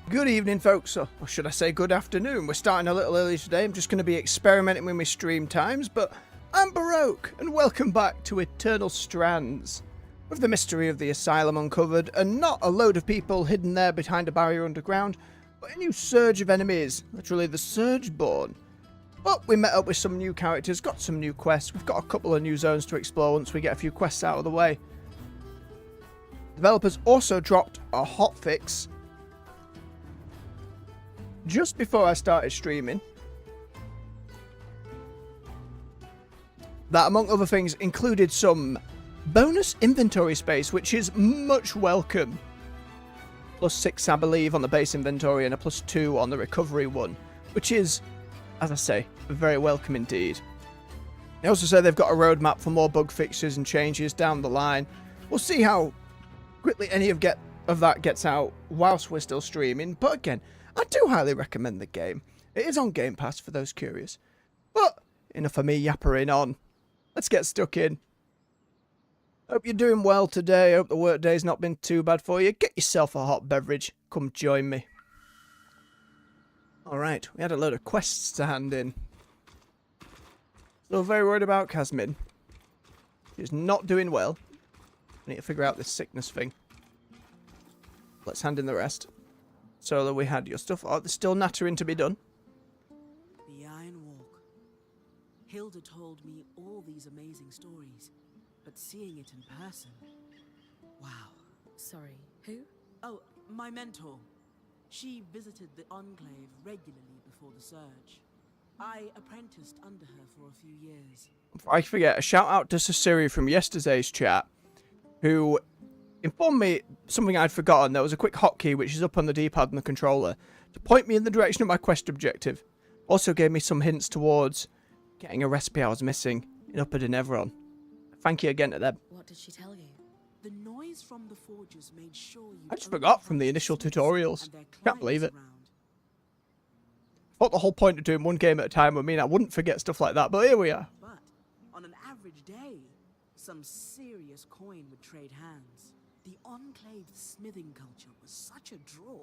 Good evening, folks, or should I say good afternoon. We're starting a little early today. I'm just going to be experimenting with my stream times, but I'm Baroque, and welcome back to Eternal Strands. With the mystery of the asylum uncovered, and not a load of people hidden there behind a barrier underground, but a new surge of enemies, literally the Surgeborn. But we met up with some new characters, got some new quests, we've got a couple of new zones to explore once we get a few quests out of the way. Developers also dropped a hotfix just before I started streaming that, among other things, included some bonus inventory space, which is much welcome. +6, I believe, on the base inventory and a +2 on the recovery one, which is, as I say, very welcome indeed. They also say they've got a roadmap for more bug fixes and changes down the line. We'll see how quickly any of that gets out whilst we're still streaming, but again, I do highly recommend the game. It is on Game Pass for those curious. But enough of me yappering on. Let's get stuck in. Hope you're doing well today. Hope the work day's not been too bad for you. Get yourself a hot beverage. Come join me. Alright, we had a load of quests to hand in. Still very worried about Casmin. She's not doing well. I need to figure out this sickness thing. Let's hand in the rest. So that we had your stuff. Oh, there's still nattering to be done. The Iron Walk. Hilda told me all these amazing stories, but seeing it in person, wow. Sorry, who? Oh, my mentor. She visited the enclave regularly before the surge. I apprenticed under her for a few years. I forget, a shout out to Cecilia from yesterday's chat, who informed me something I'd forgotten. There was a quick hotkey, which is up on the D-pad and the controller, to point me in the direction of my quest objective. Also gave me some hints towards getting a recipe I was missing in Upper Denevron. Thank you again to them. What did she tell you? The noise from the forges made sure you I just forgot from the initial tutorials. Can't believe it. Thought the whole point of doing one game at a time would mean I wouldn't forget stuff like that, but here we are. But on an average day, some serious coin would trade hands. The enclave smithing culture was such a draw,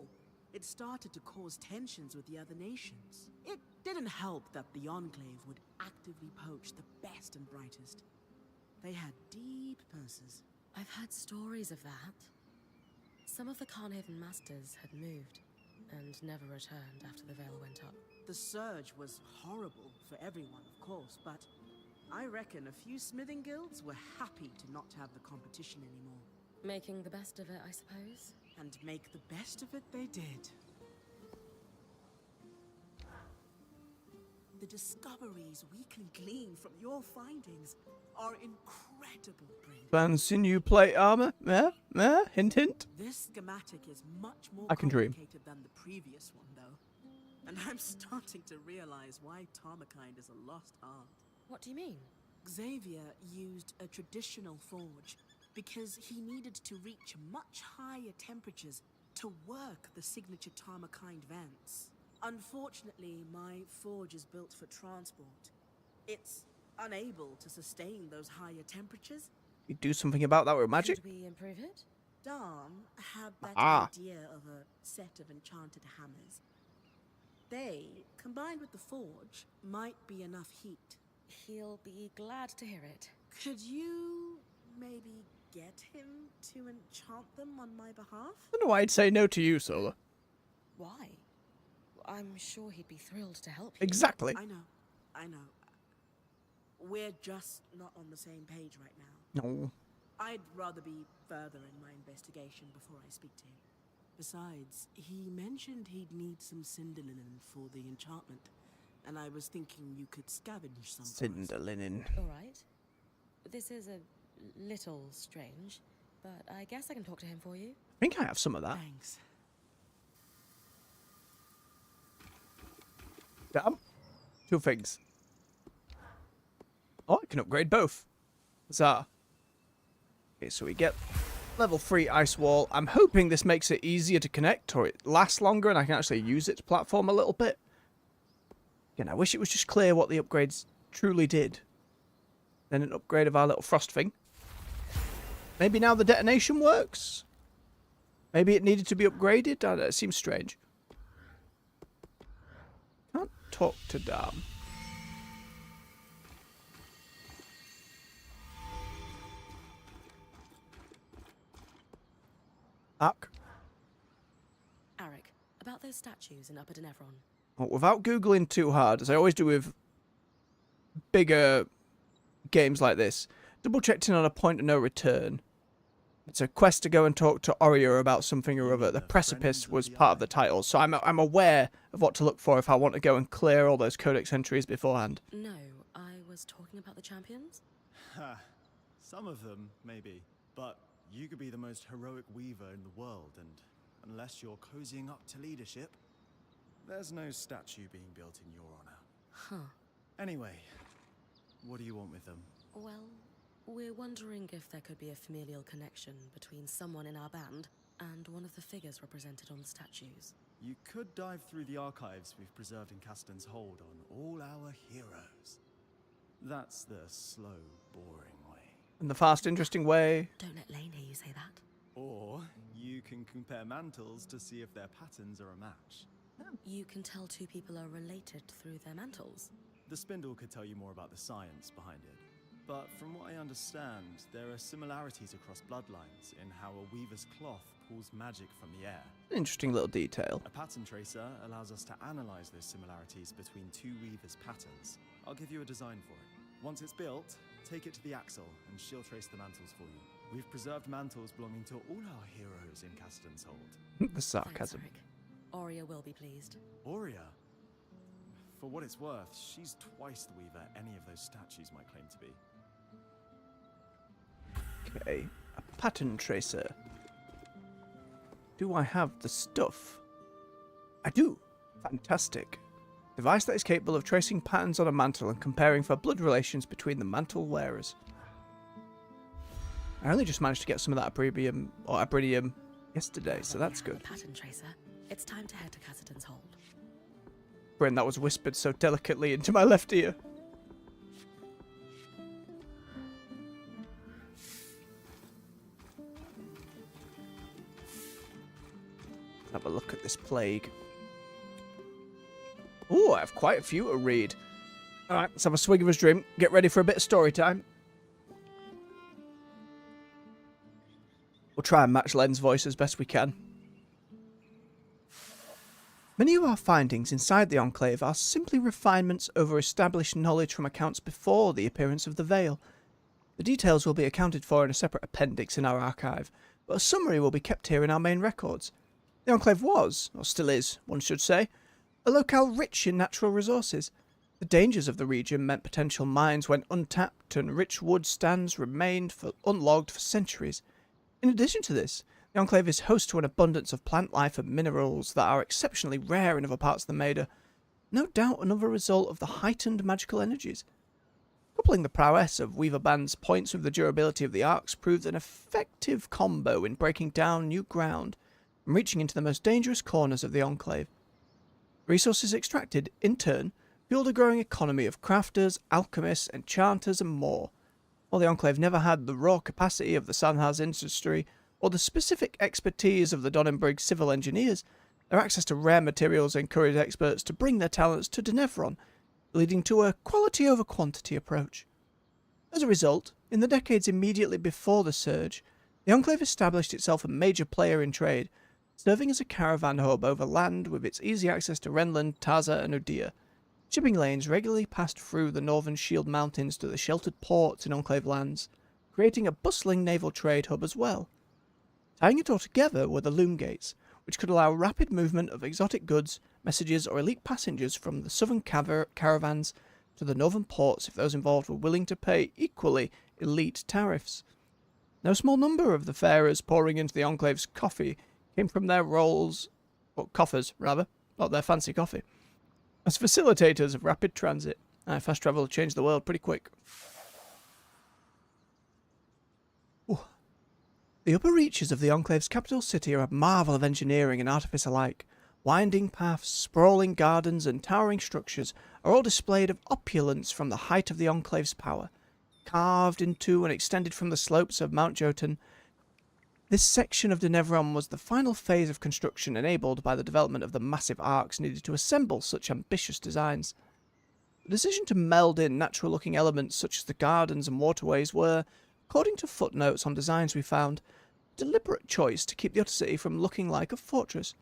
it started to cause tensions with the other nations. It didn't help that the enclave would actively poach the best and brightest. They had deep purses. I've heard stories of that. Some of the Carnhaven masters had moved and never returned after the veil went up. The surge was horrible for everyone, of course, but I reckon a few smithing guilds were happy to not have the competition anymore. Making the best of it, I suppose? And make the best of it they did. The discoveries we can glean from your findings are incredible, Bryn. Fancy new plate armor? Hint hint. This schematic is much more I can dream. complicated than the previous one, though. And I'm starting to realize why Tarmakind is a lost art. What do you mean? Xavier used a traditional forge because he needed to reach much higher temperatures to work the signature Tarmakind vents. Unfortunately, my forge is built for transport. It's unable to sustain those higher temperatures. You do something about that with magic? Could we improve it? Dom had that Ah. idea of a set of enchanted hammers. They, combined with the forge, might be enough heat. He'll be glad to hear it. Could you maybe get him to enchant them on my behalf? I don't know why I'd say no to you, Sola. Why? I'm sure he'd be thrilled to help you. Exactly. I know. We're just not on the same page right now. No. I'd rather be further in my investigation before I speak to him. Besides, he mentioned he'd need some cinder linen for the enchantment, and I was thinking you could scavenge some. Cinder linen. All right. This is a little strange, but I guess I can talk to him for you. I think I have some of that. Thanks. Damn. Two things. Oh, I can upgrade both. Huzzah. Okay, so we get level 3 ice wall. I'm hoping this makes it easier to connect, or it lasts longer and I can actually use its platform a little bit. Again, I wish it was just clear what the upgrades truly did. Then an upgrade of our little frost thing. Maybe now the detonation works? Maybe it needed to be upgraded? I don't know, it seems strange. talk to Dom. Ack. Arik, about those statues in Upper Denevron. Well, without Googling too hard, as I always do with bigger games like this, double-checked in on a point of no return. It's a quest to go and talk to Oria about something or other. The precipice was part of the title, so I'm aware of what to look for if I want to go and clear all those codex entries beforehand. No, I was talking about the champions. Ha, some of them, maybe. But you could be the most heroic weaver in the world, and unless you're cozying up to leadership, there's no statue being built in your honor. Huh. Anyway, what do you want with them? Well, we're wondering if there could be a familial connection between someone in our band and one of the figures represented on the statues. You could dive through the archives we've preserved in Casten's hold on all our heroes. That's the slow, boring way. In the fast, interesting way. Don't let Lane hear you say that. Or you can compare mantles to see if their patterns are a match. You can tell two people are related through their mantles. The spindle could tell you more about the science behind it. But from what I understand, there are similarities across bloodlines in how a weaver's cloth pulls magic from the air. Interesting little detail. A pattern tracer allows us to analyze those similarities between two weavers' patterns. I'll give you a design for it. Once it's built, take it to the Axle and she'll trace the mantles for you. We've preserved mantles belonging to all our heroes in Casten's hold. The sarcasm. Thanks, Arik. Oria will be pleased. Oria? For what it's worth, she's twice the weaver any of those statues might claim to be. Okay, a pattern tracer. Do I have the stuff? I do. Fantastic. Device that is capable of tracing patterns on a mantle and comparing for blood relations between the mantle wearers. I only just managed to get some of that abridium yesterday, so that's good. Pattern tracer. It's time to head to Cassidy's hold. Bryn, that was whispered so delicately into my left ear. Have a look at this plague. Ooh, I have quite a few to read. Alright, let's have a swig of his drink. Get ready for a bit of story time. We'll try and match Len's voice as best we can. Many of our findings inside the Enclave are simply refinements over established knowledge from accounts before the appearance of the Veil. The details will be accounted for in a separate appendix in our archive, but a summary will be kept here in our main records. The Enclave was, or still is, one should say, a locale rich in natural resources. The dangers of the region meant potential mines went untapped and rich wood stands remained unlogged for centuries. In addition to this, the Enclave is host to an abundance of plant life and minerals that are exceptionally rare in other parts of the Maida. No doubt another result of the heightened magical energies. Coupling the prowess of Weaver Band's points with the durability of the arcs proved an effective combo in breaking down new ground and reaching into the most dangerous corners of the Enclave. Resources extracted, in turn, fueled a growing economy of crafters, alchemists, enchanters, and more. While the Enclave never had the raw capacity of the Sanhaz industry or the specific expertise of the Donnenbrigg civil engineers, their access to rare materials encouraged experts to bring their talents to Denevron, leading to a quality over quantity approach. As a result, in the decades immediately before the Surge, the Enclave established itself a major player in trade, serving as a caravan hub over land with its easy access to Renland, Taza, and Udia. Shipping lanes regularly passed through the northern Shield Mountains to the sheltered ports in Enclave lands, creating a bustling naval trade hub as well. Tying it all together were the loom gates, which could allow rapid movement of exotic goods, messages, or elite passengers from the southern caravans to the northern ports if those involved were willing to pay equally elite tariffs. No small number of the farers pouring into the Enclave's coffee came from their coffers, not their fancy coffee, as facilitators of rapid transit. Fast travel changed the world pretty quick. Ooh. The upper reaches of the Enclave's capital city are a marvel of engineering and artifice alike. Winding paths, sprawling gardens, and towering structures are all displayed of opulence from the height of the Enclave's power. Carved into and extended from the slopes of Mount Jotun, This section of Denevron was the final phase of construction enabled by the development of the massive arcs needed to assemble such ambitious designs. The decision to meld in natural-looking elements such as the gardens and waterways were, according to footnotes on designs we found, a deliberate choice to keep the Undercity from looking like a fortress.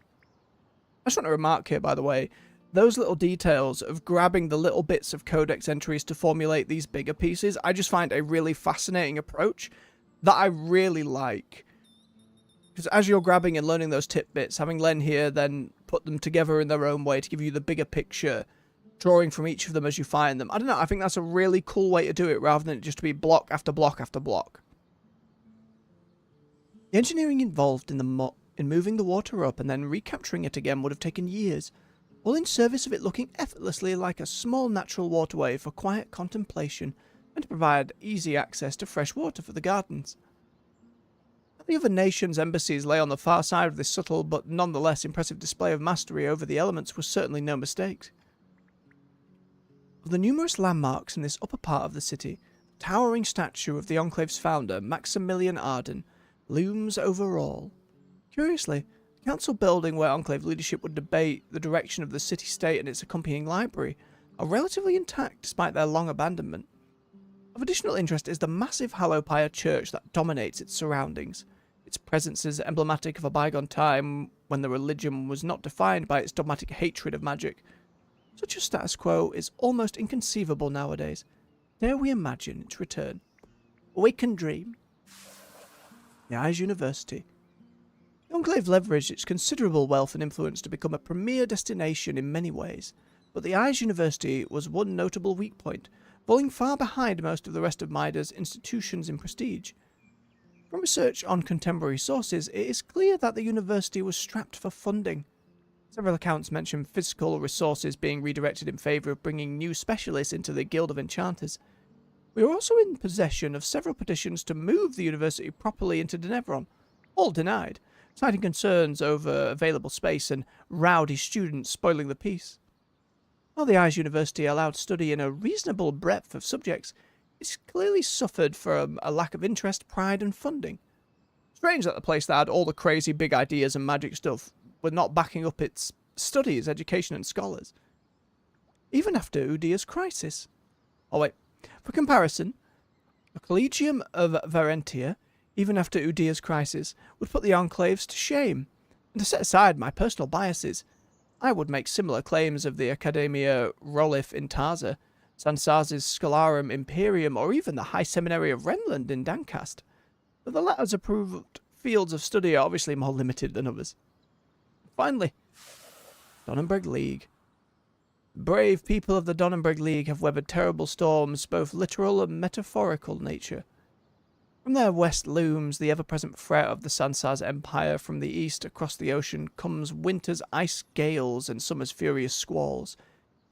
I just want to remark here, by the way, those little details of grabbing the little bits of codex entries to formulate these bigger pieces, I just find a really fascinating approach that I really like. Because as you're grabbing and learning those tidbits, having Len here then put them together in their own way to give you the bigger picture, drawing from each of them as you find them. I don't know, I think that's a really cool way to do it rather than it just to be block after block after block. The engineering involved in moving the water up and then recapturing it again would have taken years, all in service of it looking effortlessly like a small natural waterway for quiet contemplation and to provide easy access to fresh water for the gardens. The other nations' embassies lay on the far side of this subtle but nonetheless impressive display of mastery over the elements was certainly no mistake. Of the numerous landmarks in this upper part of the city, the towering statue of the Enclave's founder, Maximilian Arden, looms over all. Curiously, the council building where Enclave leadership would debate the direction of the city-state and its accompanying library are relatively intact despite their long abandonment. Of additional interest is the massive Hallowpire church that dominates its surroundings. Its presence is emblematic of a bygone time when the religion was not defined by its dogmatic hatred of magic. Such a status quo is almost inconceivable nowadays. Dare we imagine its return? We can dream. The Eyes University. The Enclave leveraged its considerable wealth and influence to become a premier destination in many ways, but the Eyes University was one notable weak point, falling far behind most of the rest of Mida's institutions in prestige. From research on contemporary sources, it is clear that the university was strapped for funding. Several accounts mention physical resources being redirected in favour of bringing new specialists into the Guild of Enchanters. We are also in possession of several petitions to move the university properly into Denevron, all denied, citing concerns over available space and rowdy students spoiling the peace. While the Eyes University allowed study in a reasonable breadth of subjects, it's clearly suffered from a lack of interest, pride, and funding. Strange that the place that had all the crazy big ideas and magic stuff were not backing up its studies, education, and scholars. Even after Udia's crisis. Oh wait, for comparison, the Collegium of Varentia, even after Udia's crisis, would put the Enclaves to shame. And to set aside my personal biases, I would make similar claims of the Academia Rolif in Tarza, Sansaz's Scholarum Imperium, or even the High Seminary of Renland in Dancast, but the latter's approved fields of study are obviously more limited than others. Finally, Donnenberg League. The brave people of the Donnenberg League have weathered terrible storms, both literal and metaphorical nature. From their west looms the ever-present threat of the Sansaz Empire. From the east, across the ocean, comes winter's ice gales and summer's furious squalls.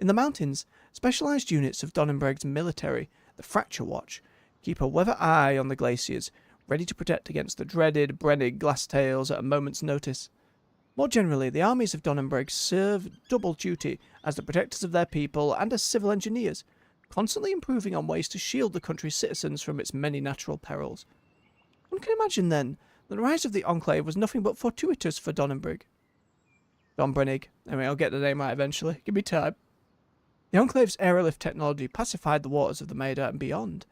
In the mountains, specialized units of Donnenberg's military, the Fracture Watch, keep a weather eye on the glaciers, ready to protect against the dreaded Brennig Glasstails at a moment's notice. More generally, the armies of Donnenberg serve double duty as the protectors of their people and as civil engineers, constantly improving on ways to shield the country's citizens from its many natural perils. One can imagine, then, that the rise of the Enclave was nothing but fortuitous for Donnenberg. Don Brennig. I'll get the name right eventually. Give me time. The Enclave's aerolift technology pacified the waters of the Maida and beyond,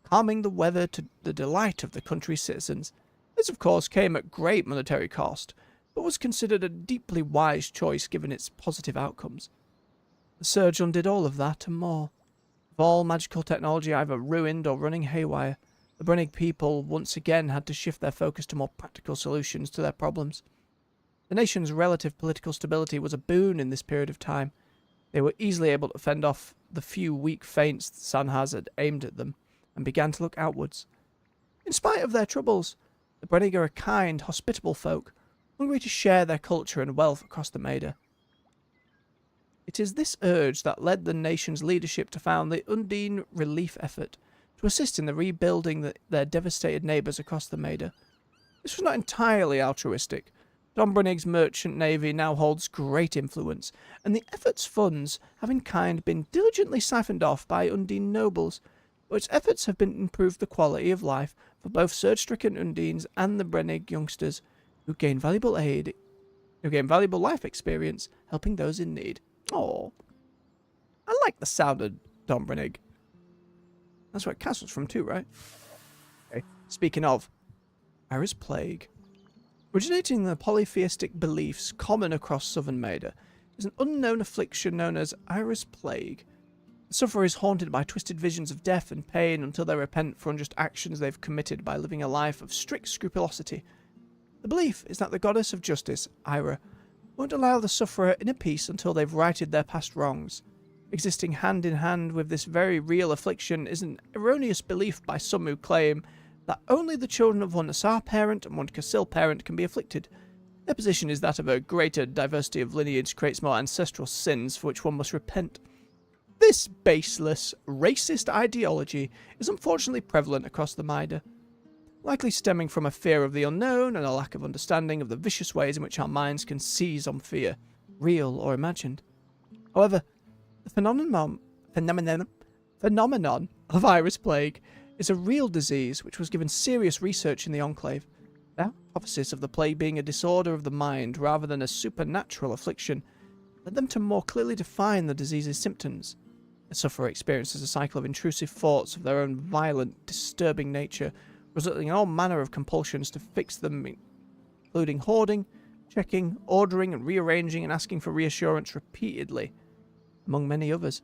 calming the weather to the delight of the country's citizens. This, of course, came at great monetary cost, but was considered a deeply wise choice given its positive outcomes. The Surge undid all of that and more. With all magical technology either ruined or running haywire, the Brennig people once again had to shift their focus to more practical solutions to their problems. The nation's relative political stability was a boon in this period of time. They were easily able to fend off the few weak feints that Sanhaz had aimed at them, and began to look outwards. In spite of their troubles, the Brennig are a kind, hospitable folk, hungry to share their culture and wealth across the Maida. It is this urge that led the nation's leadership to found the Undine Relief Effort, to assist in the rebuilding their devastated neighbours across the Maida. This was not entirely altruistic. Don Brennig's merchant navy now holds great influence, and the effort's funds have in kind been diligently siphoned off by Undine nobles, but its efforts have been improved the quality of life for both surge-stricken Undines and the Brennig youngsters who gain valuable life experience helping those in need. Oh, I like the sound of Don Brennig. That's where Cass was from too, right? Okay. Speaking of, Ira's Plague. Originating in the polytheistic beliefs common across southern Maida, is an unknown affliction known as Ira's Plague. The sufferer is haunted by twisted visions of death and pain until they repent for unjust actions they've committed by living a life of strict scrupulosity. The belief is that the goddess of justice, Ira, won't allow the sufferer inner peace until they've righted their past wrongs. Existing hand in hand with this very real affliction is an erroneous belief by some who claim that only the children of one Asar parent and one Kasil parent can be afflicted. Their position is that of a greater diversity of lineage creates more ancestral sins for which one must repent. This baseless, racist ideology is unfortunately prevalent across the Maida, likely stemming from a fear of the unknown and a lack of understanding of the vicious ways in which our minds can seize on fear, real or imagined. However, the phenomenon of Ira's Plague is a real disease which was given serious research in the Enclave. The hypothesis of the plague being a disorder of the mind rather than a supernatural affliction led them to more clearly define the disease's symptoms. The sufferer experiences a cycle of intrusive thoughts of their own violent, disturbing nature, resulting in all manner of compulsions to fix them, including hoarding, checking, ordering and rearranging and asking for reassurance repeatedly, among many others.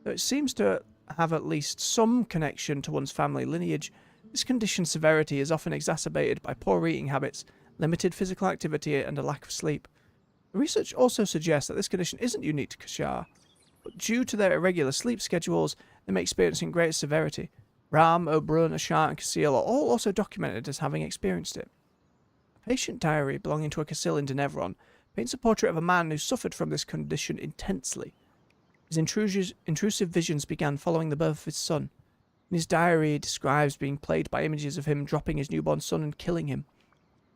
Though it seems to have at least some connection to one's family lineage, this condition's severity is often exacerbated by poor eating habits, limited physical activity, and a lack of sleep. The research also suggests that this condition isn't unique to Kashar, but due to their irregular sleep schedules, they may experience in greater severity. Ram, Obrun, Ashar, and Kasil are all also documented as having experienced it. A patient diary belonging to a Kasil in Denevron paints a portrait of a man who suffered from this condition intensely. His intrusive visions began following the birth of his son. In his diary, he describes being plagued by images of him dropping his newborn son and killing him.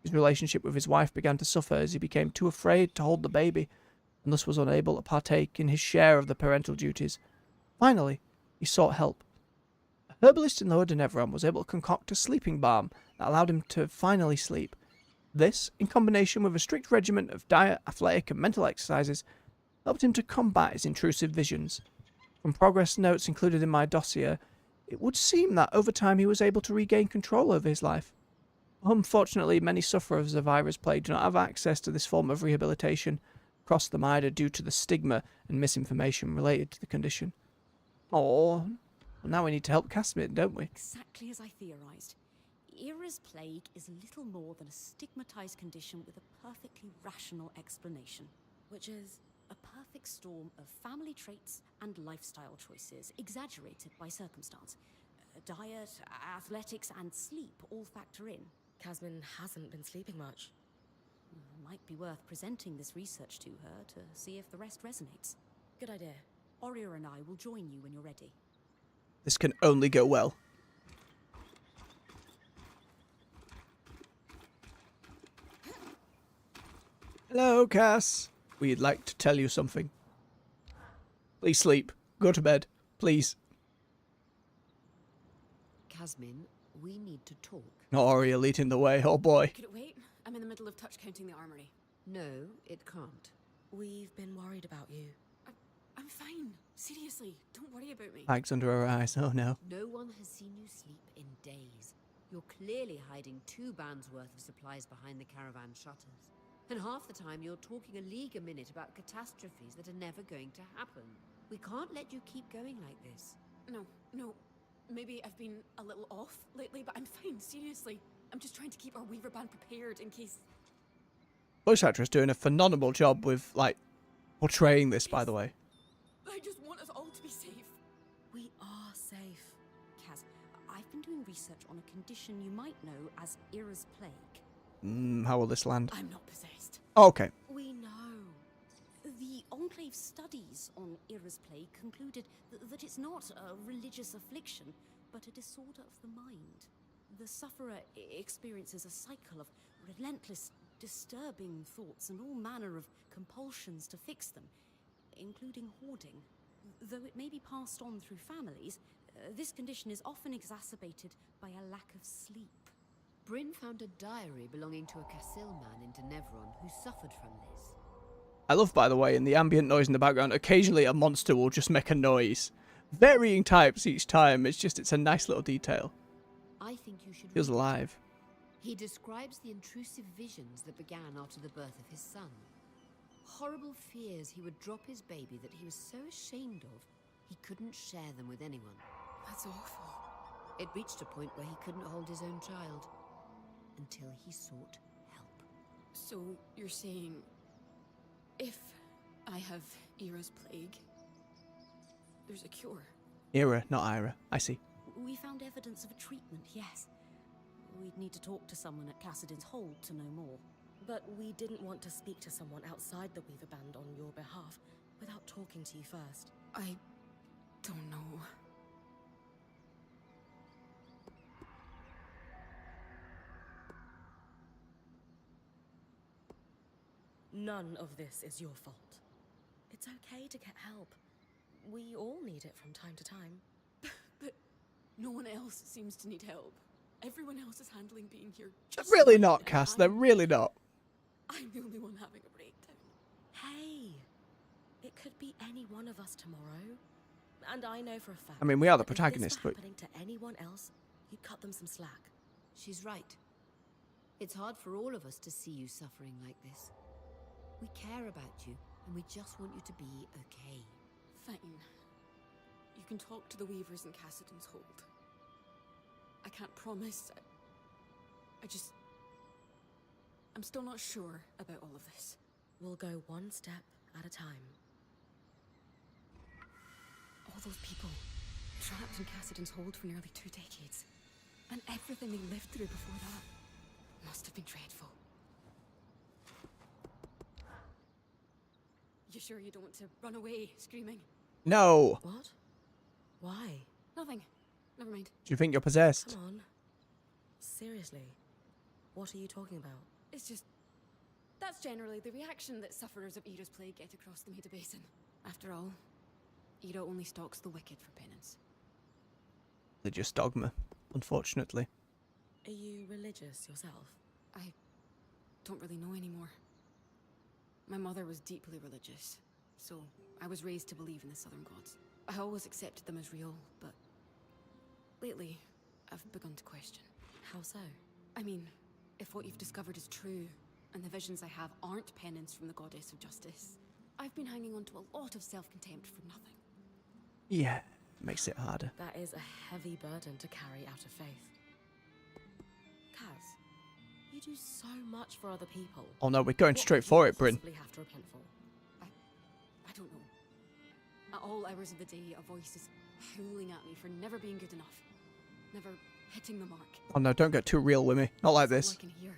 His relationship with his wife began to suffer as he became too afraid to hold the baby, and thus was unable to partake in his share of the parental duties. Finally, he sought help. A herbalist in Lower Denevron was able to concoct a sleeping balm that allowed him to finally sleep. This, in combination with a strict regimen of diet, athletic, and mental exercises, helped him to combat his intrusive visions. From progress notes included in my dossier, it would seem that over time he was able to regain control over his life. Unfortunately, many sufferers of Ira's Plague do not have access to this form of rehabilitation across the Maida due to the stigma and misinformation related to the condition. Oh, well, now we need to help Casimir, don't we? Exactly as I theorized. Ira's Plague is little more than a stigmatized condition with a perfectly rational explanation. Which is? A perfect storm of family traits and lifestyle choices, exaggerated by circumstance. Diet, athletics, and sleep all factor in. Casmin hasn't been sleeping much. Might be worth presenting this research to her to see if the rest resonates. Good idea. Oria and I will join you when you're ready. This can only go well. Hello, Cass. We'd like to tell you something. Please sleep. Go to bed. Please. Casmin, we need to talk. Aurea leading the way. Oh boy. Could it wait? I'm in the middle of touch counting the armory. No, it can't. We've been worried about you. I'm fine. Seriously, don't worry about me. Bags under her eyes. Oh no. No one has seen you sleep in days. You're clearly hiding 2 bands worth of supplies behind the caravan shutters. And half the time you're talking a league a minute about catastrophes that are never going to happen. We can't let you keep going like this. No. Maybe I've been a little off lately, but I'm fine, seriously. I'm just trying to keep our Weaver band prepared in case... Voice actress doing a phenomenal job with, like, portraying this, by the way. I just want us all to be safe. We are safe. Kaz, I've been doing research on a condition you might know as Ira's Plague. How will this land? I'm not possessed. Oh, okay. We know. The Enclave studies on Ira's Plague concluded that it's not a religious affliction, but a disorder of the mind. The sufferer experiences a cycle of relentless, disturbing thoughts and all manner of compulsions to fix them, including hoarding. Though it may be passed on through families, This condition is often exacerbated by a lack of sleep. Bryn found a diary belonging to a Casil man in Tenevron who suffered from this. I love, by the way, in the ambient noise in the background, occasionally a monster will just make a noise. Varying types each time. It's a nice little detail. I think you should Feels read it. alive. He describes the intrusive visions that began after the birth of his son. Horrible fears he would drop his baby that he was so ashamed of, he couldn't share them with anyone. That's awful. It reached a point where he couldn't hold his own child, until he sought help. So you're saying, if I have Era's plague, there's a cure? Era, not Ira. I see. We found evidence of a treatment, yes. We'd need to talk to someone at Cassidin's Hold to know more. But we didn't want to speak to someone outside the Weaver Band on your behalf without talking to you first. I don't know. None of this is your fault. It's okay to get help. We all need it from time to time. But no one else seems to need help. Everyone else is handling being here just They're really fine, not, and Cass. They're really not. I'm the only one having a breakdown. Hey, it could be any one of us tomorrow. And I know for a fact. I mean, we are the that if this protagonist, were but happening to anyone else, you'd cut them some slack. She's right. It's hard for all of us to see you suffering like this. We care about you, and we just want you to be okay. Fine. You can talk to the Weavers in Cassidin's Hold. I can't promise. I'm still not sure about all of this. We'll go one step at a time. All those people, trapped in Cassidin's Hold for nearly 2 decades. And everything they lived through before that must have been dreadful. You sure you don't want to run away, screaming? no. What? Why? Nothing. Never mind. Do you think you're possessed? Come on. Seriously. What are you talking about? It's just... That's generally the reaction that sufferers of Era's plague get across the Maida Basin. After all, Era only stalks the wicked for penance. Religious dogma, unfortunately. Are you religious yourself? I don't really know anymore. My mother was deeply religious, so I was raised to believe in the Southern gods. I always accepted them as real, but lately, I've begun to question. How so? I mean, if what you've discovered is true, and the visions I have aren't penance from the goddess of justice, I've been hanging on to a lot of self-contempt for nothing. Yeah, makes it harder. That is a heavy burden to carry out of faith. Kaz, you do so much for other people. Oh no, we're going What straight would for you it, Bryn. possibly have to repent for? I don't know. At all hours of the day, a voice is howling at me for never being good enough. Never hitting the mark. Oh no, don't get too real with me. Not like That's this. all I can hear.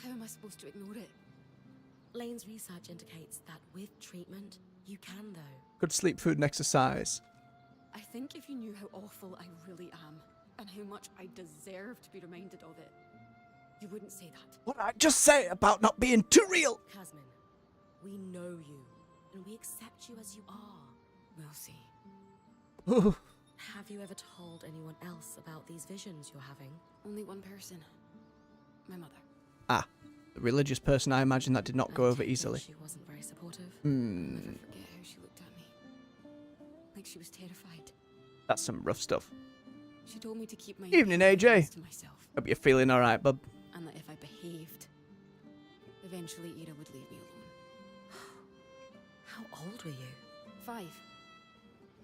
How am I supposed to ignore it? Lane's research indicates that with treatment, you can though. Good sleep, food, and exercise. I think if you knew how awful I really am, and how much I deserve to be reminded of it, you wouldn't say that. What did I just say about not being too real? Kasmin, we know you, and we accept you as you are. We'll see. Have you ever told anyone else about these visions you're having? Only one person. My mother. Ah, the religious person, I imagine that did not go I over take it easily. She wasn't very supportive. I'll never forget how she looked at me. Like she was terrified. That's some rough stuff. She told me to keep my Evening, AJ. opinions to myself, Hope you're feeling alright, bub. and that if I behaved, eventually Era would leave me alone. How old were you? 5.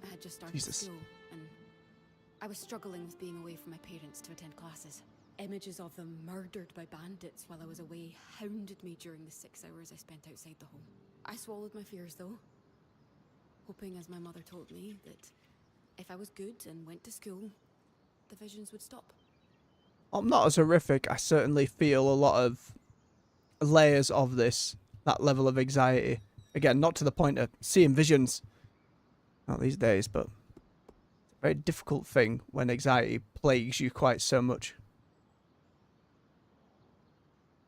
I had just started Jesus. school, and I was struggling with being away from my parents to attend classes. Images of them murdered by bandits while I was away hounded me during the 6 hours I spent outside the home. I swallowed my fears, though, hoping, as my mother told me, that if I was good and went to school, the visions would stop. I'm not as horrific. I certainly feel a lot of layers of this, that level of anxiety. Again, not to the point of seeing visions, not these days, but it's a very difficult thing when anxiety plagues you quite so much.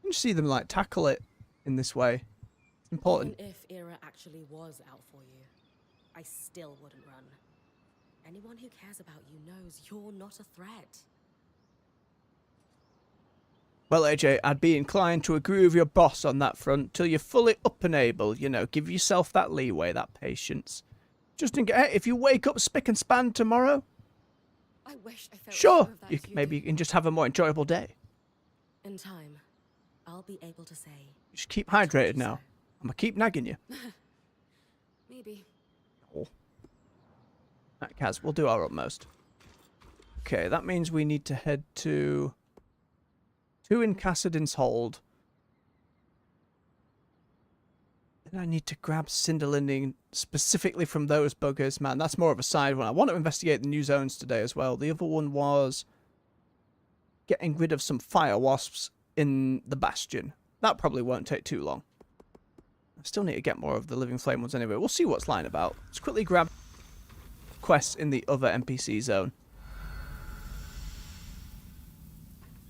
You see them like tackle it in this way. It's important. Even if Era actually was out for you, I still wouldn't run. Anyone who cares about you knows you're not a threat. Well, AJ, I'd be inclined to agree with your boss on that front till you're fully up and able. You know, give yourself that leeway, that patience. Just in case, if you wake up spick and span tomorrow, I wish I felt sure, of that you as can, you maybe do. you can just have a more enjoyable day. In time, I'll be able to say... Just keep "I told hydrated you now. so." I'm gonna keep nagging you. Maybe. Oh. Right, Kaz, we'll do our utmost. Okay, that means we need to head to... 2 in Cassidin's Hold. And I need to grab Cinderlinding specifically from those buggers. Man, that's more of a side one. I want to investigate the new zones today as well. The other one was getting rid of some fire wasps in the Bastion. That probably won't take too long. I still need to get more of the Living Flame ones anyway. We'll see what's lying about. Let's quickly grab quests in the other NPC zone.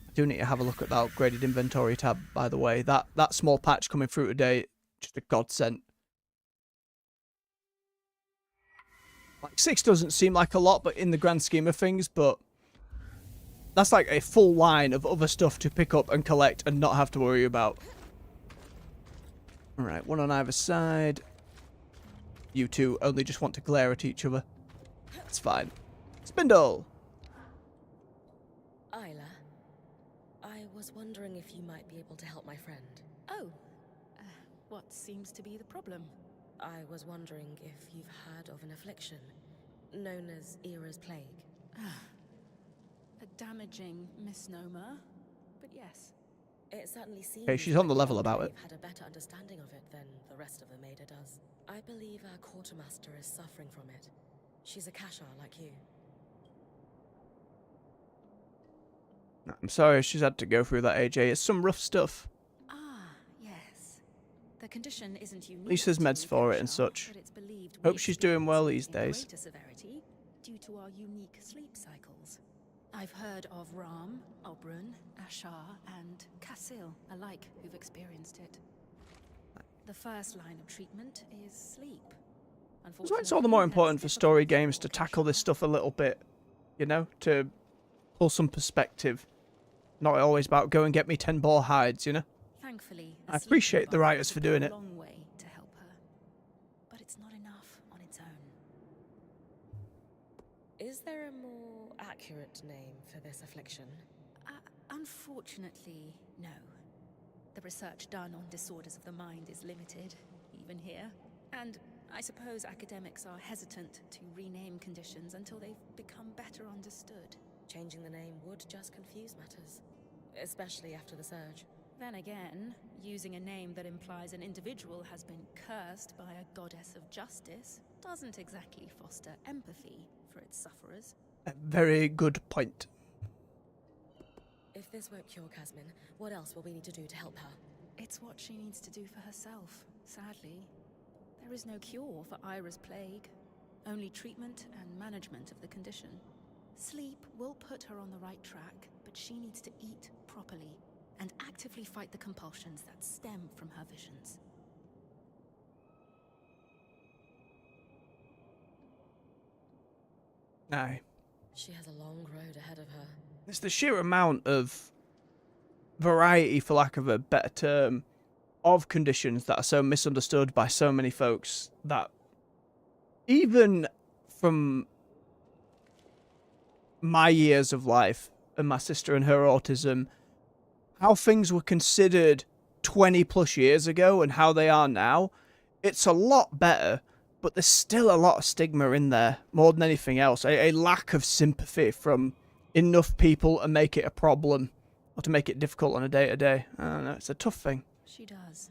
I do need to have a look at that upgraded inventory tab, by the way. That small patch coming through today, just a godsend. Like 6 doesn't seem like a lot, but in the grand scheme of things, but that's like a full line of other stuff to pick up and collect and not have to worry about. Alright, one on either side. You two only just want to glare at each other. It's fine. Spindle! Isla, I was wondering if you might be able to help my friend. Oh. What seems to be the problem? I was wondering if you've heard of an affliction known as Era's Plague. A damaging misnomer, but yes. It certainly seems Okay, she's on the like level the about Enclave it. had a better understanding of it than the rest of the Maida does. I believe our quartermaster is suffering from it. She's a Kashar like you. I'm sorry she's had to go through that, AJ. It's some rough stuff. Ah, yes. The condition isn't unique. least there's to meds for it and Kashar, such. but it's believed Hope we she's doing well experience these it in days. greater severity due to our unique sleep cycles. I've heard of Ram, Obrun, Ashar, and Kassil alike who've experienced it. The first line of treatment is sleep. That's why it's all the more Unfortunately, important for that's story difficult games for to tackle Kashar. this stuff a little bit, you know, to pull some perspective. Not always about go and get me 10 boar hides, you know? Thankfully, I appreciate the writers for doing it. A long way to help her, but it's not enough on its own. Is there a more accurate name for this affliction? Unfortunately, no. The research done on disorders of the mind is limited, even here. And I suppose academics are hesitant to rename conditions until they've become better understood. Changing the name would just confuse matters, especially after the surge. Then again, using a name that implies an individual has been cursed by a goddess of justice doesn't exactly foster empathy for its sufferers. A very good point. If this won't cure Kasmin, what else will we need to do to help her? It's what she needs to do for herself, sadly. There is no cure for Ira's plague, only treatment and management of the condition. Sleep will put her on the right track, but she needs to eat properly and actively fight the compulsions that stem from her visions. Aye. She has a long road ahead of her. It's the sheer amount of variety, for lack of a better term, of conditions that are so misunderstood by so many folks that even from my years of life and my sister and her autism, how things were considered 20 plus years ago and how they are now, it's a lot better, but there's still a lot of stigma in there, more than anything else. A lack of sympathy from enough people to make it a problem or to make it difficult on a day-to-day. I don't know, it's a tough thing. She does.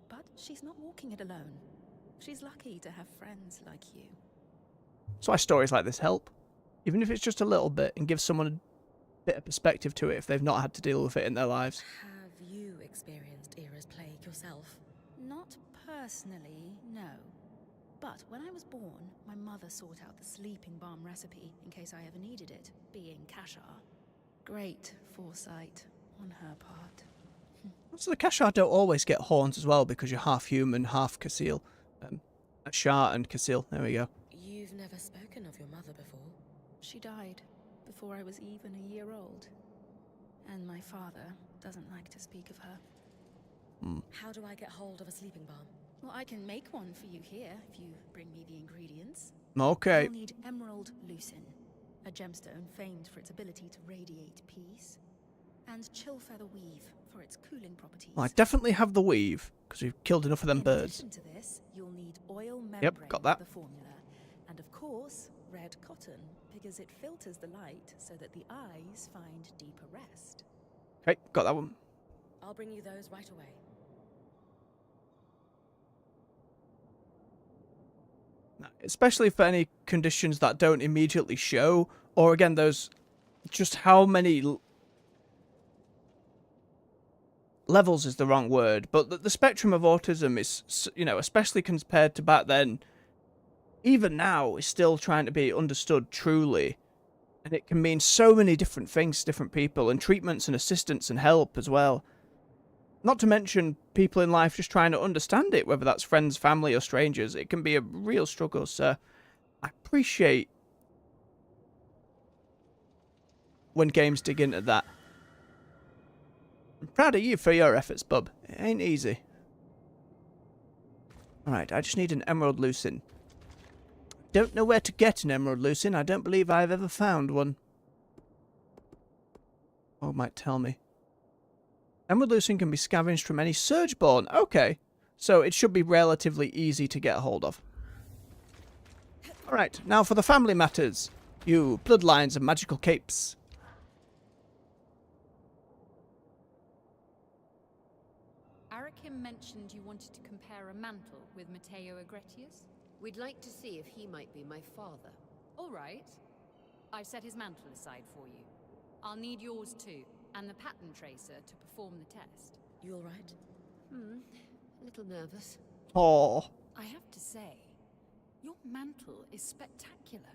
But she's not walking it alone. She's lucky to have friends like you. That's why stories like this help. Even if it's just a little bit, and give someone a bit of perspective to it if they've not had to deal with it in their lives. Have you experienced Era's plague yourself? Not personally, no. But when I was born, my mother sought out the sleeping balm recipe in case I ever needed it, being Kashar. Great foresight on her part. So the Kashar don't always get horns as well because you're half human, half Kassil. Shar and Kassil, there we go. You've never spoken of your mother before. She died before I was even a year old. And my father doesn't like to speak of her. How do I get hold of a sleeping balm? Well, I can make one for you here if you bring me the ingredients. Okay. You'll need emerald lucin, a gemstone famed for its ability to radiate peace, and chill feather weave for its cooling properties. Well, I definitely have the weave, because we've killed enough of them birds. In addition to this, you'll need oil membrane Yep, got that. for the formula, and of course, red cotton, because it filters the light so that the eyes find deeper rest. Okay, got that one. I'll bring you those right away. Especially for any conditions that don't immediately show, or again, those, just how many levels is the wrong word, but the spectrum of autism is, you know, especially compared to back then, even now, is still trying to be understood truly. And it can mean so many different things to different people, and treatments and assistance and help as well. Not to mention people in life just trying to understand it, whether that's friends, family, or strangers. It can be a real struggle, so I appreciate when games dig into that. I'm proud of you for your efforts, bub. It ain't easy. Alright, I just need an emerald lucin. Don't know where to get an emerald lucin. I don't believe I've ever found one. Oh, might tell me. Emerald lucin can be scavenged from any surgeborn. Okay. So it should be relatively easy to get a hold of. Alright, now for the family matters. You bloodlines and magical capes. Arakim mentioned you wanted to compare a mantle with Matteo Agretius. We'd like to see if he might be my father. All right. I've set his mantle aside for you. I'll need yours too, and the pattern tracer to perform the test. You all right? A little nervous. Oh. I have to say, your mantle is spectacular.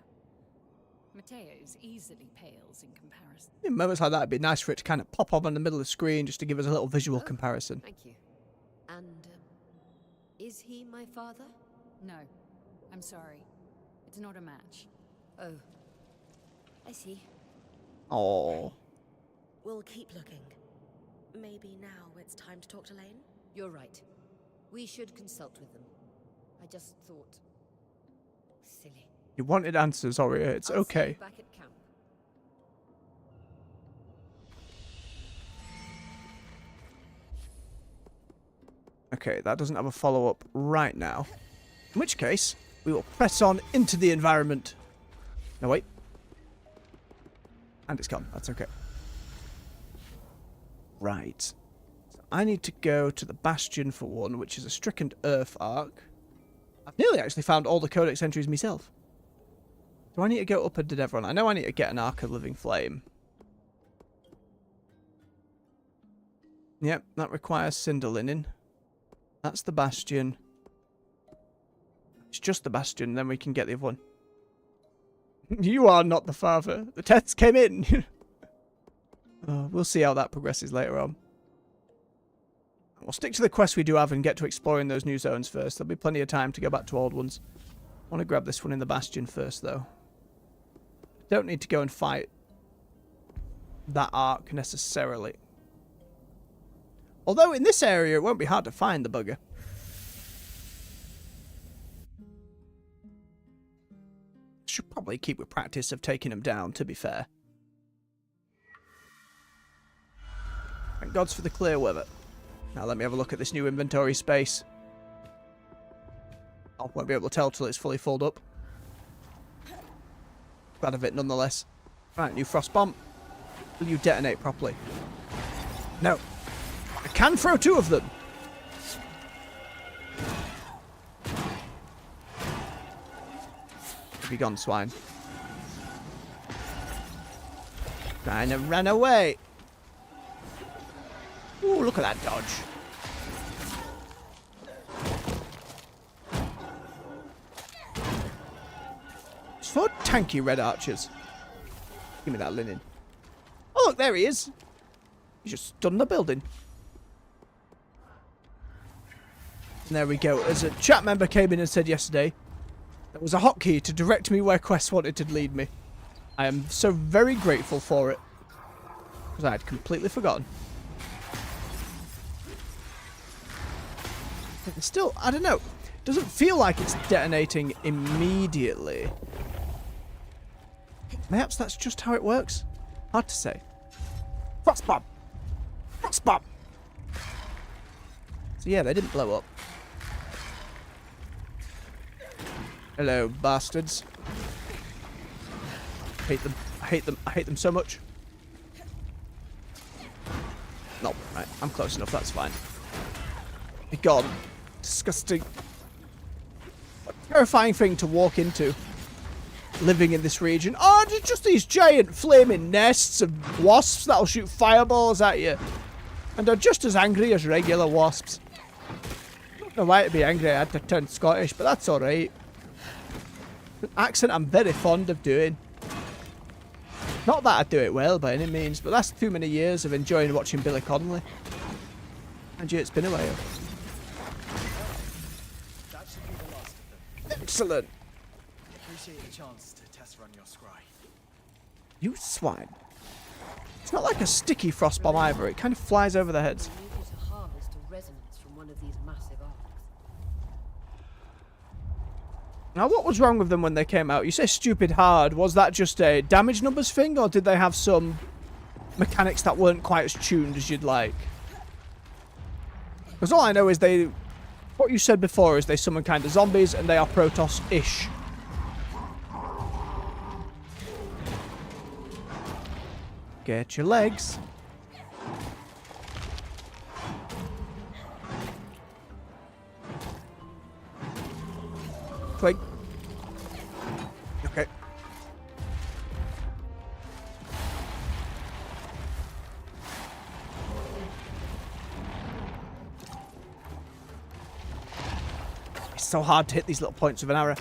Matteo's easily pales in comparison. In moments like that, it'd be nice for it to kind of pop up on the middle of the screen just to give us a little visual comparison. Thank you. And, is he my father? No, I'm sorry. It's not a match. Oh. I see. Oh. We'll keep looking. Maybe now it's time to talk to Lane? You're right. We should consult with them. I just thought... Silly. You wanted answers, Aurea. It's I'll see okay. you back at camp. Okay, that doesn't have a follow-up right now. In which case, we will press on into the environment. No, wait. And it's gone. That's okay. Right. So I need to go to the Bastion for one, which is a stricken earth arc. I've nearly actually found all the Codex entries myself. Do I need to go up and did everyone? I know I need to get an Arc of Living Flame. Yep, that requires Cinder Linen. That's the Bastion. It's just the Bastion, then we can get the other one. You are not the father. The tests came in. We'll see how that progresses later on. We'll stick to the quests we do have and get to exploring those new zones first. There'll be plenty of time to go back to old ones. I want to grab this one in the Bastion first, though. Don't need to go and fight that arc necessarily. Although in this area it won't be hard to find the bugger. Should probably keep with practice of taking them down, to be fair. Thank gods for the clear weather. Now let me have a look at this new inventory space. I won't be able to tell till it's fully filled up. Glad of it nonetheless. Right, new frost bomb. Will you detonate properly? No. I can throw two of them. Be gone, swine. Trying to run away. Ooh, look at that dodge. So tanky red archers. Give me that linen. Oh, look, there he is. He just stunned the building. And there we go. As a chat member came in and said yesterday, there was a hotkey to direct me where quests wanted to lead me. I am so very grateful for it. Because I had completely forgotten. It's still, I don't know. It doesn't feel like it's detonating immediately. Perhaps that's just how it works. Hard to say. Frost bomb! Frost bomb! So yeah, they didn't blow up. Hello, bastards. Hate them. I hate them. I hate them so much. No, right. I'm close enough. That's fine. Be gone. Disgusting. What a terrifying thing to walk into. Living in this region. Oh, just these giant flaming nests of wasps that'll shoot fireballs at you. And are just as angry as regular wasps. I don't know why to be angry. I had to turn Scottish, but that's alright. An accent I'm very fond of doing. Not that I do it well by any means, but that's too many years of enjoying watching Billy Connolly. And yeah, it's been a while. That should be the last of them. Excellent. Appreciate the chance to test run your scry. You swine. It's not like a sticky frost bomb either. It kind of flies over their heads. We need you to harvest a resonance from one of these massive arcs. Now, what was wrong with them when they came out? You say stupid hard. Was that just a damage numbers thing, or did they have some mechanics that weren't quite as tuned as you'd like? Because all I know is they... What you said before is they summon kind of zombies, and they are Protoss-ish. Get your legs. Twig. Okay. It's so hard to hit these little points with an arrow.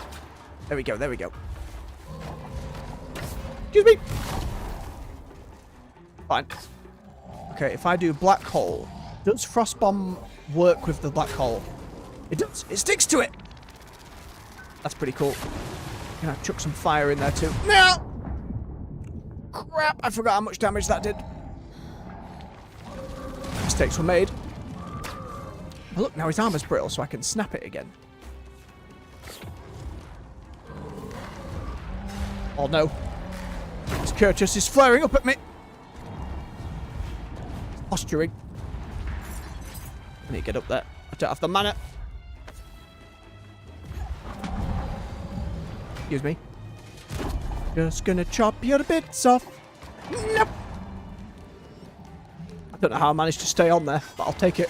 There we go, there we go. Excuse me! Fine. Okay, if I do black hole, does Frostbomb work with the black hole? It does. It sticks to it! That's pretty cool. Can I chuck some fire in there too? No! Crap, I forgot how much damage that did. Mistakes were made. Oh, look, now his armor's brittle, so I can snap it again. Oh no. This Curtis is flaring up at me. Posturing. I need to get up there. I don't have the mana. Excuse me. Just gonna chop your bits off. Nope. I don't know how I managed to stay on there, but I'll take it.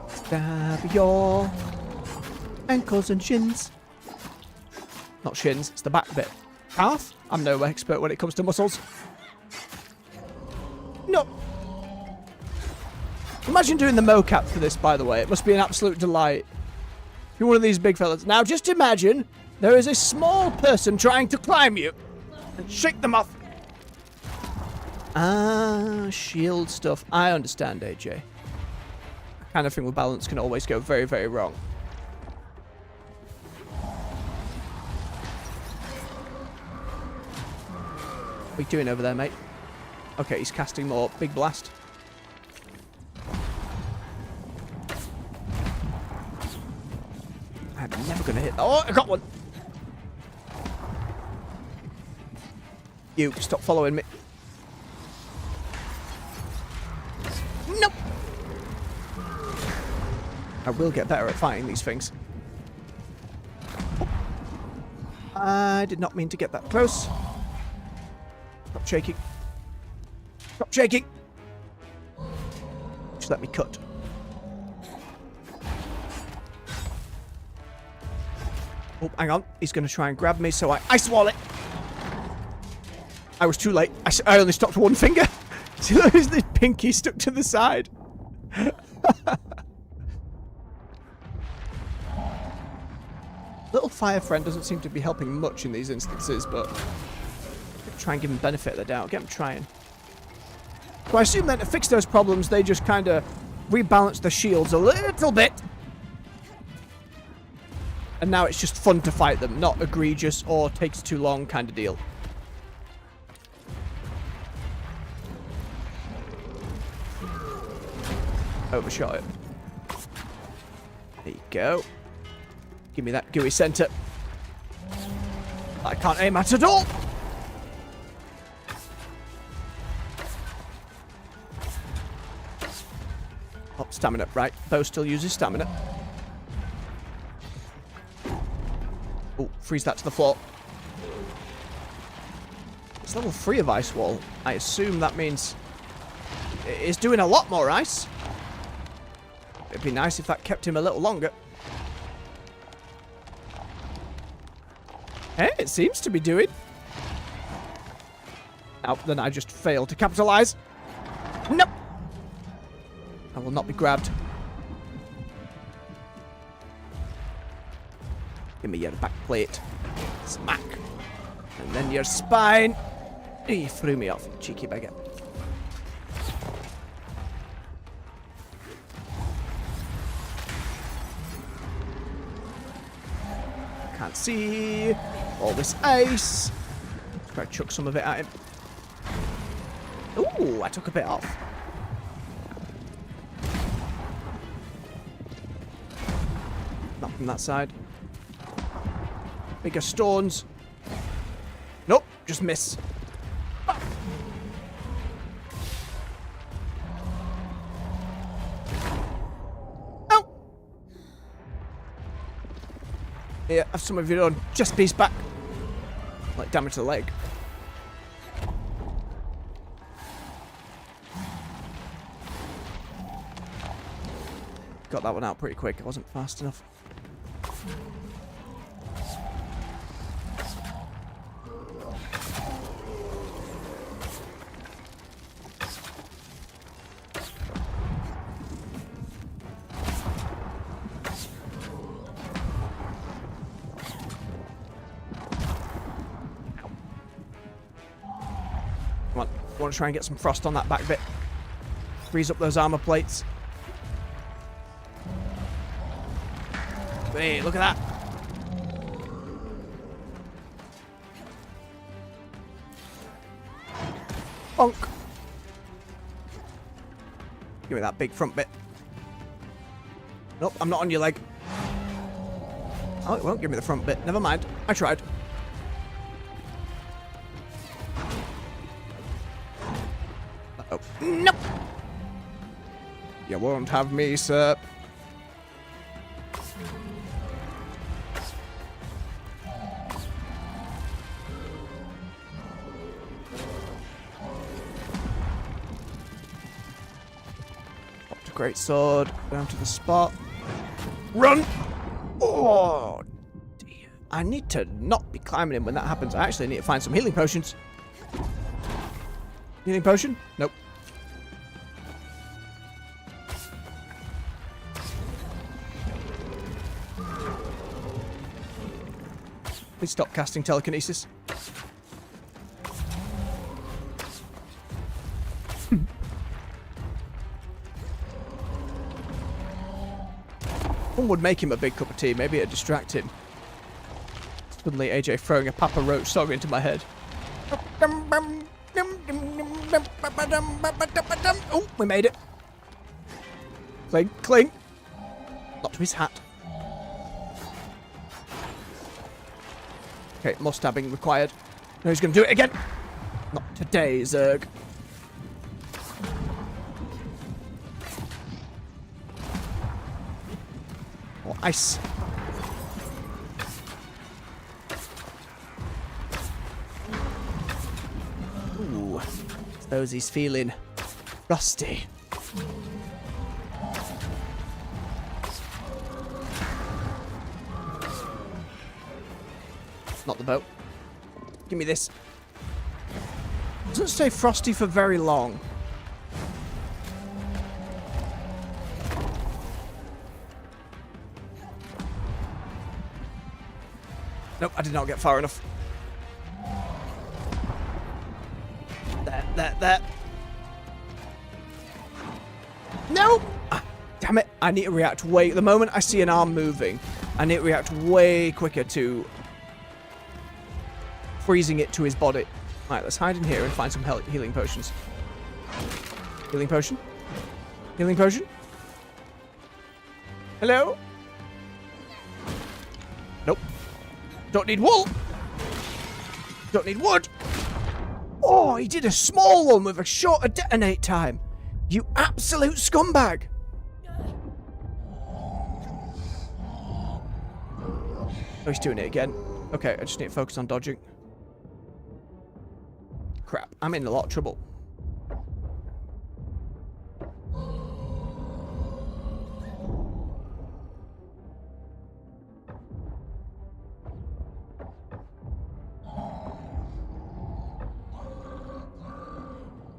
Stab your ankles and shins. Not shins, it's the back bit. Calf? I'm no expert when it comes to muscles. No. Imagine doing the mocap for this, by the way. It must be an absolute delight. If you're one of these big fellas. Now, just imagine there is a small person trying to climb you. And shake them off. Ah, shield stuff. I understand, AJ. That kind of thing with balance can always go very, very wrong. What are you doing over there, mate? Okay, he's casting more. Big blast. I'm never going to hit. Oh, I got one. You, stop following me. Nope. I will get better at fighting these things. I did not mean to get that close. Stop shaking. Stop shaking. Just let me cut. Oh, hang on. He's going to try and grab me, so I ice wall it. I was too late. I only stopped one finger. See, there's this pinky stuck to the side. Little fire friend doesn't seem to be helping much in these instances, but try and give him benefit of the doubt. Get him trying. So I assume that to fix those problems, they just kind of rebalance the shields a little bit. And now it's just fun to fight them, not egregious or takes too long kind of deal. Overshot it. There you go. Give me that gooey center. I can't aim at all. Oh, stamina. Right. Bow still uses stamina. Oh, freeze that to the floor. It's level 3 of Ice Wall. I assume that means it is doing a lot more ice. It'd be nice if that kept him a little longer. Hey, it seems to be doing. Oh, then I just failed to capitalize. Nope. I will not be grabbed. Give me your back plate. Smack. And then your spine. You threw me off, you cheeky beggar. Can't see. All this ice. Try to chuck some of it at him. Ooh, I took a bit off. Not from that side. Bigger stones. Nope, just miss. Oh! Yeah, have some of your own chest piece back. Like damage to the leg. Got that one out pretty quick. I wasn't fast enough. Come on. I want to try and get some frost on that back bit. Freeze up those armor plates. Hey, look at that. Bonk. Give me that big front bit. Nope, I'm not on your leg. Oh, it won't give me the front bit. Never mind. I tried. Uh-oh. Nope. You won't have me, sir. Great sword. Down to the spot. Run! Oh, dear. I need to not be climbing him when that happens. I actually need to find some healing potions. Healing potion? Nope. Please stop casting telekinesis. One would make him a big cup of tea. Maybe it'd distract him. Suddenly, AJ throwing a Papa Roach song into my head. Oh, we made it. Cling, cling. Not to his hat. Okay, more stabbing required. No, he's going to do it again. Not today, Zerg. Or ice. Ooh, suppose he's feeling rusty. Not the boat. Give me this. Doesn't stay frosty for very long. Nope, I did not get far enough. There. No! Ah, damn it. I need to react. Wait, the moment I see an arm moving, and it reacts way quicker to freezing it to his body. Right, let's hide in here and find some healing potions. Healing potion? Healing potion? Hello? Nope. Don't need wool. Don't need wood. Oh, he did a small one with a shorter detonate time. You absolute scumbag. Oh, he's doing it again. Okay, I just need to focus on dodging. Crap, I'm in a lot of trouble.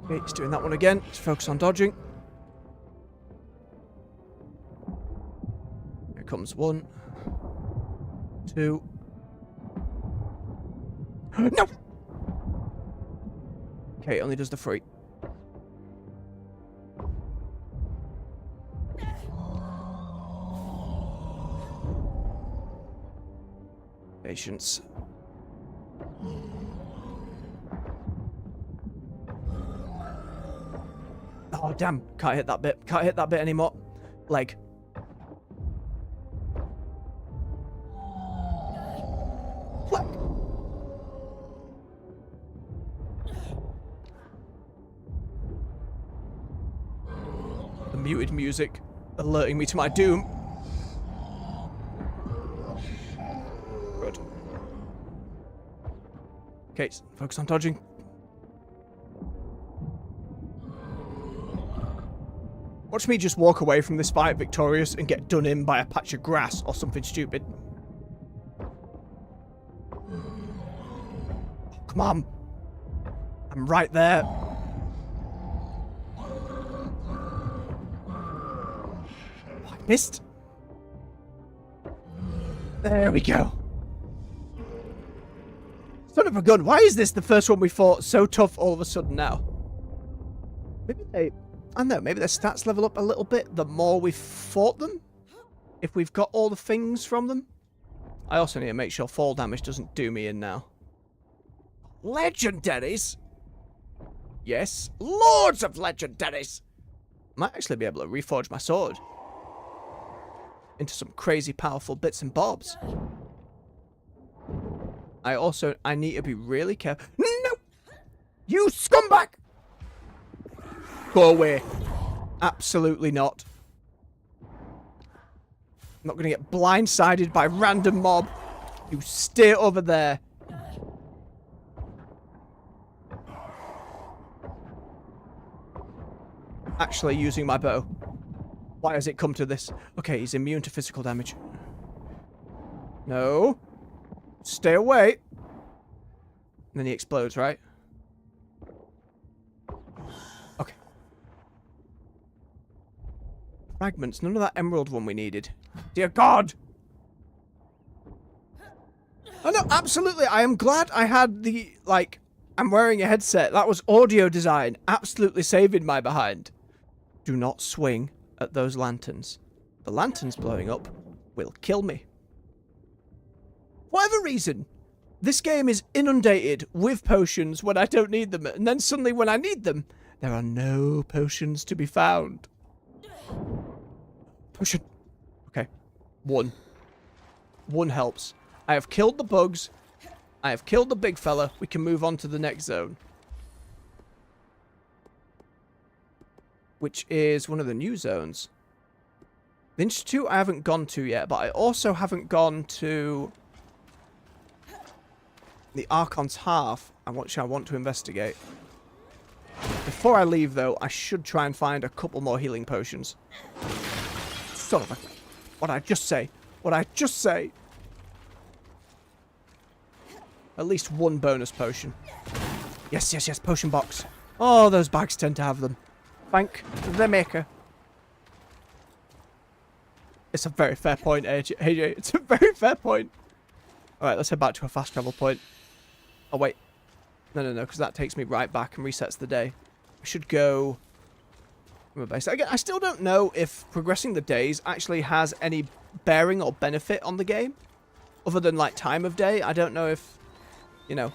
Okay, he's doing that one again. Let's focus on dodging. Here comes 1, 2. No! Okay, it only does the 3. Patience. Oh, damn. Can't hit that bit. Can't hit that bit anymore. Leg. Flack. The muted music alerting me to my doom. Good. Okay, focus on dodging. Watch me just walk away from this fight victorious and get done in by a patch of grass or something stupid. Oh, come on. I'm right there. Oh, I missed. There we go. Son of a gun. Why is this the first one we fought so tough all of a sudden now? Maybe they... I don't know, maybe their stats level up a little bit the more we've fought them? If we've got all the things from them? I also need to make sure fall damage doesn't do me in now. Legendaries? Yes, loads of legendaries! Might actually be able to reforge my sword into some crazy powerful bits and bobs. I need to be really careful. No! You scumbag! Go away. Absolutely not. I'm not going to get blindsided by random mob. You stay over there. Actually using my bow. Why has it come to this? Okay, he's immune to physical damage. No. Stay away. And then he explodes, right? Okay. Fragments. None of that emerald one we needed. Dear God! Oh no, absolutely. I am glad I had the, like, I'm wearing a headset. That was audio design. Absolutely saving my behind. Do not swing at those lanterns. The lanterns blowing up will kill me. For whatever reason, this game is inundated with potions when I don't need them. And then suddenly when I need them, there are no potions to be found. Potion. Okay. One. One helps. I have killed the bugs. I have killed the big fella. We can move on to the next zone. Which is one of the new zones. The Institute I haven't gone to yet, but I also haven't gone to the Archon's Half, which I want to investigate. Before I leave, though, I should try and find a couple more healing potions. Son of a... What'd I just say? What'd I just say? At least one bonus potion. Yes, yes, yes, potion box. Oh, those bags tend to have them. Thank the maker. It's a very fair point, AJ. It's a very fair point. Alright, let's head back to a fast travel point. Oh, wait. No, because that takes me right back and resets the day. We should go from a base. Again, I still don't know if progressing the days actually has any bearing or benefit on the game. Other than, like, time of day. I don't know if, you know,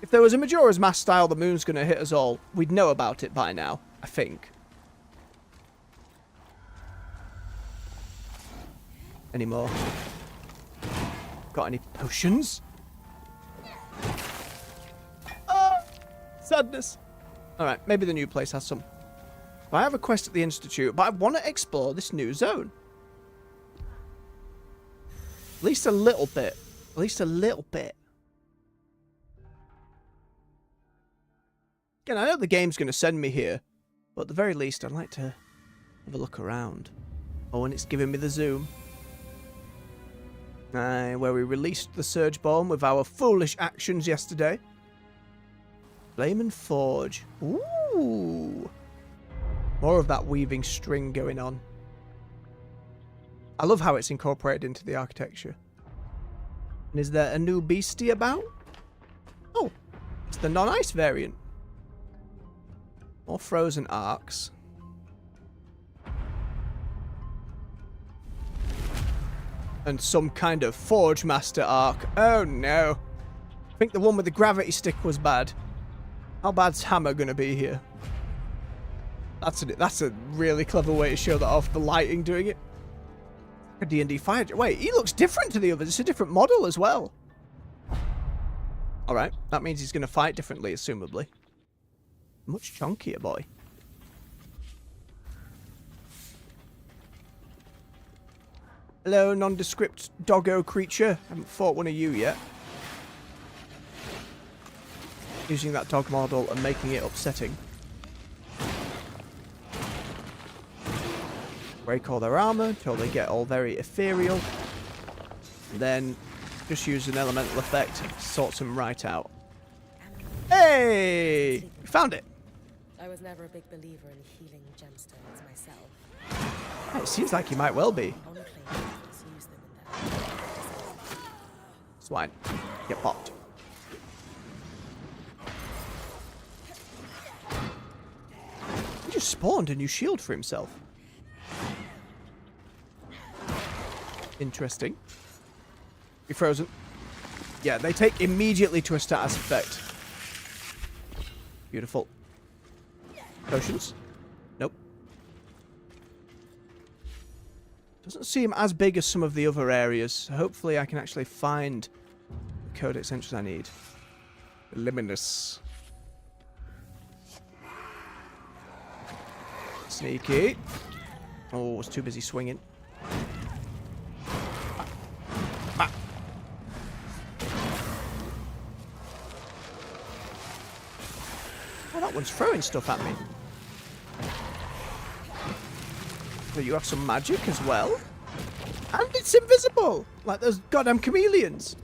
if there was a Majora's Mask style the moon's going to hit us all, we'd know about it by now, I think. Any more? Got any potions? Oh, sadness. Alright, maybe the new place has some. I have a quest at the Institute, but I want to explore this new zone. At least a little bit. At least a little bit. Again, I know the game's going to send me here, but at the very least, I'd like to have a look around. Oh, and it's giving me the zoom. Where we released the Surge Bomb with our foolish actions yesterday. Flame and Forge. Ooh. More of that weaving string going on. I love how it's incorporated into the architecture. And is there a new beastie about? Oh, it's the non-ice variant. More frozen arcs. And some kind of Forge Master arc. Oh no. I think the one with the gravity stick was bad. How bad's Hammer gonna be here? That's a really clever way to show that off. The lighting doing it. A D&D fire. Wait, he looks different to the others. It's a different model as well. Alright, that means he's going to fight differently, assumably. Much chunkier, boy. Hello, nondescript doggo creature. Haven't fought one of you yet. Using that dog model and making it upsetting. Break all their armor until they get all very ethereal. And then just use an elemental effect and sort them right out. Hey! We found it! I was never a big believer in healing gemstones myself. It seems like you might well be. Enclaves use them in their Swine. Get popped. He just spawned a new shield for himself. Interesting. Be frozen. Yeah, they take immediately to a status effect. Beautiful. Potions? Nope. Doesn't seem as big as some of the other areas. So hopefully I can actually find the codex entries I need. Luminous. Sneaky. Oh, was too busy swinging. Oh, that one's throwing stuff at me. So you have some magic as well? And it's invisible! Like those goddamn chameleons.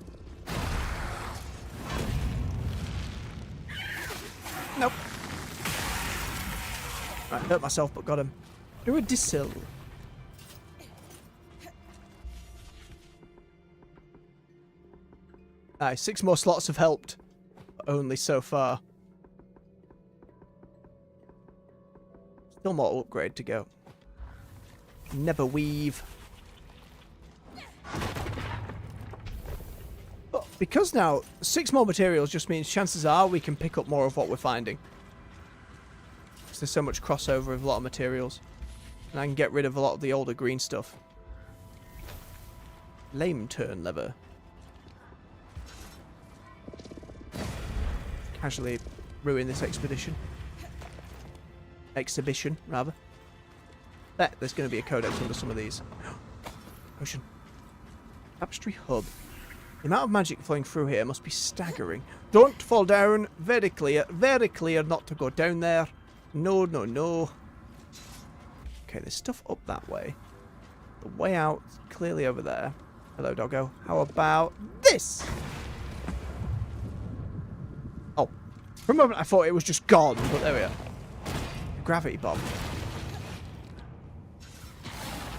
Nope. Right, hurt myself, but got him. Do a distill. Nice, 6 more slots have helped. But only so far. Still more upgrade to go. Never weave. But because now 6 more materials just means chances are we can pick up more of what we're finding. Because there's so much crossover with a lot of materials. And I can get rid of a lot of the older green stuff. Lame turn lever. Casually ruin this expedition. Exhibition, rather. Bet there's going to be a codex under some of these. Potion. Tapestry hub. The amount of magic flowing through here must be staggering. Don't fall down. Very clear not to go down there. No, no, no. Okay, there's stuff up that way. The way out is clearly over there. Hello, doggo. How about this? Oh. For a moment I thought it was just gone, but there we are. Gravity bomb.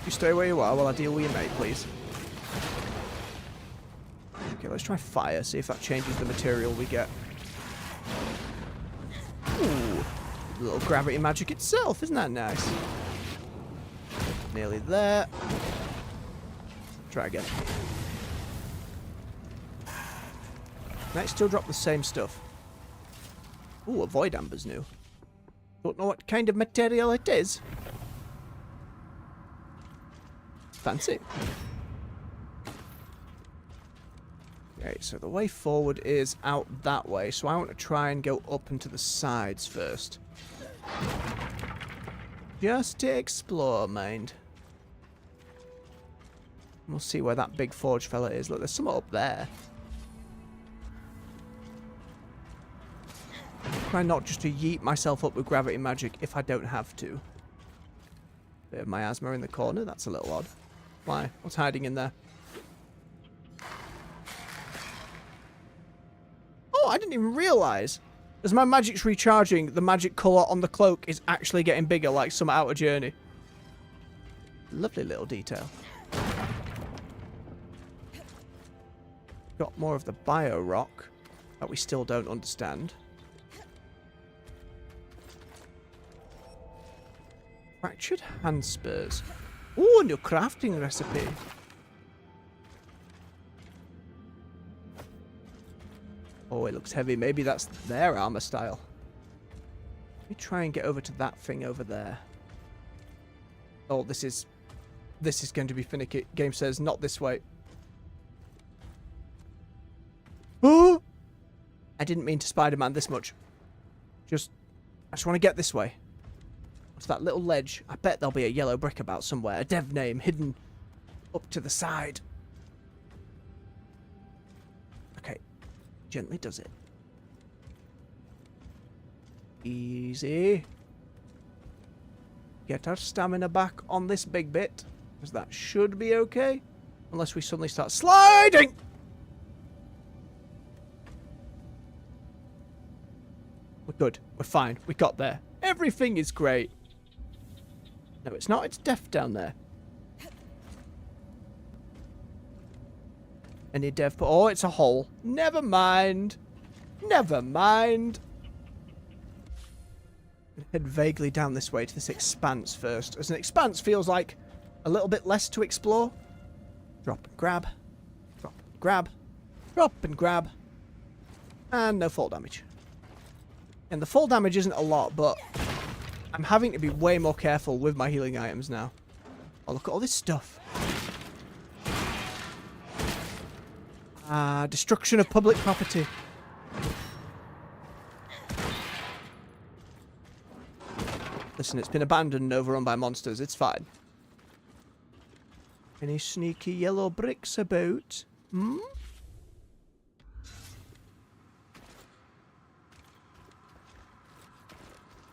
You stay where you are while I deal with your mate, please. Okay, let's try fire, see if that changes the material we get. Ooh. A little gravity magic itself, isn't that nice? Nearly there. Try again. Can I still drop the same stuff? Ooh, a void amber's new. Don't know what kind of material it is. Fancy. Okay, so the way forward is out that way, so I want to try and go up and to the sides first. Just to explore, mind. We'll see where that big forge fella is. Look, there's some up there. Try not just to yeet myself up with gravity magic if I don't have to. Bit of miasma in the corner, that's a little odd. Why? What's hiding in there? Oh, I didn't even realise. As my magic's recharging, the magic colour on the cloak is actually getting bigger, like some Outer Journey. Lovely little detail. Got more of the bio rock that we still don't understand. Fractured hand spurs. Ooh, a new crafting recipe. Oh, it looks heavy. Maybe that's their armor style. Let me try and get over to that thing over there. Oh, this is going to be finicky. Game says not this way. Oh! I didn't mean to Spider-Man this much. I just want to get this way. What's that little ledge? I bet there'll be a yellow brick about somewhere. A dev name hidden up to the side. Okay. Gently does it. Easy. Get our stamina back on this big bit. Because that should be okay. Unless we suddenly start sliding! We're good. We're fine. We got there. Everything is great. No, it's not. It's death down there. Any dev... Oh, it's a hole. Never mind. Never mind. Head vaguely down this way to this expanse first. As an expanse feels like a little bit less to explore. Drop and grab. Drop and grab. Drop and grab. And no fall damage. And the fall damage isn't a lot, but I'm having to be way more careful with my healing items now. Oh, look at all this stuff. Destruction of public property. Listen, it's been abandoned and overrun by monsters. It's fine. Any sneaky yellow bricks about? Hmm?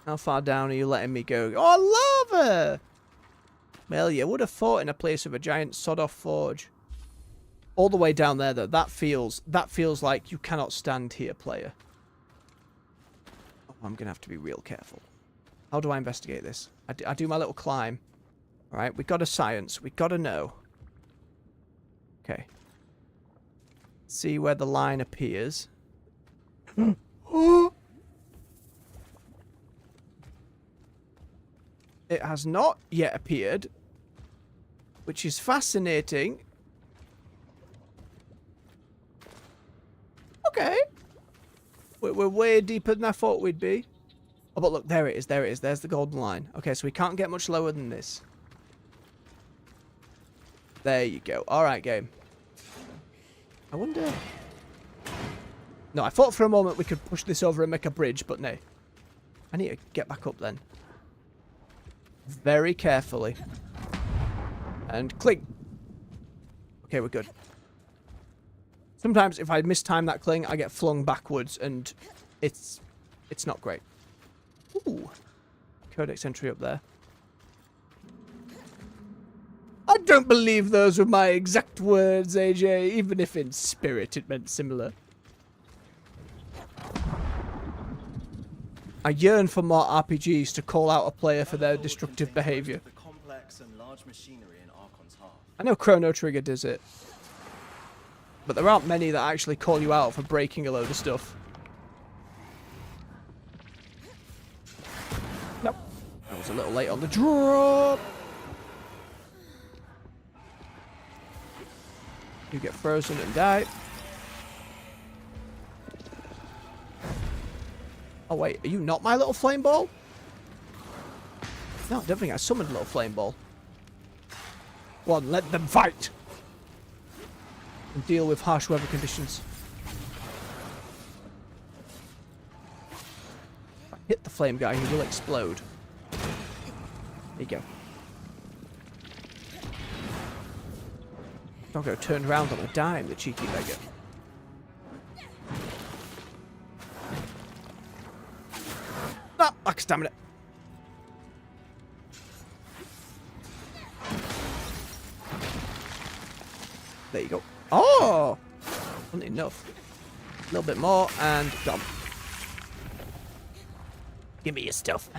How far down are you letting me go? Oh, lava! Well, you would have thought in a place with a giant sod-off forge. All the way down there, though, that feels like you cannot stand here, player. Oh, I'm going to have to be real careful. How do I investigate this? I do my little climb. Alright, we got a science. We got to know. Okay. See where the line appears. Oh! It has not yet appeared, which is fascinating. Okay. We're way deeper than I thought we'd be. Oh, but look, there it is, there it is. There's the golden line. Okay, so we can't get much lower than this. There you go. Alright, game. I wonder... No, I thought for a moment we could push this over and make a bridge, but no. I need to get back up then. Very carefully. And cling. Okay, we're good. Sometimes if I mistime that cling, I get flung backwards and it's not great. Ooh. Codex entry up there. I don't believe those were my exact words, AJ, even if in spirit it meant similar. I yearn for more RPGs to call out a player for their destructive behavior. The complex and large machinery in Archon's heart. I know Chrono Trigger does it. But there aren't many that actually call you out for breaking a load of stuff. was a little late on the drop. You get frozen and die. Oh wait, are you not my little flame ball? No, I don't think I summoned a little flame ball. One, let them fight! And deal with harsh weather conditions. If I hit the flame guy, he will explode. There you go. Doggo turned around on a dime, the cheeky beggar. Ah, lack of stamina. There you go. Oh! Not enough. A little bit more and gone. Give me your stuff.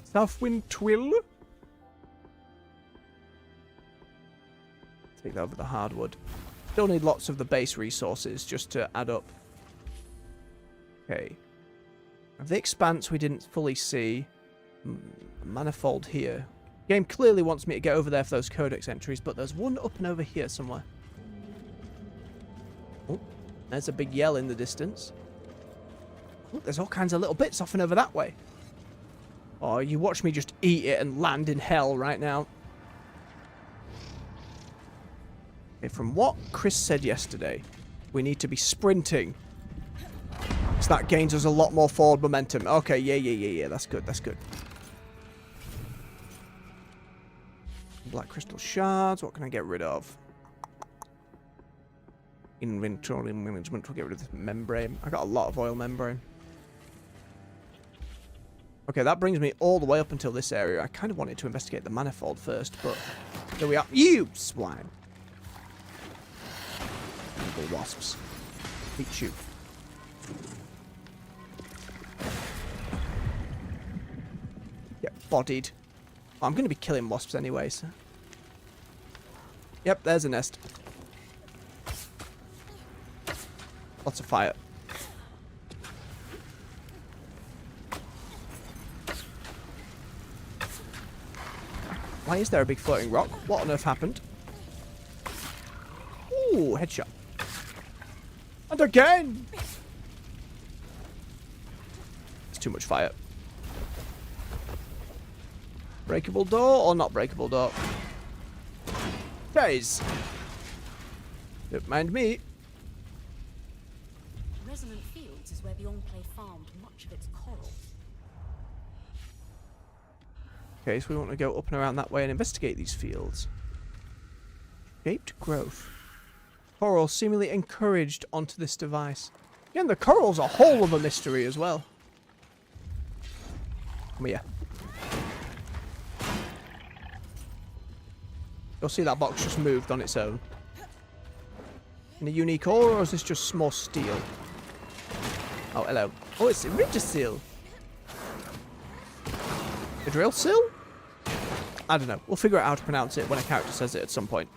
Southwind Twill. Take that over the hardwood. Still need lots of the base resources just to add up. Okay. The expanse we didn't fully see. Manifold here. Game clearly wants me to get over there for those codex entries, but there's one up and over here somewhere. Oh, there's a big yell in the distance. Oh, there's all kinds of little bits off and over that way. Oh, you watch me just eat it and land in hell right now. Okay, from what Chris said yesterday, we need to be sprinting. So that gains us a lot more forward momentum. Okay, yeah. That's good, that's good. Black crystal shards. What can I get rid of? Inventory management. We'll get rid of this membrane. I got a lot of oil membrane. Okay, that brings me all the way up until this area. I kind of wanted to investigate the manifold first, but there we are. You swine! Little wasps. Eat you. Get bodied. Oh, I'm going to be killing wasps anyways. Yep, there's a nest. Lots of fire. Why is there a big floating rock? What on earth happened? Ooh, headshot. And again! It's too much fire. Breakable door or not breakable door? Guys! Don't mind me. Resonant Fields is where the Enclave farmed much of its coral. Okay, so we want to go up and around that way and investigate these fields. Shaped growth. Coral seemingly encouraged onto this device. Again, the coral's a whole other mystery as well. Come here. You'll see that box just moved on its own. In a unique ore, or is this just more steel? Oh, hello. Oh, it's a Ridgesil. A drill sill? I don't know. We'll figure out how to pronounce it when a character says it at some point.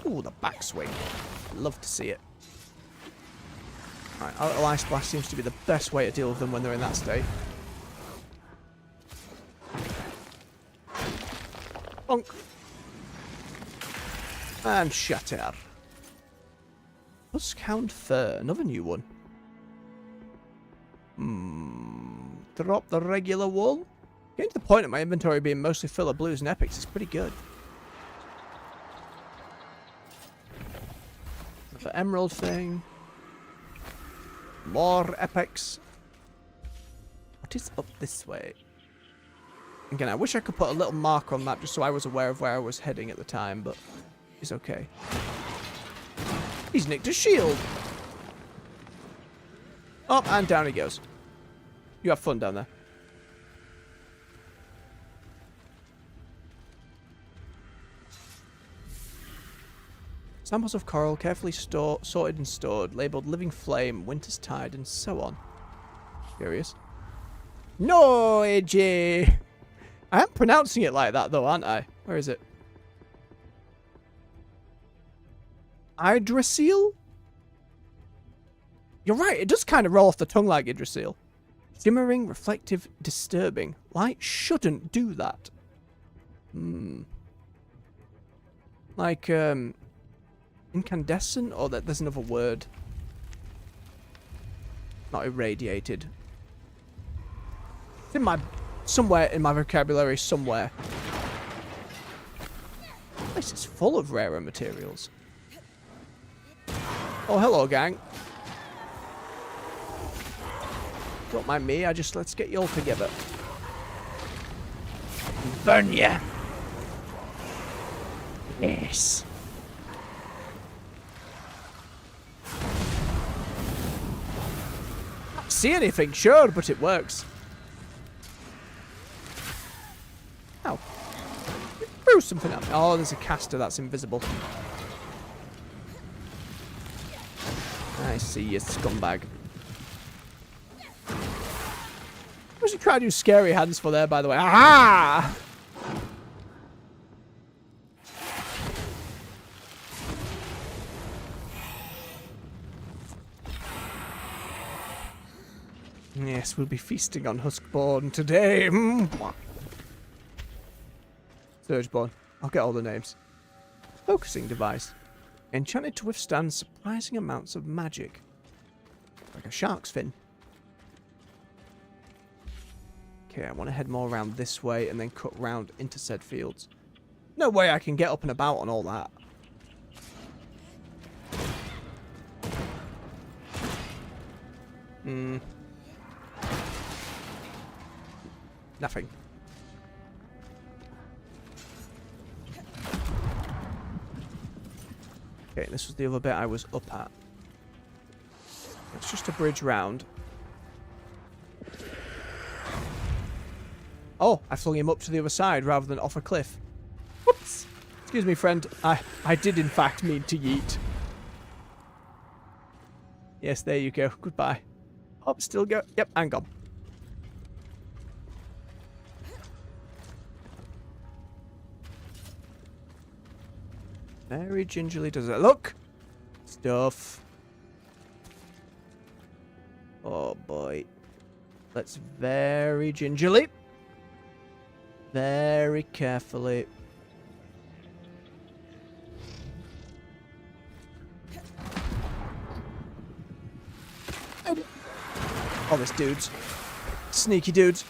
Ooh, the backswing. Love to see it. Right, our little ice blast seems to be the best way to deal with them when they're in that state. Bonk. And shatter. Huskhound fur, another new one. Drop the regular wool. Getting to the point of my inventory being mostly full of blues and epics is pretty good. The emerald thing. More epics. What is up this way? Again, I wish I could put a little marker on that just so I was aware of where I was heading at the time, but it's okay. He's nicked a shield. Up and down he goes. You have fun down there. Samples of coral carefully sorted and stored, labelled Living Flame, Winter's Tide, and so on. Curious. No, AJ! I am pronouncing it like that, though, aren't I? Where is it? Yggdrasil? You're right, it does kind of roll off the tongue like Yggdrasil. Shimmering, reflective, disturbing. Light shouldn't do that. Like, incandescent? Or there's another word. Not irradiated. It's in my... somewhere in my vocabulary, somewhere. This is full of rarer materials. Oh, hello, gang. Don't mind me, let's get you all together. Burn ya! Yes. Can't see anything, sure, but it works. Ow. Threw something up. Oh, there's a caster that's invisible. I see you, scumbag. What was you trying to do scary hands for there, by the way? Aha! Yes, we'll be feasting on Huskborn today. Surgeborn. I'll get all the names. Focusing device. Enchanted to withstand surprising amounts of magic. Like a shark's fin. Okay, I want to head more around this way and then cut round into said fields. No way I can get up and about on all that. Nothing. Okay, this was the other bit I was up at. It's just a bridge round. Oh, I flung him up to the other side rather than off a cliff. Whoops. Excuse me, friend. I did in fact mean to yeet. Yes, there you go. Goodbye. Oh, still go. Yep, and gone. Very gingerly does it. Look! Stuff. Oh boy. Let's very gingerly. Very carefully. Oh, this dudes. Sneaky dudes.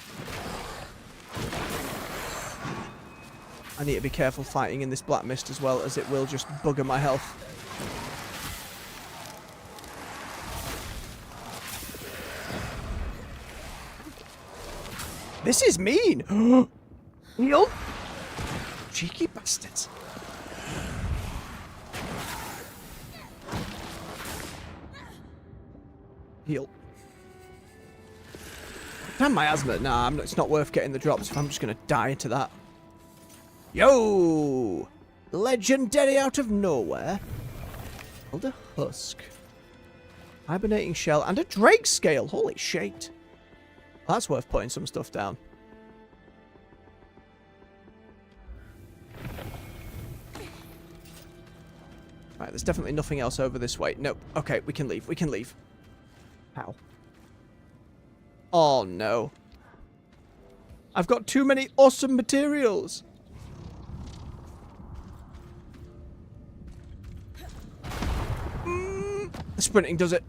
I need to be careful fighting in this black mist as well, as it will just bugger my health. This is mean! Heal! Cheeky bastards. Heal. Damn my asthma. Nah, it's not worth getting the drops if I'm just going to die to that. Yo! Legendary out of nowhere. Elder Husk. Hibernating shell and a drake scale. Holy shit. That's worth putting some stuff down. Right, there's definitely nothing else over this way. Nope. Okay, we can leave. We can leave. How? Oh, no. I've got too many awesome materials. The sprinting does it.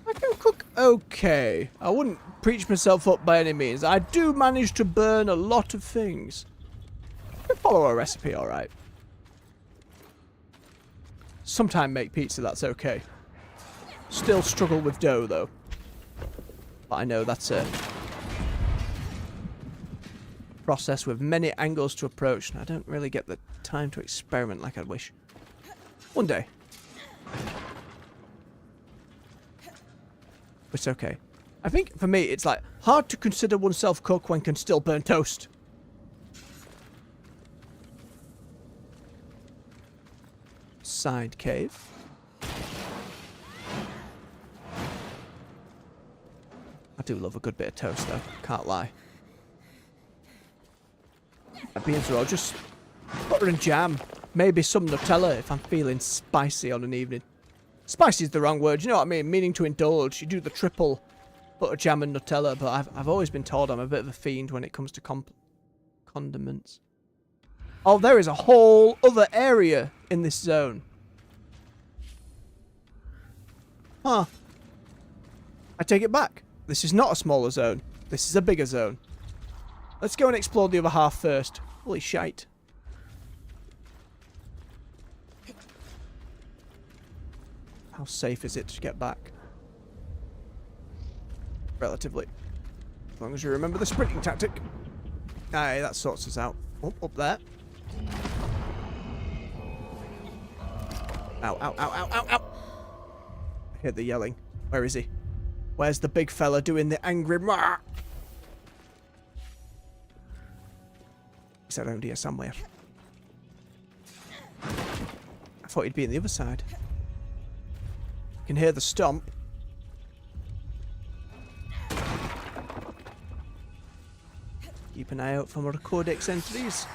I can cook okay. I wouldn't preach myself up by any means. I do manage to burn a lot of things. I can follow a recipe alright. Sometime make pizza, that's okay. Still struggle with dough though. But I know that's a process with many angles to approach, and I don't really get the time to experiment like I'd wish. One day. It's okay. I think for me it's like hard to consider oneself cook when can still burn toast. Side cave. I do love a good bit of toast though, can't lie. Beans roll, just butter and jam. Maybe some Nutella if I'm feeling spicy on an evening. Spicy is the wrong word, you know what I mean? Meaning to indulge. You do the triple butter, jam and Nutella, but I've always been told I'm a bit of a fiend when it comes to condiments. Oh, there is a whole other area in this zone. Huh. I take it back. This is not a smaller zone. This is a bigger zone. Let's go and explore the other half first. Holy shite. How safe is it to get back? Relatively. As long as you remember the sprinting tactic. Aye, that sorts us out. Oh, up there. Ow, ow, ow, ow, ow, ow. I hear the yelling. Where is he? Where's the big fella doing the angry mark? He's around here somewhere. I thought he'd be on the other side. I can hear the stomp. Keep an eye out for more codex entries.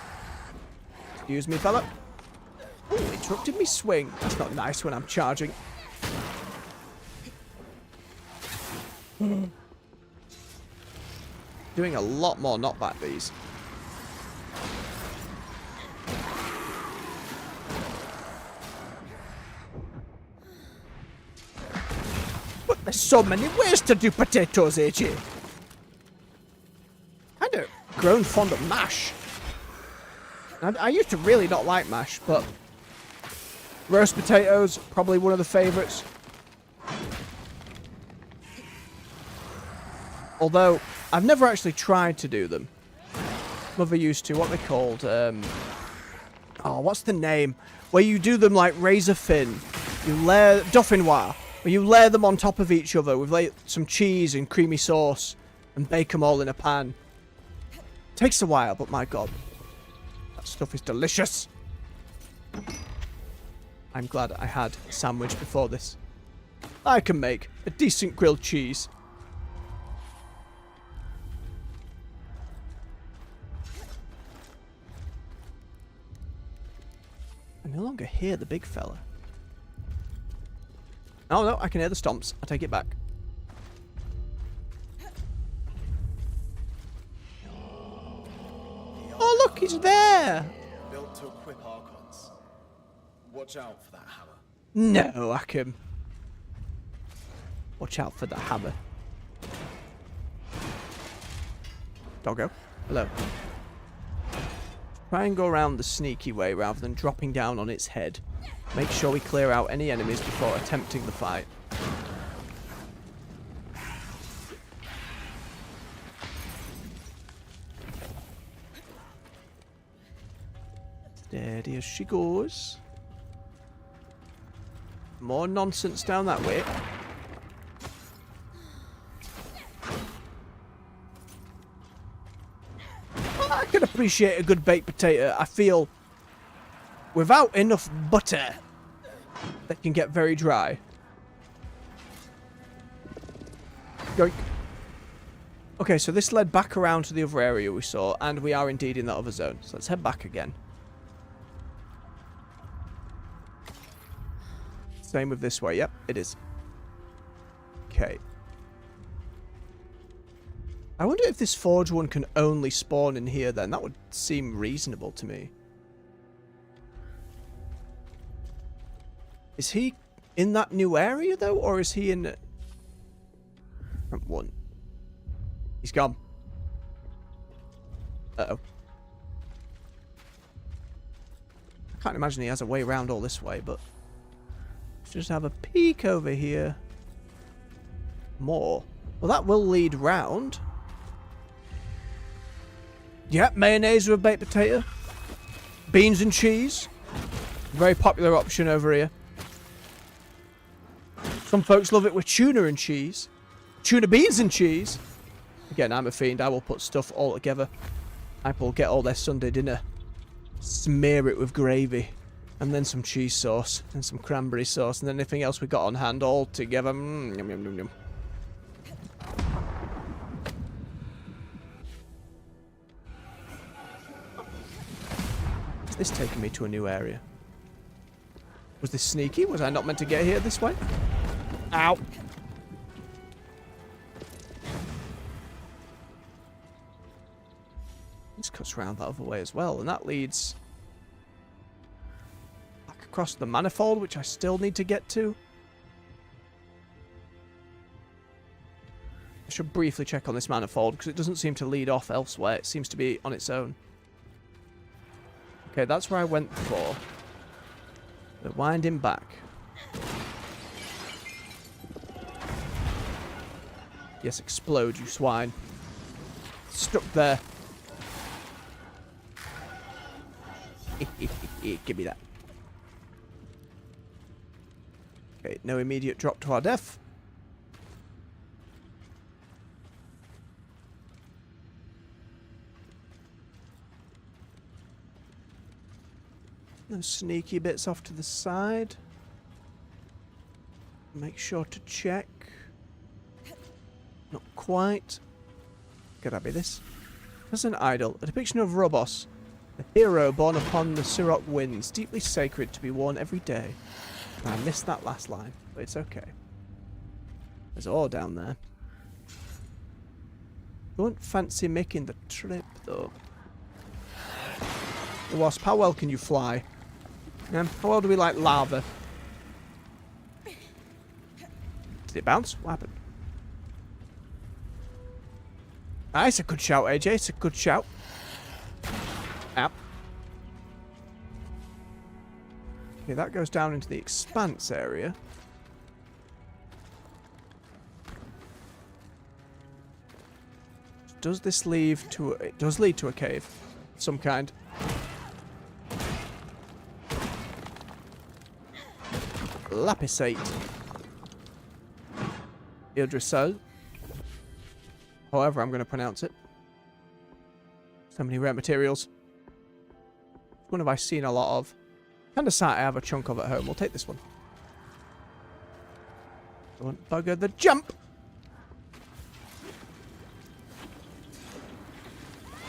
Excuse me, fella. Oh, interrupted me swing. That's not nice when I'm charging. Doing a lot more knockback these. But there's so many ways to do potatoes, AJ. Kind of grown fond of mash. I used to really not like mash, but roast potatoes, probably one of the favourites. Although, I've never actually tried to do them. Mother used to, what they called, oh, what's the name? Where you do them like razor thin. You layer, dauphinoise. Where you layer them on top of each other with like some cheese and creamy sauce and bake them all in a pan. Takes a while, but my god. That stuff is delicious. I'm glad I had a sandwich before this. I can make a decent grilled cheese. I no longer hear the big fella. Oh no, I can hear the stomps. I take it back. Oh look, he's there! Built to equip Archons. Watch out for that hammer. No, Akim. Watch out for the hammer. Doggo. Hello. Try and go around the sneaky way rather than dropping down on its head. Make sure we clear out any enemies before attempting the fight. Steady as she goes. More nonsense down that way. I can appreciate a good baked potato. I feel without enough butter, that can get very dry. Yoink. Okay, so this led back around to the other area we saw, and we are indeed in that other zone. So let's head back again. Same with this way. Yep, it is. Okay. I wonder if this forge one can only spawn in here then. That would seem reasonable to me. Is he in that new area though? Or is he in... Front one. He's gone. Uh-oh. I can't imagine he has a way around all this way, but... Let's just have a peek over here. More. Well, that will lead round. Yep, mayonnaise with a baked potato. Beans and cheese. Very popular option over here. Some folks love it with tuna and cheese. Tuna beans and cheese. Again, I'm a fiend. I will put stuff all together. People will get all their Sunday dinner. Smear it with gravy. And then some cheese sauce. And some cranberry sauce. And then anything else we got on hand all together. Yum, yum, yum, yum. Is this taking me to a new area? Was this sneaky? Was I not meant to get here this way? Ow. This cuts around that other way as well, and that leads back across the manifold, which I still need to get to. I should briefly check on this manifold, because it doesn't seem to lead off elsewhere. It seems to be on its own. Okay, that's where I went before. We're winding back. Yes, explode, you swine. Stuck there. Give me that. Okay, no immediate drop to our death. No sneaky bits off to the side. Make sure to check. Not quite. Could I be this? As an idol, a depiction of Robos, the hero born upon the Siroc winds, deeply sacred to be worn every day. I missed that last line, but it's okay. There's ore down there. Don't fancy making the trip, though. Wasp, how well can you fly? How well do we like lava? Did it bounce? What happened? Ah, it's a good shout, AJ. It's a good shout. Ow. Okay, that goes down into the expanse area. Does this lead to a... It does lead to a cave of some kind. Lapisate. Idrisol. However I'm going to pronounce it. So many rare materials. Which one have I seen a lot of? Andesite I have a chunk of at home. We'll take this one. Don't bugger the jump!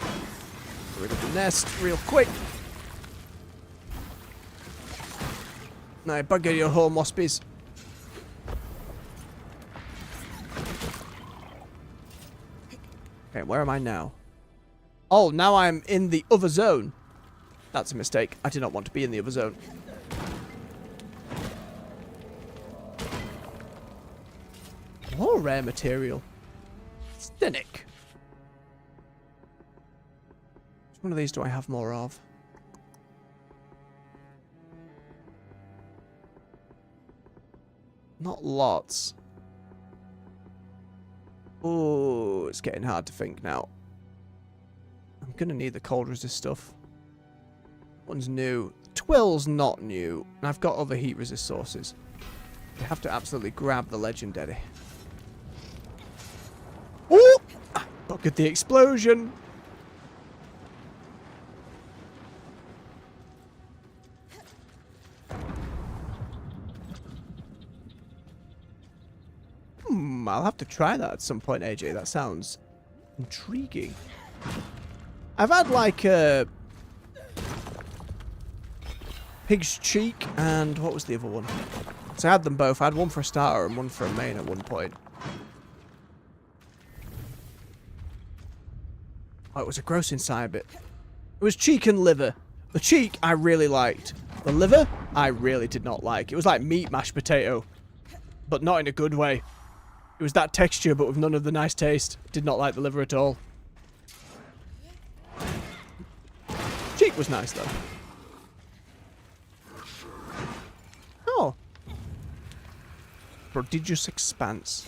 Get rid of the nest real quick. No, bugger your home, waspies. Okay, where am I now? Oh, now I'm in the other zone. That's a mistake. I did not want to be in the other zone. More rare material. Stenic. Which one of these do I have more of? Not lots. Oh, it's getting hard to think now. I'm going to need the cold resist stuff. One's new. Twill's not new. And I've got other heat resist sources. I have to absolutely grab the legendary. Oh! Look at the explosion! I'll have to try that at some point, AJ. That sounds intriguing. I've had like a pig's cheek and what was the other one? So I had them both. I had one for a starter and one for a main at one point. Oh, it was a gross inside bit. It was cheek and liver. The cheek I really liked. The liver I really did not like. It was like meat mashed potato, but not in a good way. It was that texture, but with none of the nice taste. Did not like the liver at all. Cheek was nice, though. Oh. Prodigious expanse.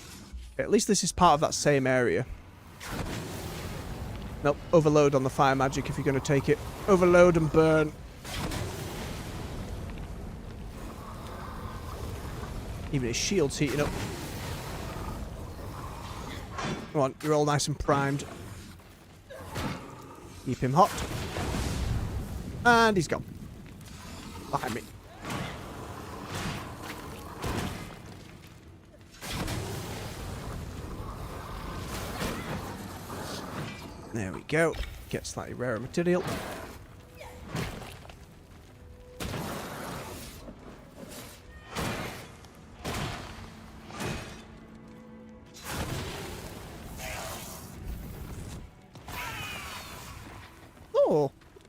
Okay, at least this is part of that same area. Nope, overload on the fire magic if you're going to take it. Overload and burn. Even his shield's heating up. Come on, you're all nice and primed. Keep him hot. And he's gone. Behind me. There we go. Get slightly rarer material.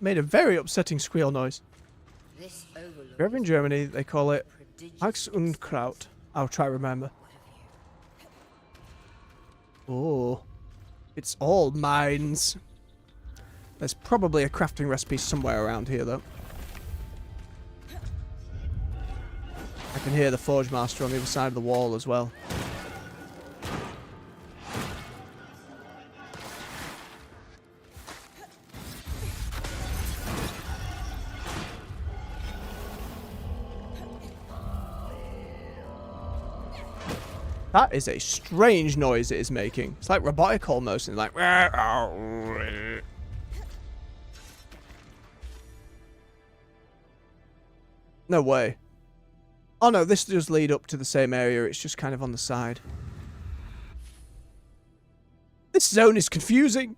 made a very upsetting squeal noise. This overlook If you're ever in Germany, they call it prodigious Axe und Kraut. I'll try to remember. Oh, it's all mines. There's probably a crafting recipe somewhere around here, though. I can hear the Forge Master on the other side of the wall as well. That is a strange noise it is making. It's like robotic almost, and like... No way. Oh no, this does lead up to the same area. It's just kind of on the side. This zone is confusing.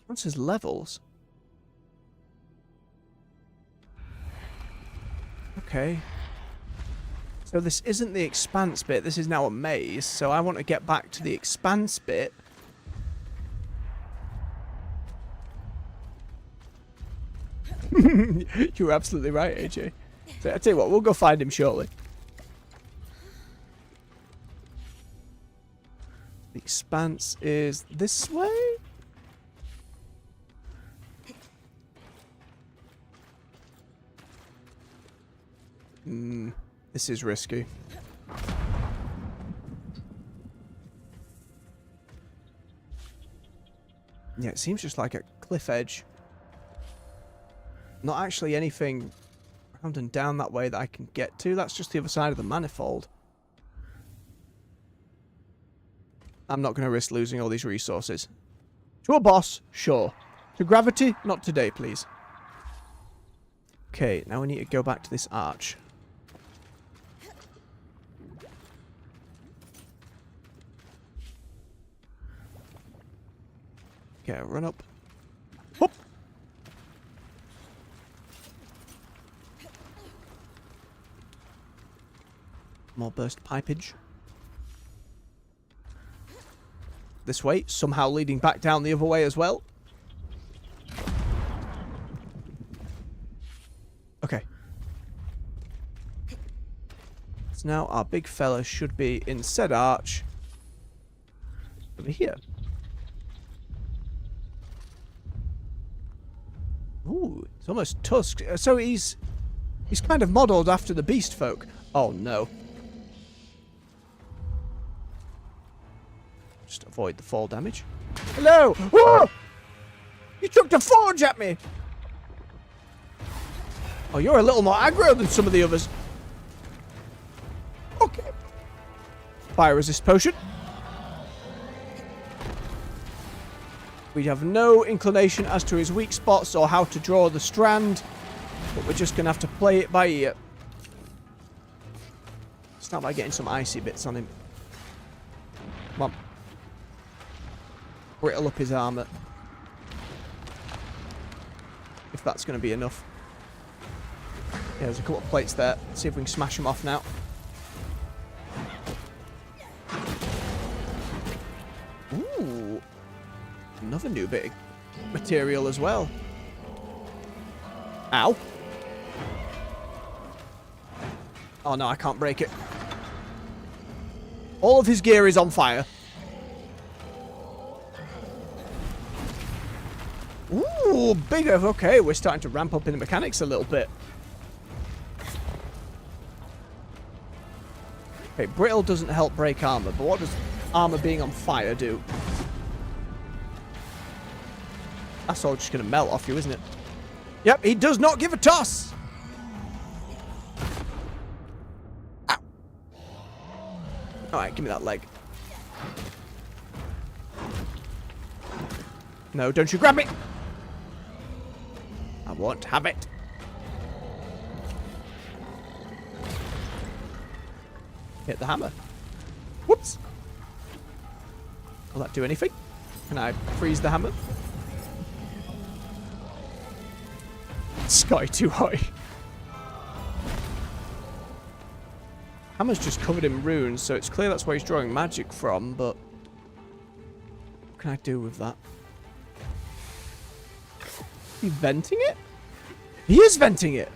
What's his levels? Okay. So this isn't the expanse bit. This is now a maze. So I want to get back to the expanse bit. You're absolutely right, AJ. So I tell you what, we'll go find him shortly. The expanse is this way? This is risky. Yeah, it seems just like a cliff edge. Not actually anything around and down that way that I can get to. That's just the other side of the manifold. I'm not going to risk losing all these resources. To a boss, sure. To gravity, not today, please. Okay, now we need to go back to this arch. Okay, run up. Whoop! More burst pipage. This way, somehow leading back down the other way as well. Okay. So now our big fella should be in said arch. Over here. Ooh, it's almost tusked. So he's kind of modelled after the beast folk. Oh no. Just avoid the fall damage. Hello! Whoa! You took the forge at me! Oh, you're a little more aggro than some of the others. Okay. Fire resist potion. We have no inclination as to his weak spots or how to draw the strand, but we're just going to have to play it by ear. Start by getting some icy bits on him. Come on. Brittle up his armor. If that's going to be enough. Yeah, there's a couple of plates there. Let's see if we can smash them off now. Ooh. Another new bit of material as well. Ow. Oh no, I can't break it. All of his gear is on fire. Ooh, bigger. Okay, we're starting to ramp up in the mechanics a little bit. Okay, brittle doesn't help break armor, but what does armor being on fire do? That's all just going to melt off you, isn't it? Yep, he does not give a toss! Ow. Alright, give me that leg. No, don't you grab me! I won't have it. Hit the hammer. Whoops! Will that do anything? Can I freeze the hammer? Sky too high. Hammer's just covered in runes, so it's clear that's where he's drawing magic from, but what can I do with that? Is he venting it? He is venting it!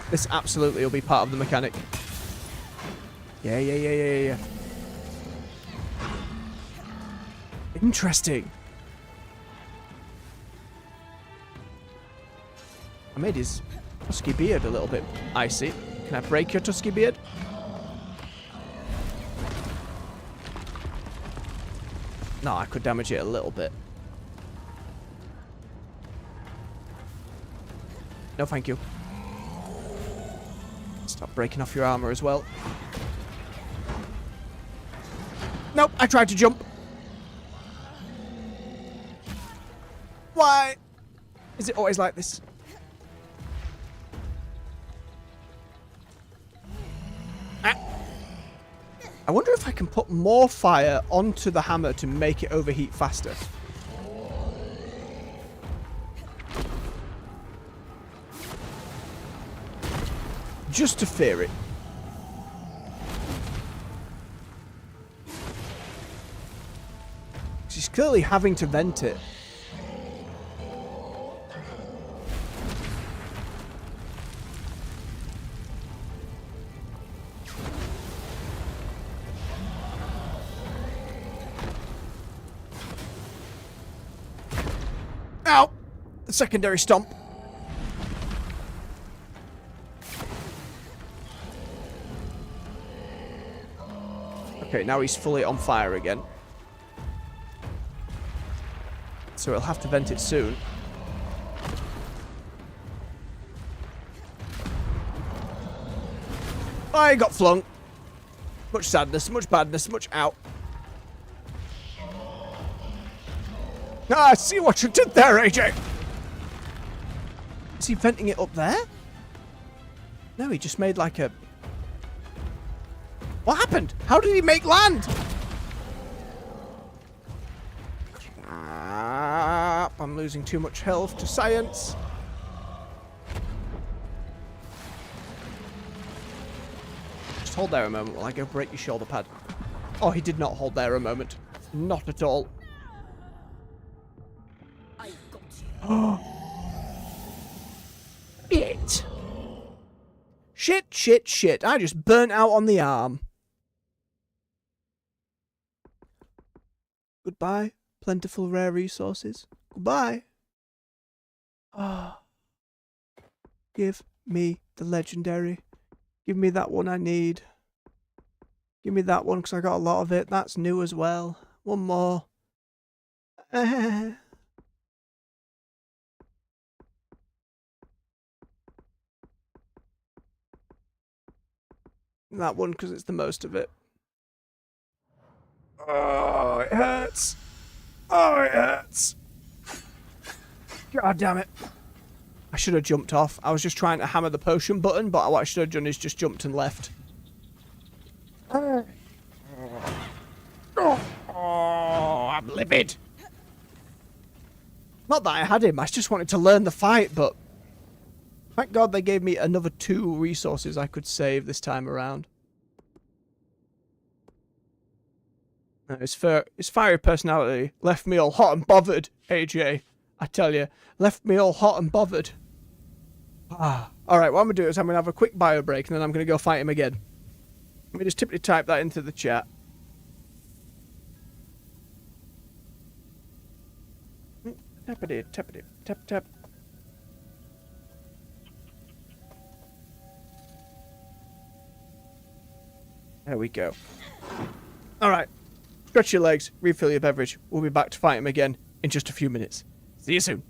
This absolutely will be part of the mechanic. Yeah. Interesting. I made his tusky beard a little bit icy. Can I break your tusky beard? No, I could damage it a little bit. No, thank you. Stop breaking off your armor as well. Nope, I tried to jump. Why is it always like this? Ah. I wonder if I can put more fire onto the hammer to make it overheat faster. Just to fear it. She's clearly having to vent it. Ow! The secondary stomp. Okay, now he's fully on fire again. So he'll have to vent it soon. I got flung. Much sadness, much badness, much out. Ah, I see what you did there, AJ. Is he venting it up there? No, he just made like a... What happened? How did he make land? I'm losing too much health to science. Just hold there a moment while I go break your shoulder pad. Oh, he did not hold there a moment. Not at all. I got you. It. Shit. I just burnt out on the arm. Goodbye, plentiful rare resources. Goodbye. Ah. Give me the legendary. Give me that one I need. Give me that one because I got a lot of it. That's new as well. One more. That one because it's the most of it. Oh, it hurts. Oh, it hurts. God damn it. I should have jumped off. I was just trying to hammer the potion button, but what I should have done is just jumped and left. Oh, I'm livid. Not that I had him, I just wanted to learn the fight, but... Thank God they gave me another 2 resources I could save this time around. His fiery personality left me all hot and bothered, AJ. I tell you, left me all hot and bothered. Alright, what I'm going to do is I'm going to have a quick bio break and then I'm going to go fight him again. Let me just typically type that into the chat. Tappity, tappity, tap, tap. There we go. Alright. Stretch your legs, refill your beverage. We'll be back to fight him again in just a few minutes. See you soon.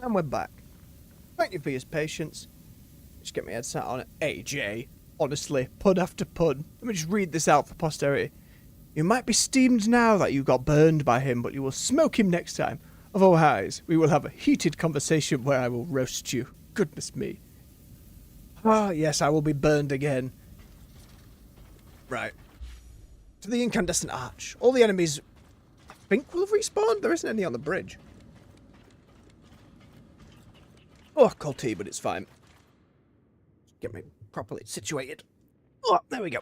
And we're back. Thank you for your patience. Just get my head sat on it. AJ, honestly, pun after pun. Let me just read this out for posterity. You might be steamed now that you got burned by him, but you will smoke him next time. Otherwise, we will have a heated conversation where I will roast you. Goodness me. Ah, yes, I will be burned again. Right. To the incandescent arch. All the enemies, I think, will have respawned. There isn't any on the bridge. Oh, cold tea, but it's fine. Get me properly situated. Oh, there we go.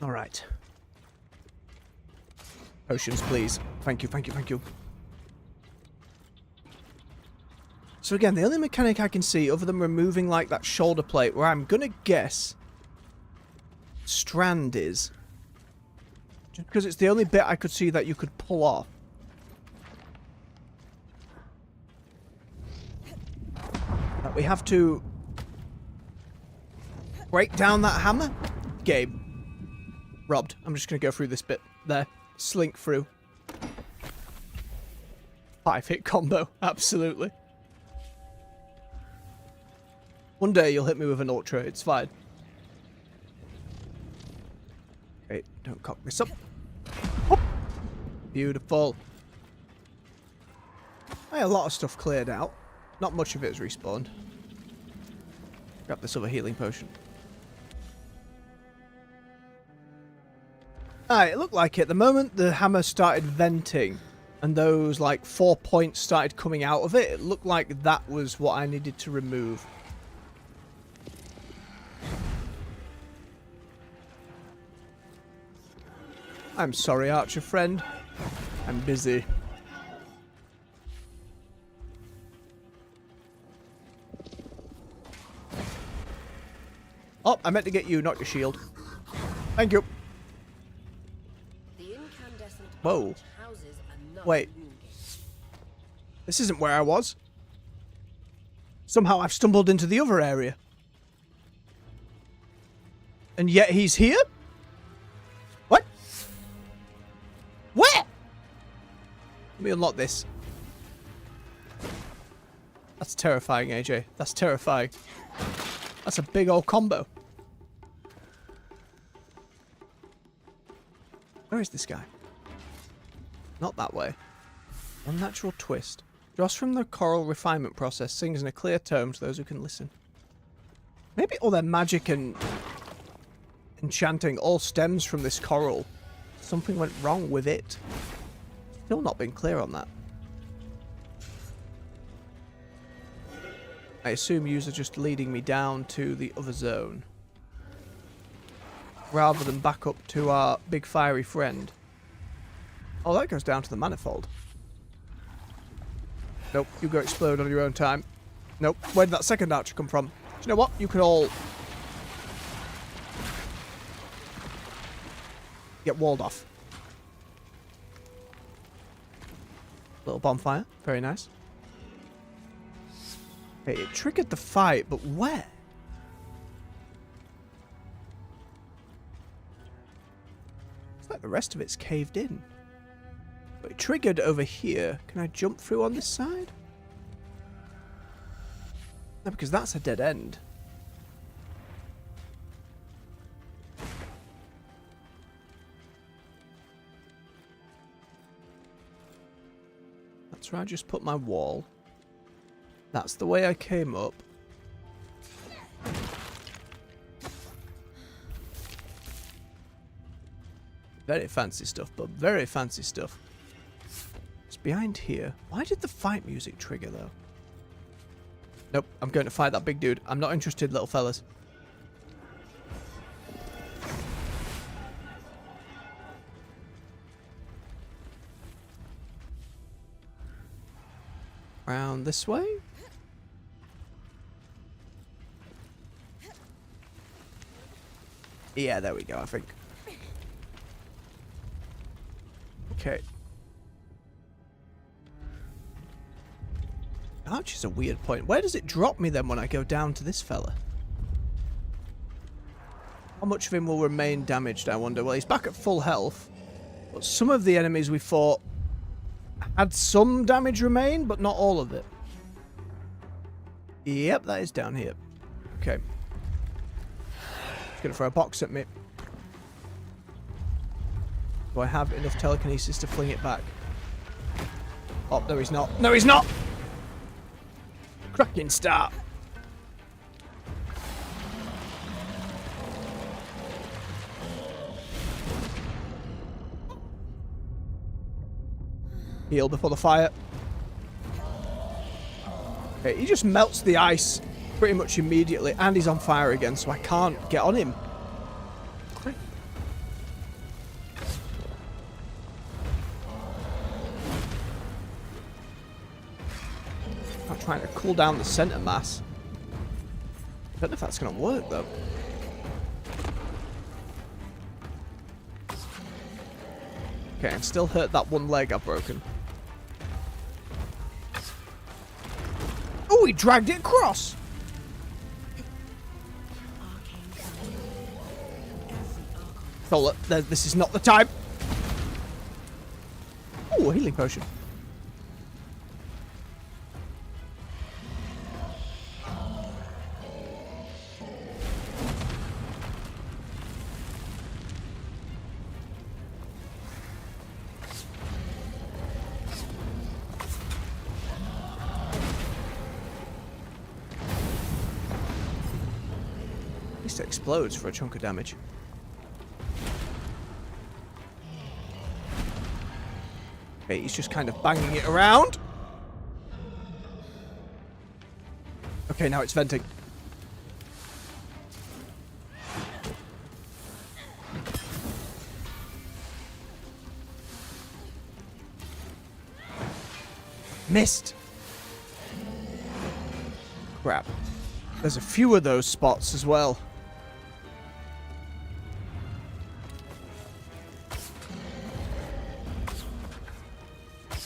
Alright. Potions, please. Thank you, thank you, thank you. So again, the only mechanic I can see, other than removing, like, that shoulder plate, where I'm gonna guess Strand is. Just because it's the only bit I could see that you could pull off. We have to break down that hammer. Game. Robbed. I'm just going to go through this bit there. Slink through. 5-hit combo. Absolutely. One day you'll hit me with an ultra. It's fine. Okay, don't cock this up. Oh. Beautiful. A lot of stuff cleared out. Not much of it has respawned. Grab this other healing potion. Alright, it looked like it. The moment the hammer started venting and those, like, 4 points started coming out of it, it looked like that was what I needed to remove. I'm sorry, archer friend. I'm busy. Oh, I meant to get you, not your shield. Thank you. Whoa. Wait. This isn't where I was. Somehow I've stumbled into the other area. And yet he's here? What? Where? Let me unlock this. That's terrifying, AJ. That's terrifying. That's a big old combo. Where is this guy? Not that way. Unnatural twist. Dross from the choral refinement process sings in a clear tone to those who can listen. Maybe all their magic and enchanting all stems from this choral. Something went wrong with it. Still not been clear on that. I assume yous are just leading me down to the other zone. Rather than back up to our big fiery friend. Oh, that goes down to the manifold. Nope, you go explode on your own time. Nope, where did that second archer come from? Do you know what? You can all get walled off. Little bonfire, very nice. Okay, it triggered the fight, but where? It's like the rest of it's caved in. But it triggered over here. Can I jump through on this side? No, because that's a dead end. That's where I just put my wall. That's the way I came up. Very fancy stuff, but very fancy stuff. It's behind here. Why did the fight music trigger, though? Nope, I'm going to fight that big dude. I'm not interested, little fellas. Round this way? Yeah, there we go, I think. Okay. Arch is a weird point. Where does it drop me then when I go down to this fella? How much of him will remain damaged, I wonder? Well, he's back at full health. But some of the enemies we fought Had some damage remain, but not all of it. Yep, that is down here. Okay. He's gonna throw a box at me. Do I have enough telekinesis to fling it back? Oh, no he's not. No he's not! Cracking start. Heal before the fire. Okay, he just melts the ice pretty much immediately, and he's on fire again, so I can't get on him. Okay. I'm trying to cool down the center mass. I don't know if that's going to work, though. Okay, and still hurt that one leg I've broken. Oh, he dragged it across! Oh, look, this is not the time. Oh, a healing potion. At least it explodes for a chunk of damage. Okay, he's just kind of banging it around. Okay, now it's venting. Missed. Crap. There's a few of those spots as well.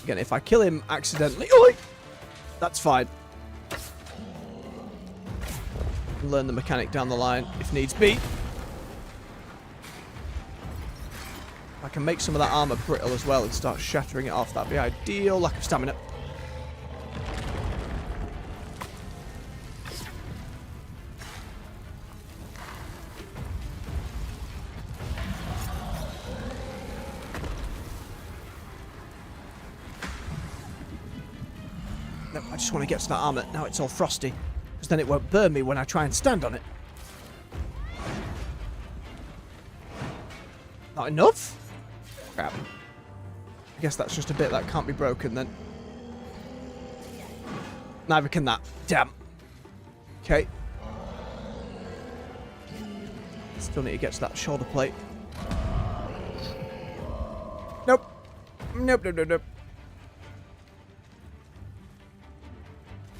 Again, if I kill him accidentally, that's fine. Learn the mechanic down the line if needs be. If I can make some of that armor brittle as well and start shattering it off, that'd be ideal. Lack of stamina. No, I just want to get to that armor. Now it's all frosty. Because then it won't burn me when I try and stand on it. Not enough? Crap. I guess that's just a bit that can't be broken then. Neither can that. Damn. Okay. Still need to get to that shoulder plate. Nope. Nope, nope, nope, nope.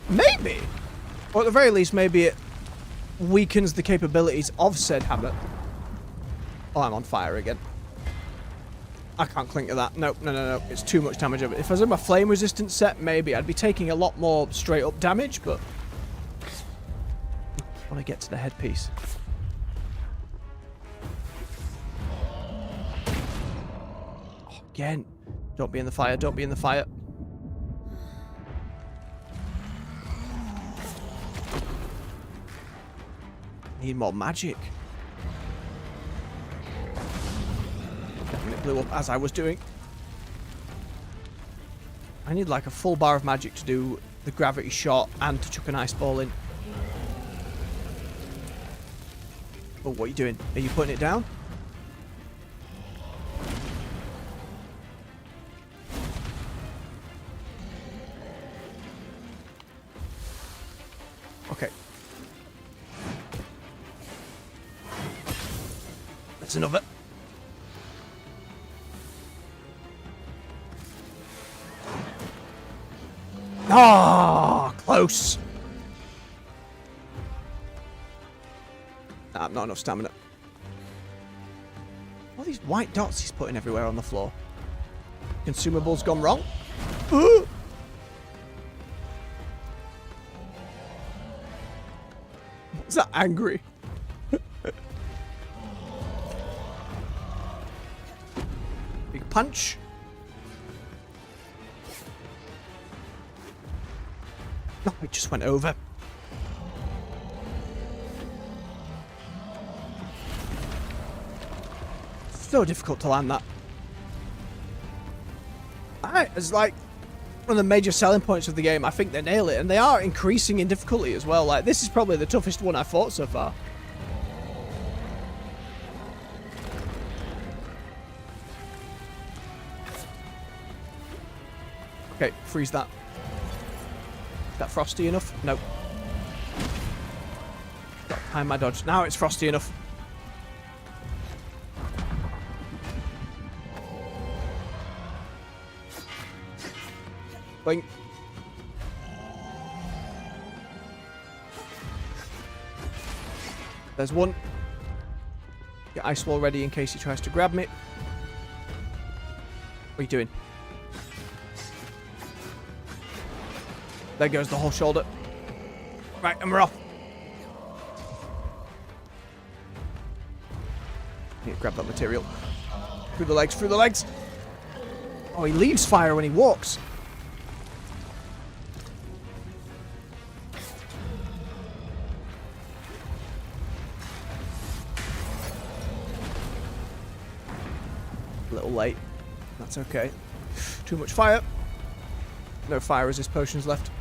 Maybe. Or at the very least, maybe it weakens the capabilities of said hammer. Oh, I'm on fire again. I can't cling to that. Nope, no, no, no. It's too much damage of it. If I was in my flame resistance set, maybe I'd be taking a lot more straight up damage, but I want to get to the headpiece. Oh, again. Don't be in the fire. Don't be in the fire. Need more magic. And it blew up as I was doing. I need like a full bar of magic to do the gravity shot and to chuck an ice ball in. Oh, what are you doing? Are you putting it down? Okay. That's another. Ah, close. Nah, not enough stamina. All these white dots he's putting everywhere on the floor. Consumables gone wrong. Is that angry? Big punch. No, it just went over. So difficult to land that. It's like one of the major selling points of the game. I think they nail it, and they are increasing in difficulty as well. Like, this is probably the toughest one I've fought so far. Okay, freeze that. Is that frosty enough? No. Got to time my dodge. Now it's frosty enough. Boing. There's one. Get ice wall ready in case he tries to grab me. What are you doing? There goes the whole shoulder. Right, and we're off. Need to grab that material. Through the legs, through the legs. Oh, he leaves fire when he walks. A little late. That's okay. Too much fire. No fire resist potions left.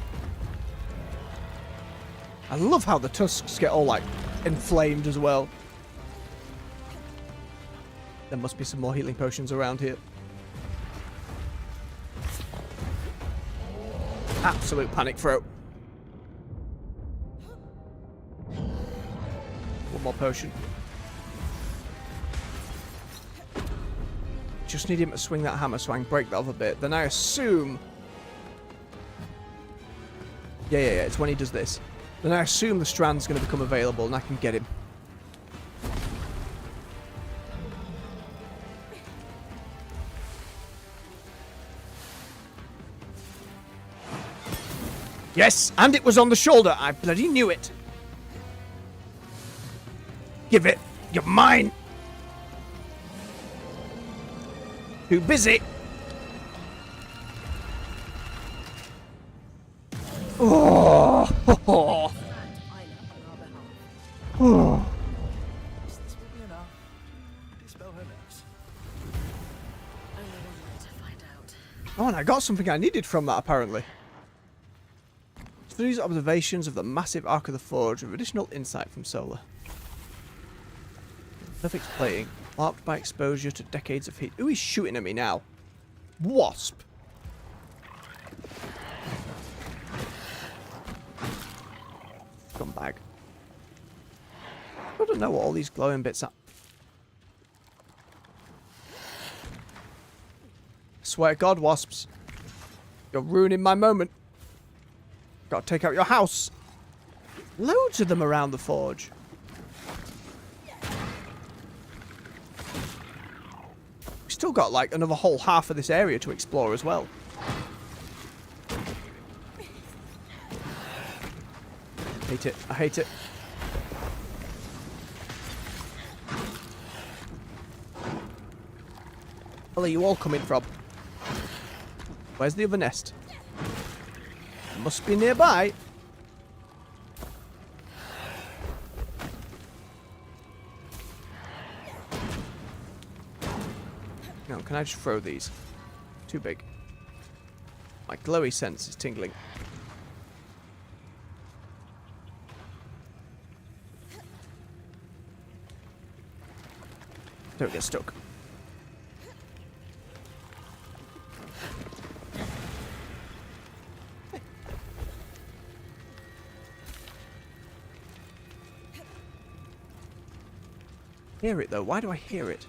I love how the tusks get all, like, inflamed as well. There must be some more healing potions around here. Absolute panic throw. One more potion. Just need him to swing that hammer so I can break that off a bit. Then I assume... Yeah, it's when he does this. Then I assume the Strand's going to become available and I can get him. Yes, and it was on the shoulder. I bloody knew it. Give it. You're mine. Too busy. Oh. Oh. Oh. This will be enough. Dispel her nerves. Only one way to find out. Oh, and I got something I needed from that, apparently. Studies observations of the massive Arc of the Forge with additional insight from Solar. Perfect plating. Marked by exposure to decades of heat. Who is shooting at me now? Wasp. Scumbag. I don't know what all these glowing bits are. Swear to God, wasps. You're ruining my moment. Gotta take out your house. Loads of them around the forge. We've still got like another whole half of this area to explore as well. Hate it. I hate it. Where are you all coming from? Where's the other nest? It must be nearby. No, can I just throw these? Too big. My glowy sense is tingling. Don't get stuck. Hear it though. Why do I hear it?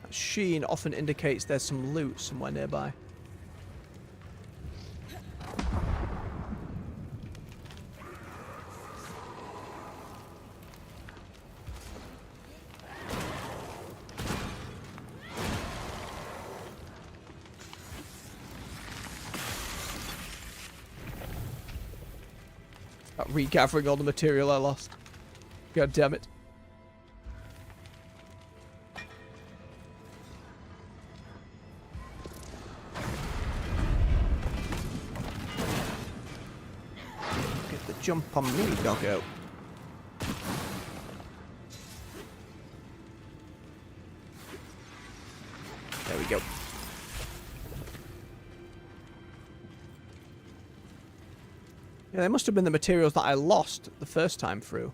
That sheen often indicates there's some loot somewhere nearby. Regathering all the material I lost. God damn it. jump on me, doggo. There we go. Yeah, they must have been the materials that I lost the first time through.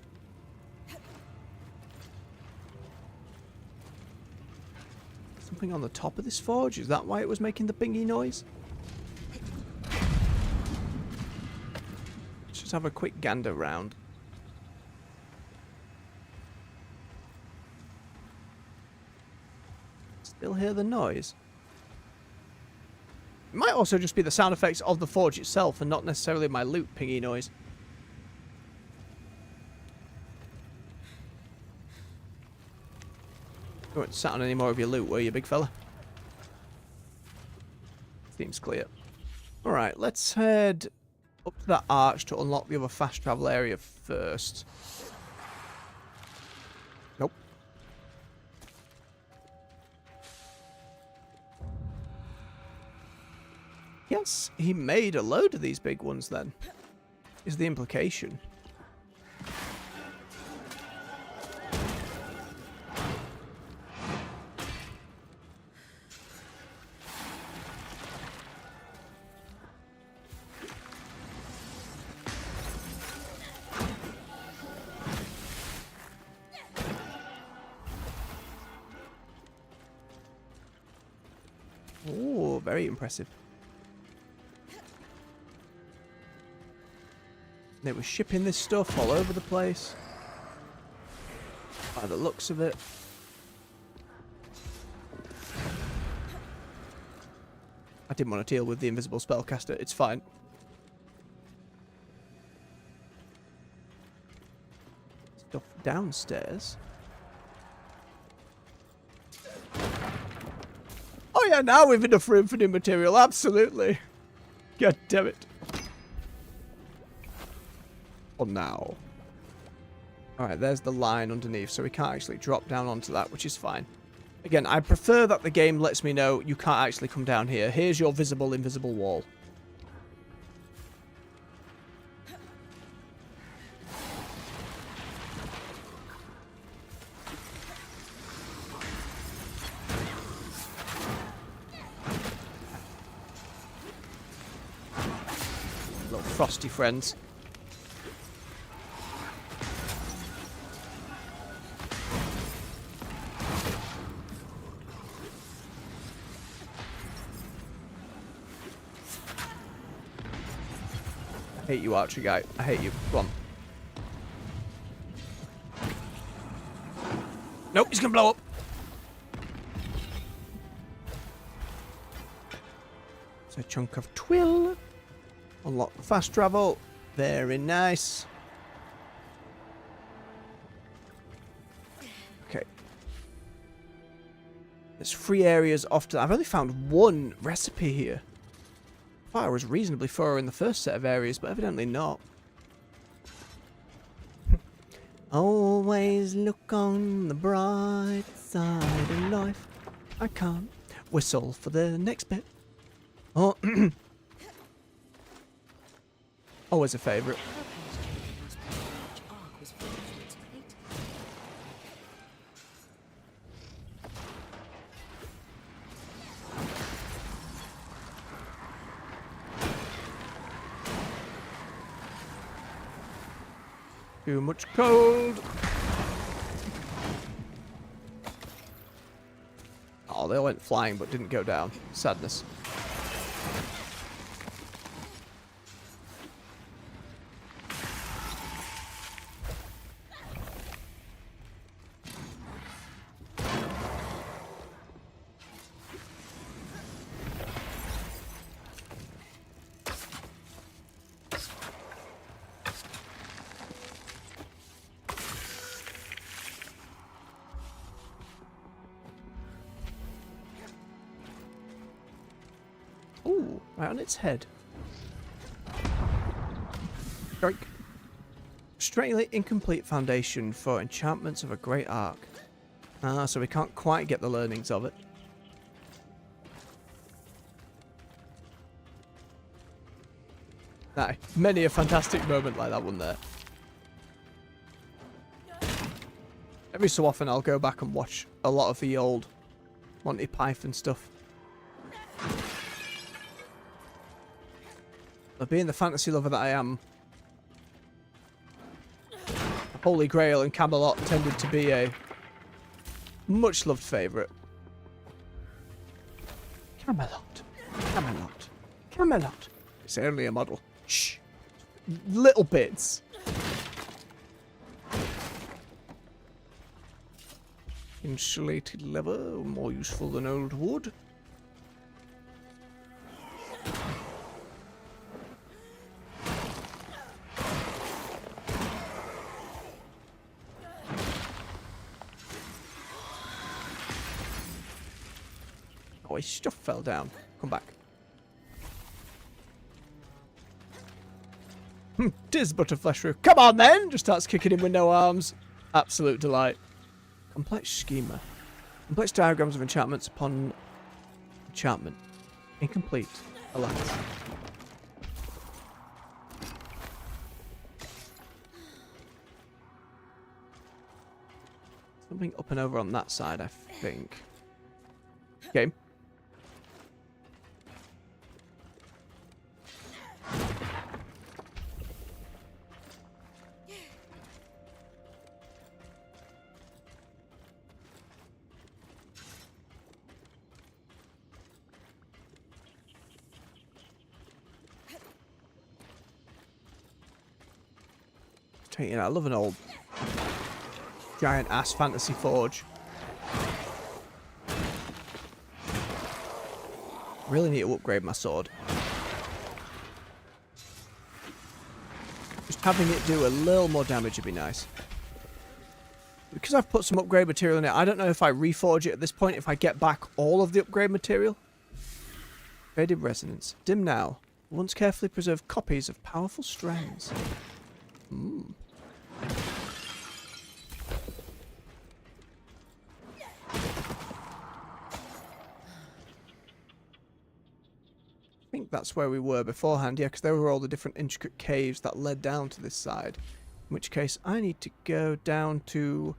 Something on the top of this forge? Is that why it was making the bingy noise? Let's just have a quick gander round. Still hear the noise. It might also just be the sound effects of the forge itself and not necessarily my loot pingy noise. You weren't sat on any more of your loot, were you, big fella? Seems clear. Alright, let's head up to that arch to unlock the other fast travel area first. Nope. Yes, he made a load of these big ones then, is the implication. Oh, very impressive. They were shipping this stuff all over the place. By the looks of it. I didn't want to deal with the invisible spellcaster. It's fine. Stuff downstairs. Oh yeah, now we've enough room for new material. Absolutely. God damn it. For now. Alright, there's the line underneath, so we can't actually drop down onto that, which is fine. Again, I prefer that the game lets me know you can't actually come down here. Here's your visible, invisible wall. Little frosty friends. I hate you, archer guy. I hate you. Go on. Nope, he's gonna blow up. It's a chunk of twill. Unlock the fast travel. Very nice. Okay. There's 3 areas off to... I've only found 1 recipe here. I thought I was reasonably thorough in the first set of areas, but evidently not. Always look on the bright side of life. I can't whistle for the next bit. Oh, always a favourite. Too much cold. Oh, they all went flying but didn't go down. Sadness. Ooh, right on its head. Strike. Strangely incomplete foundation for enchantments of a great arc. Ah, so we can't quite get the learnings of it. Aye, many a fantastic moment like that one there. Every so often I'll go back and watch a lot of the old Monty Python stuff. But being the fantasy lover that I am, Holy Grail and Camelot tended to be a much loved favourite. Camelot. Camelot. Camelot. It's only a model. Shh. Little bits. Insulated leather, more useful than old wood. Oh, his stuff fell down. Come back. Tis but a flesh roof. Come on then! Just starts kicking him with no arms. Absolute delight. Complex schema. Complex diagrams of enchantments upon enchantment. Incomplete. Alas. Something up and over on that side, I think. Okay. You know, I love an old giant ass fantasy forge. Really need to upgrade my sword. Just having it do a little more damage would be nice. Because I've put some upgrade material in it, I don't know if I reforge it at this point, if I get back all of the upgrade material. Faded resonance. Dim now. Once carefully preserved copies of powerful strands. I think that's where we were beforehand, yeah, because there were all the different intricate caves that led down to this side. In which case, I need to go down to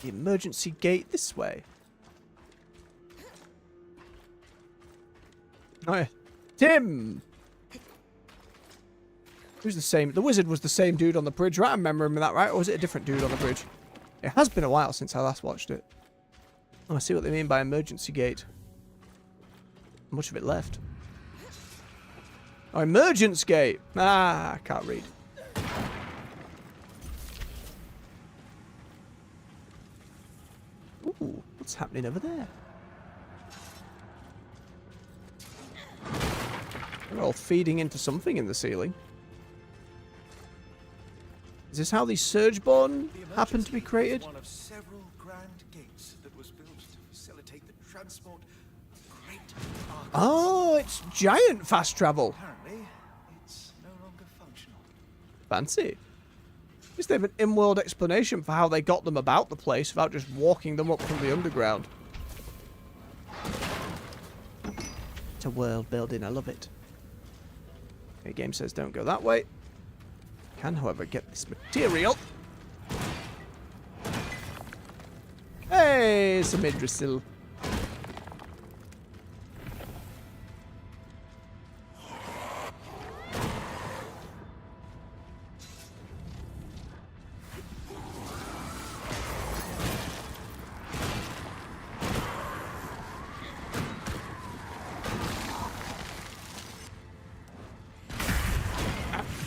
the emergency gate this way. Oh yeah. Tim! Who's the same? The wizard was the same dude on the bridge, right? I remember him that, right? Or was it a different dude on the bridge? It has been a while since I last watched it. Oh, I see what they mean by emergency gate. Much of it left. Oh, emergence gate! Ah, I can't read. Ooh, what's happening over there? They're all feeding into something in the ceiling. Is this how these Surgeborn happen to be created? One of several grand gates that was built to facilitate the transport of great armies. Oh, it's giant fast travel. Apparently, it's no longer functional. Fancy. At least they have an in-world explanation for how they got them about the place without just walking them up from the underground. It's a world building, I love it. Okay, game says don't go that way. Can, however, get this material. Hey, some Idrisil.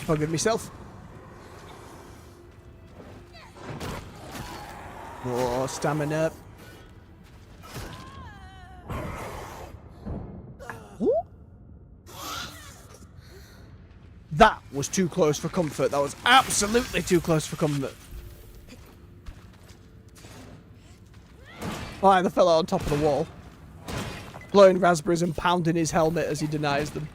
Forgive myself. More stamina. Ooh. That was too close for comfort. That was absolutely too close for comfort. Oh, the fella on top of the wall. Blowing raspberries and pounding his helmet as he denies them.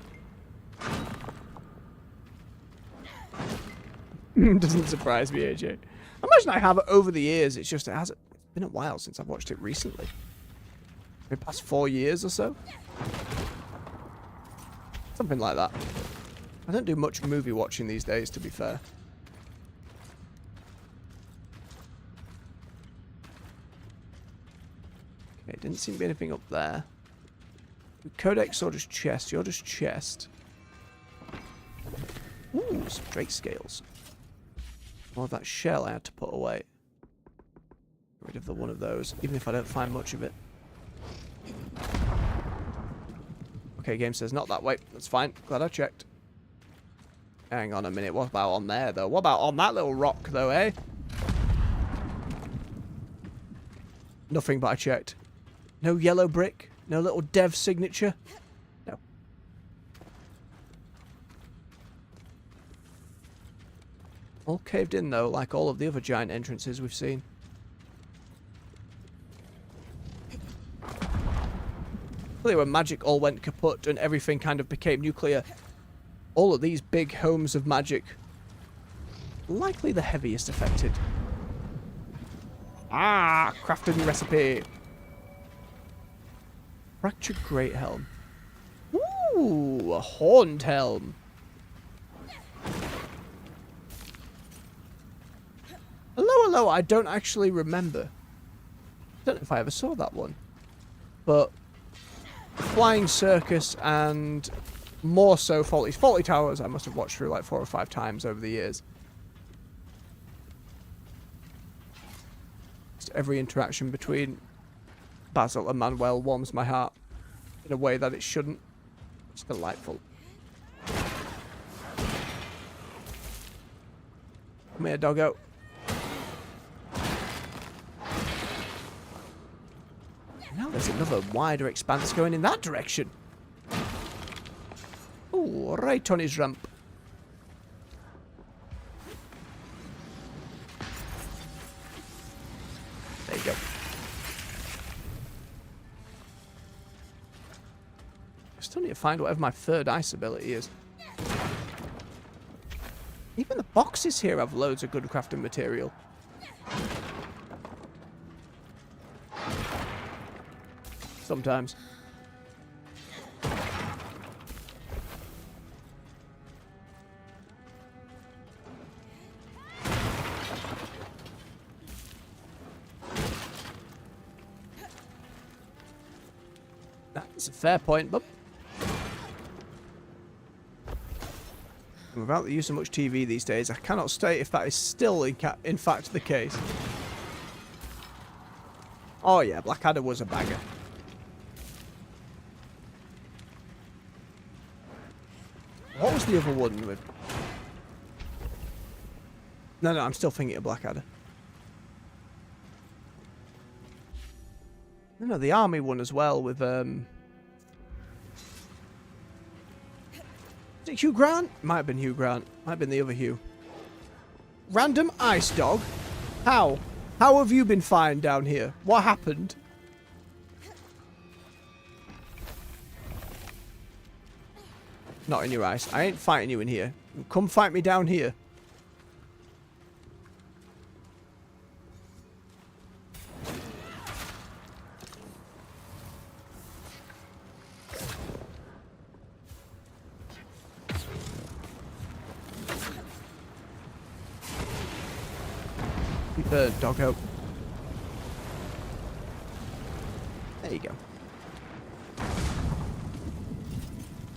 Doesn't surprise me, AJ. I imagine I have it over the years. It's just it's been a while since I've watched it recently. Maybe past 4 years or so. Something like that. I don't do much movie watching these days, to be fair. Okay, didn't seem to be anything up there. Codex or just chest? You're just chest. Ooh, some drake scales. More of that shell I had to put away. Get rid of the one of those, even if I don't find much of it. Okay, game says not that way. That's fine. Glad I checked. Hang on a minute. What about on there, though? What about on that little rock, though, eh? Nothing, but I checked. No yellow brick? No little dev signature? No. All caved in, though, like all of the other giant entrances we've seen. Really, when magic all went kaput and everything kind of became nuclear, all of these big homes of magic, likely the heaviest affected. Ah, crafting recipe. Fractured great helm. Ooh, a horned helm. Hello, hello. I don't actually remember. I don't know if I ever saw that one. But Flying Circus and more so Faulty Towers I must have watched through like 4 or 5 times over the years. Just every interaction between Basil and Manuel warms my heart in a way that it shouldn't. It's delightful. Come here, doggo. Now there's another wider expanse going in that direction. Ooh, right on his rump. There you go. I still need to find whatever my third ice ability is. Even the boxes here have loads of good crafting material. Sometimes. That's a fair point, bub. Without the use of much TV these days, I cannot state if that is still in fact the case. Oh yeah, Blackadder was a bagger. What was the other one with? No, I'm still thinking of Blackadder. No, the army one as well with Is it Hugh Grant? Might have been Hugh Grant. Might have been the other Hugh. Random ice dog? How? How have you been fine down here? What happened? Not in your ice. I ain't fighting you in here. Come fight me down here. Doggo. There you go.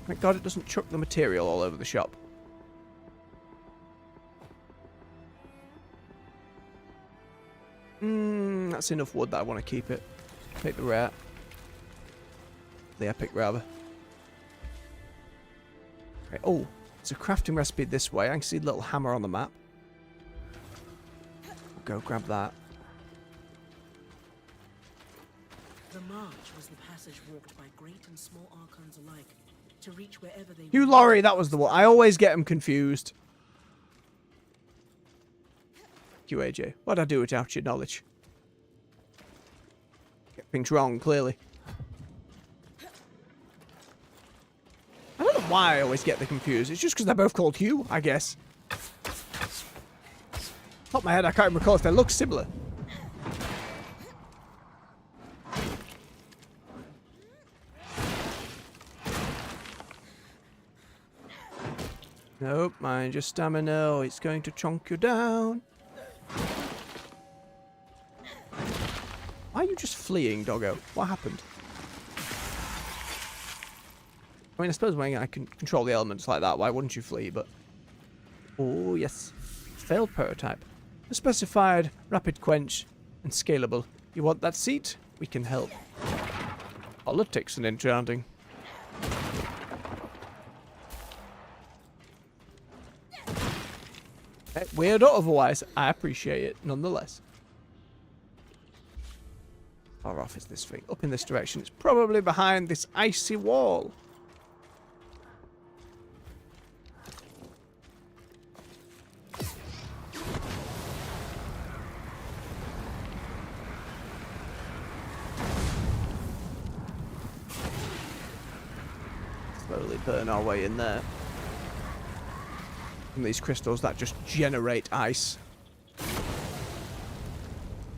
Thank God it doesn't chuck the material all over the shop. That's enough wood that I want to keep it. Take the rare. The epic, rather. Okay. Oh, it's a crafting recipe this way. I can see the little hammer on the map. Go grab that. The march was the passage walked by great and small archons alike to reach wherever they Hugh Laurie, that was the one. I always get them confused. QAJ, what'd I do without your knowledge? Get things wrong, clearly. I don't know why I always get them confused. It's just because they're both called Hugh, I guess. Top of my head, I can't even recall if they look similar. Nope, mind your stamina, or it's going to chonk you down. Why are you just fleeing, doggo? What happened? I mean, I suppose when I can control the elements like that, why wouldn't you flee? But oh yes, failed prototype. A specified, rapid quench, and scalable. You want that seat? We can help. Politics and enchanting. Weird or otherwise, I appreciate it nonetheless. How far off is this thing? Up in this direction. It's probably behind this icy wall. Slowly burn our way in there. From these crystals that just generate ice.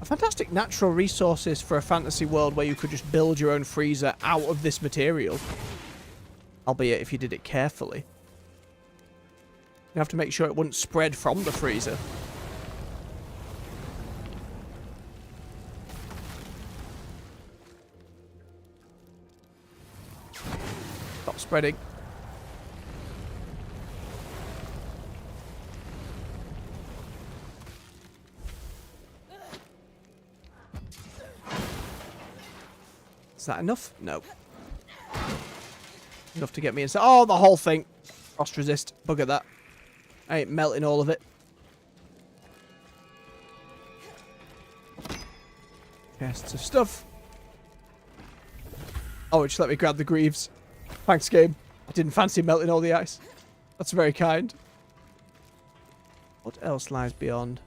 A fantastic natural resources for a fantasy world where you could just build your own freezer out of this material. Albeit if you did it carefully. You have to make sure it wouldn't spread from the freezer. Stop spreading. Is that enough? No. Enough to get me inside. Oh, the whole thing. Frost resist. Bugger that. I ain't melting all of it. Chests of stuff. Oh, just let me grab the greaves. Thanks, game. I didn't fancy melting all the ice. That's very kind. What else lies beyond?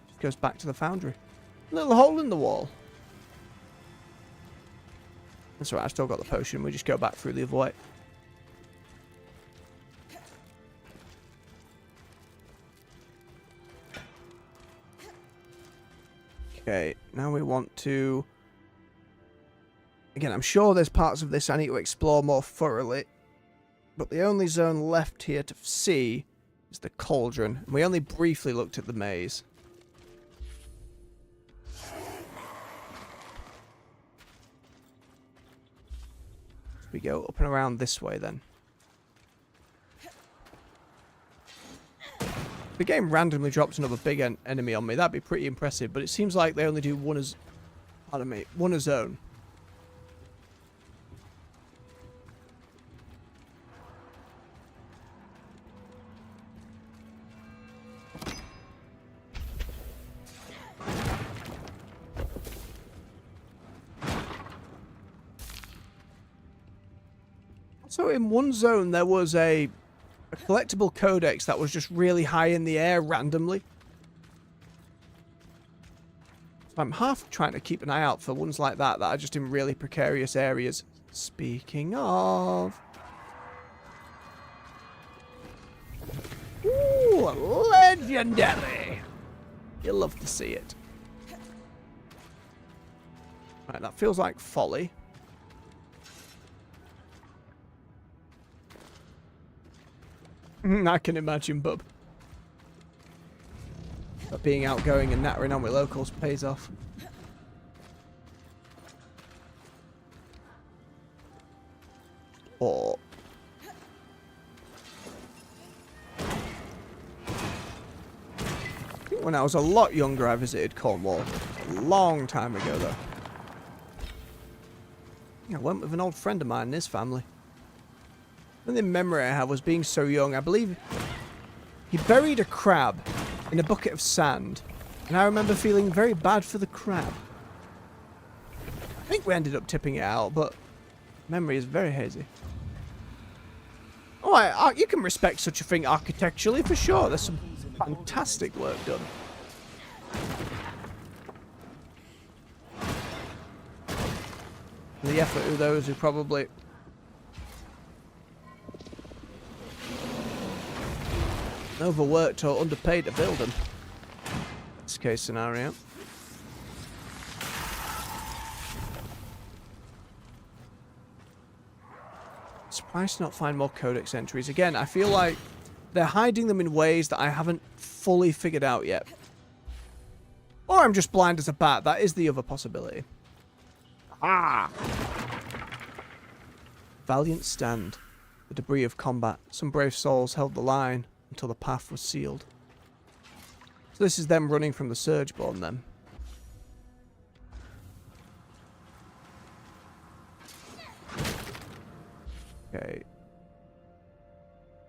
Just goes back to the foundry. A little hole in the wall. That's alright, I've still got the potion. We just go back through the other way. Okay, now we want to... Again, I'm sure there's parts of this I need to explore more thoroughly. But the only zone left here to see is the cauldron. And we only briefly looked at the maze. We go up and around this way then. If the game randomly drops another big enemy on me, that'd be pretty impressive, but it seems like they only do one as... Pardon me, one a zone. So in one zone there was a collectible codex that was just really high in the air randomly. So I'm half trying to keep an eye out for ones like that that are just in really precarious areas. Speaking of... Ooh, legendary! You'll love to see it. Right, that feels like folly. I can imagine, bub. But being outgoing and nattering on with locals pays off. Or... I think when I was a lot younger I visited Cornwall. A long time ago though. I went with an old friend of mine and his family. The only memory I have was being so young. I believe he buried a crab in a bucket of sand. And I remember feeling very bad for the crab. I think we ended up tipping it out, but memory is very hazy. Oh, you can respect such a thing architecturally for sure. There's some fantastic work done. The effort of those who probably... overworked or underpaid to build them. Best case scenario. Surprised to not find more codex entries. Again, I feel like they're hiding them in ways that I haven't fully figured out yet. Or I'm just blind as a bat. That is the other possibility. Ah! Valiant stand. The debris of combat. Some brave souls held the line until the path was sealed. So this is them running from the Surgeborn then. Okay.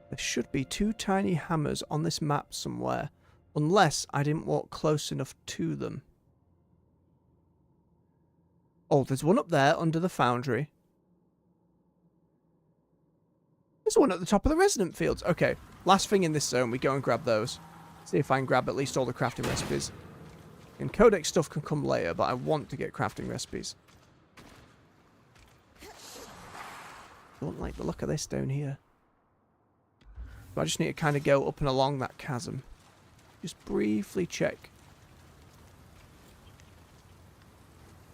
There should be 2 tiny hammers on this map somewhere. Unless I didn't walk close enough to them. Oh, there's one up there under the foundry. There's one at the top of the resident fields. Okay, last thing in this zone, we go and grab those. See if I can grab at least all the crafting recipes. And codex stuff can come later, but I want to get crafting recipes. Don't like the look of this down here. So I just need to kind of go up and along that chasm. Just briefly check.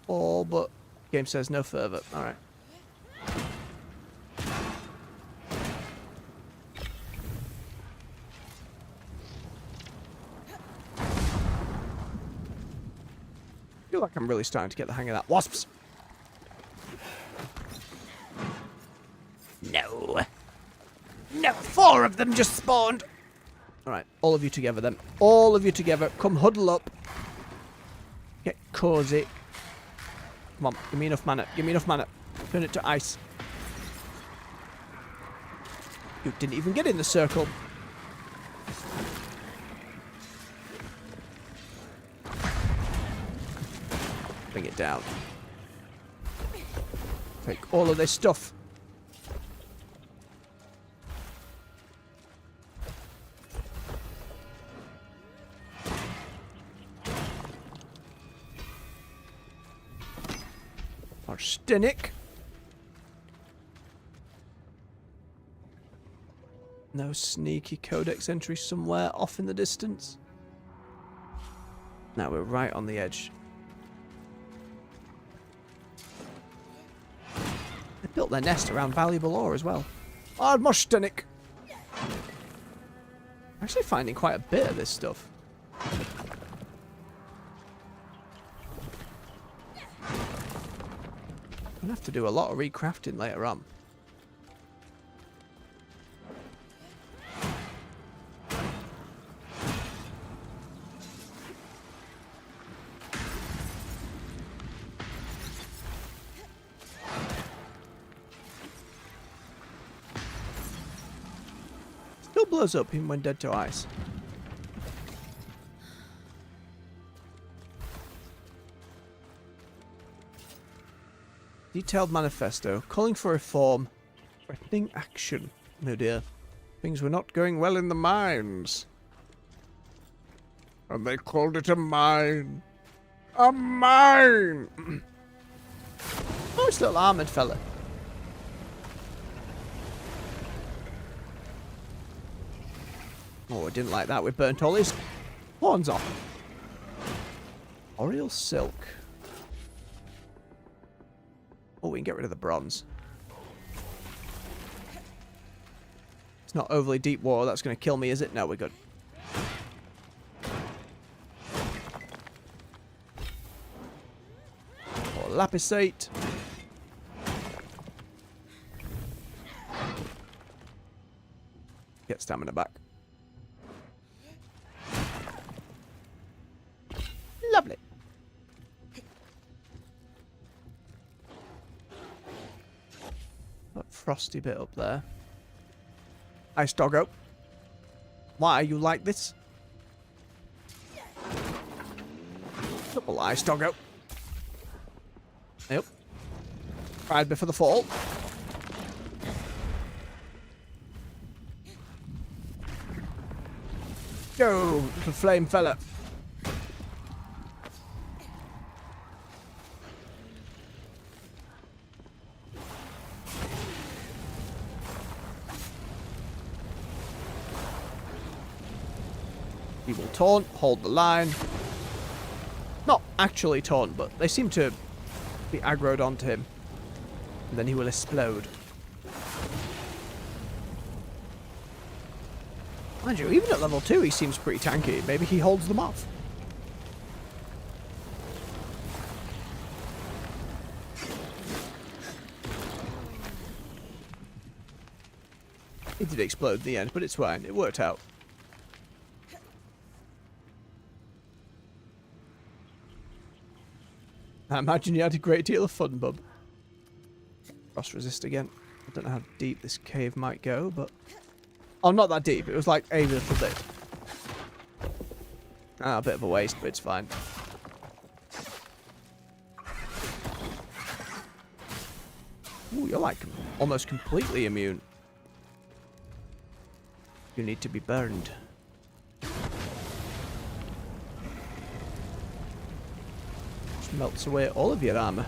Oh, but game says no further. Alright. I feel like I'm really starting to get the hang of that. Wasps! No. No, 4 of them just spawned! Alright, all of you together then. All of you together. Come huddle up. Get cozy. Come on, give me enough mana. Give me enough mana. Turn it to ice. You didn't even get in the circle. Bring it down. Take all of this stuff. Arsenic. No sneaky codex entry somewhere off in the distance. Now we're right on the edge. They built their nest around valuable ore as well. Arsenic. I'm actually finding quite a bit of this stuff. I'm gonna have to do a lot of recrafting later on. Still blows up even when dead to ice. Detailed manifesto, calling for reform, threatening action. Oh dear. Things were not going well in the mines. And they called it a mine. A mine! Oh, it's a little armoured fella. Oh, I didn't like that. We burnt all his horns off. Oriel silk. Oh, we can get rid of the bronze. It's not overly deep water. That's going to kill me, is it? No, we're good. Or lapisate. Get stamina back. Lovely. That frosty bit up there. Ice doggo. Why are you like this? Double ice doggo. Yep. Cried before the fall. Go, little flame fella. He will taunt, hold the line. Not actually taunt, but they seem to be aggroed onto him. And then he will explode. Mind you, even at level 2 he seems pretty tanky. Maybe he holds them off. It did explode in the end, but it's fine. It worked out. I imagine you had a great deal of fun, bub. Cross resist again. I don't know how deep this cave might go, but... Oh, not that deep. It was like a little bit. Ah, a bit of a waste, but it's fine. Ooh, you're like almost completely immune. You need to be burned. Just melts away all of your armor.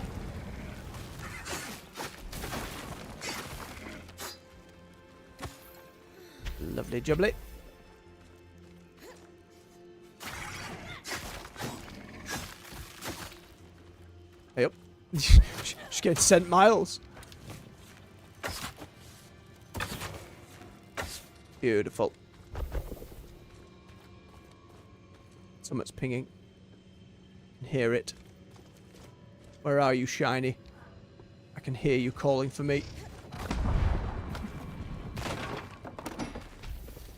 Lovely jubbly. Hey up. She's getting sent miles. Beautiful. Something's pinging. I can hear it. Where are you, Shiny? I can hear you calling for me.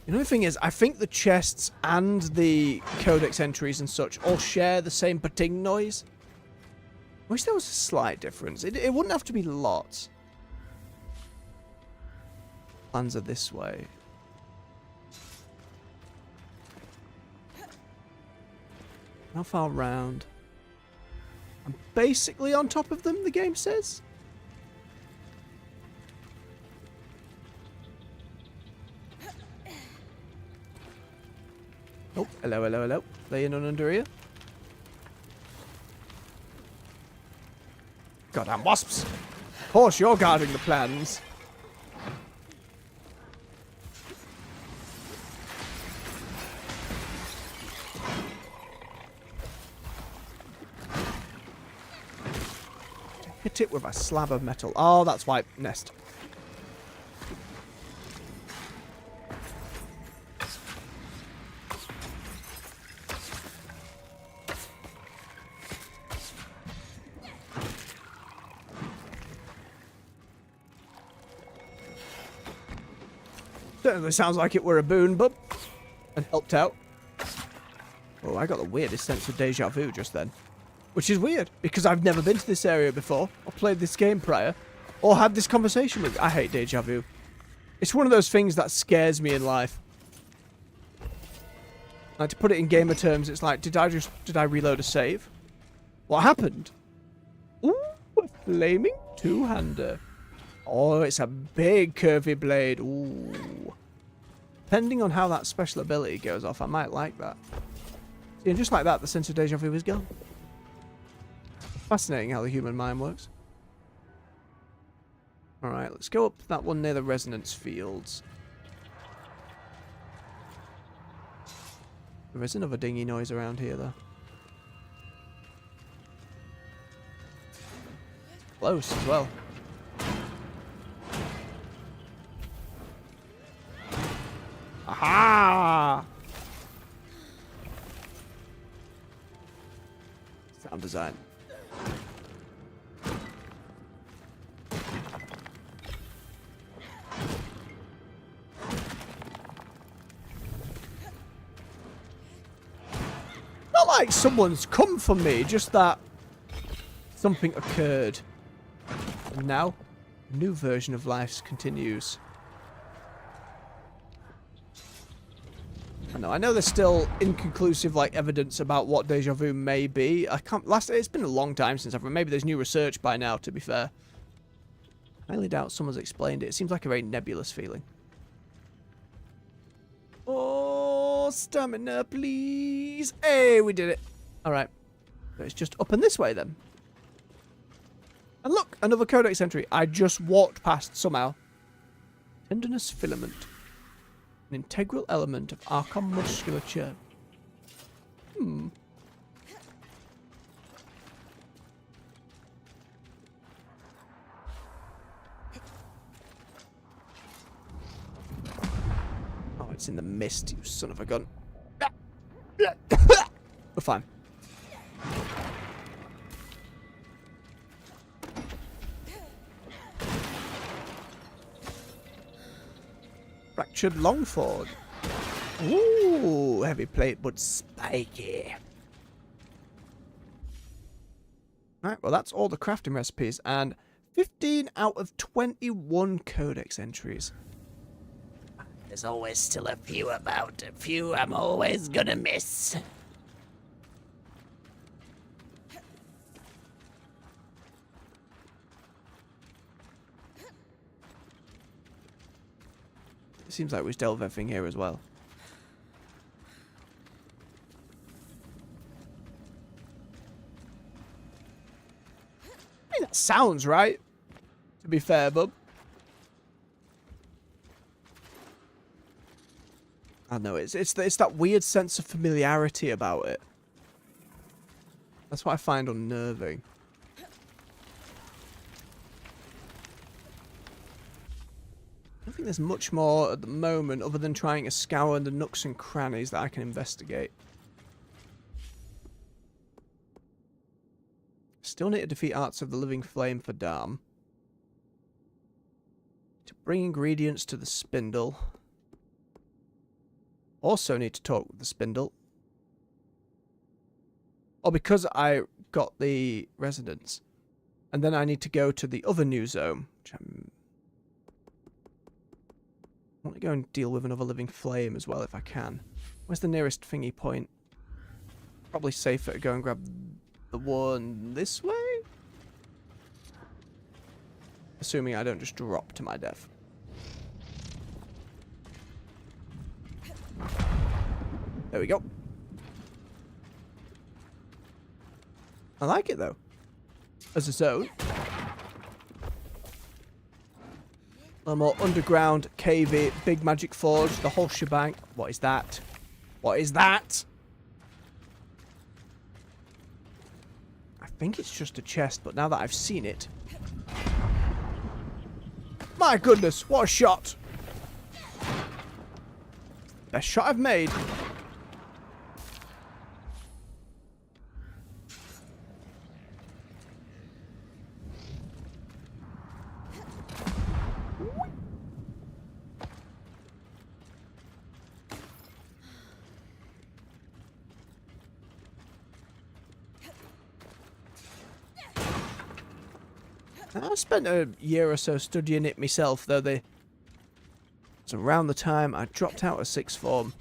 The only thing is, I think the chests and the codex entries and such all share the same pating noise. I wish there was a slight difference. It wouldn't have to be lots. Plans are this way. How far round? I'm basically on top of them, the game says. Oh, hello, hello, hello. Laying on under here. Goddamn wasps. Of course you're guarding the plans. Hit it with a slab of metal. Oh, that's why. Nest. Certainly sounds like it were a boon, bub. And helped out. Oh, I got the weirdest sense of deja vu just then. Which is weird, because I've never been to this area before, or played this game prior, or had this conversation with... I hate deja vu. It's one of those things that scares me in life. Like, to put it in gamer terms, it's like, did I reload a save? What happened? Ooh, a flaming two-hander. Oh, it's a big curvy blade. Ooh. Depending on how that special ability goes off, I might like that. See, and just like that, the sense of deja vu is gone. Fascinating how the human mind works. Alright, let's go up that one near the resonance fields. There is another dingy noise around here, though. Close as well. Aha! Sound design. Not like someone's come for me, just that something occurred. And now, a new version of life continues. I know there's still inconclusive evidence about what deja vu may be. It's been a long time since maybe there's new research by now, to be fair. I highly doubt someone's explained it. It seems like a very nebulous feeling. Oh, stamina, please. Hey, we did it. Alright. So it's just up and this way then. And look, another codex entry. I just walked past somehow. Tendinous filament. An integral element of archon musculature. Hmm. It's in the mist, you son of a gun. We're fine. Fractured Longford. Ooh, heavy plate but spiky. Alright, well that's all the crafting recipes and 15 out of 21 codex entries. There's always still a few about. A few I'm always gonna miss. It seems like we still have everything here as well. I mean, that sounds right, to be fair, bub. I know, it's that weird sense of familiarity about it. That's what I find unnerving. I don't think there's much more at the moment other than trying to scour the nooks and crannies that I can investigate. Still need to defeat Arts of the Living Flame for Dharm. To bring ingredients to the spindle. Also need to talk with the spindle. Oh, because I got the residence. And then I need to go to the other new zone. Which I want to go and deal with another living flame as well if I can. Where's the nearest thingy point? Probably safer to go and grab the one this way? Assuming I don't just drop to my death. There we go. I like it though. As a zone. A little more underground, cavey, big magic forge, the whole shebang. What is that? What is that? I think it's just a chest, but now that I've seen it. My goodness, what a shot! Best shot I've made. I spent a year or so studying it myself, though it's around the time I dropped out of sixth form.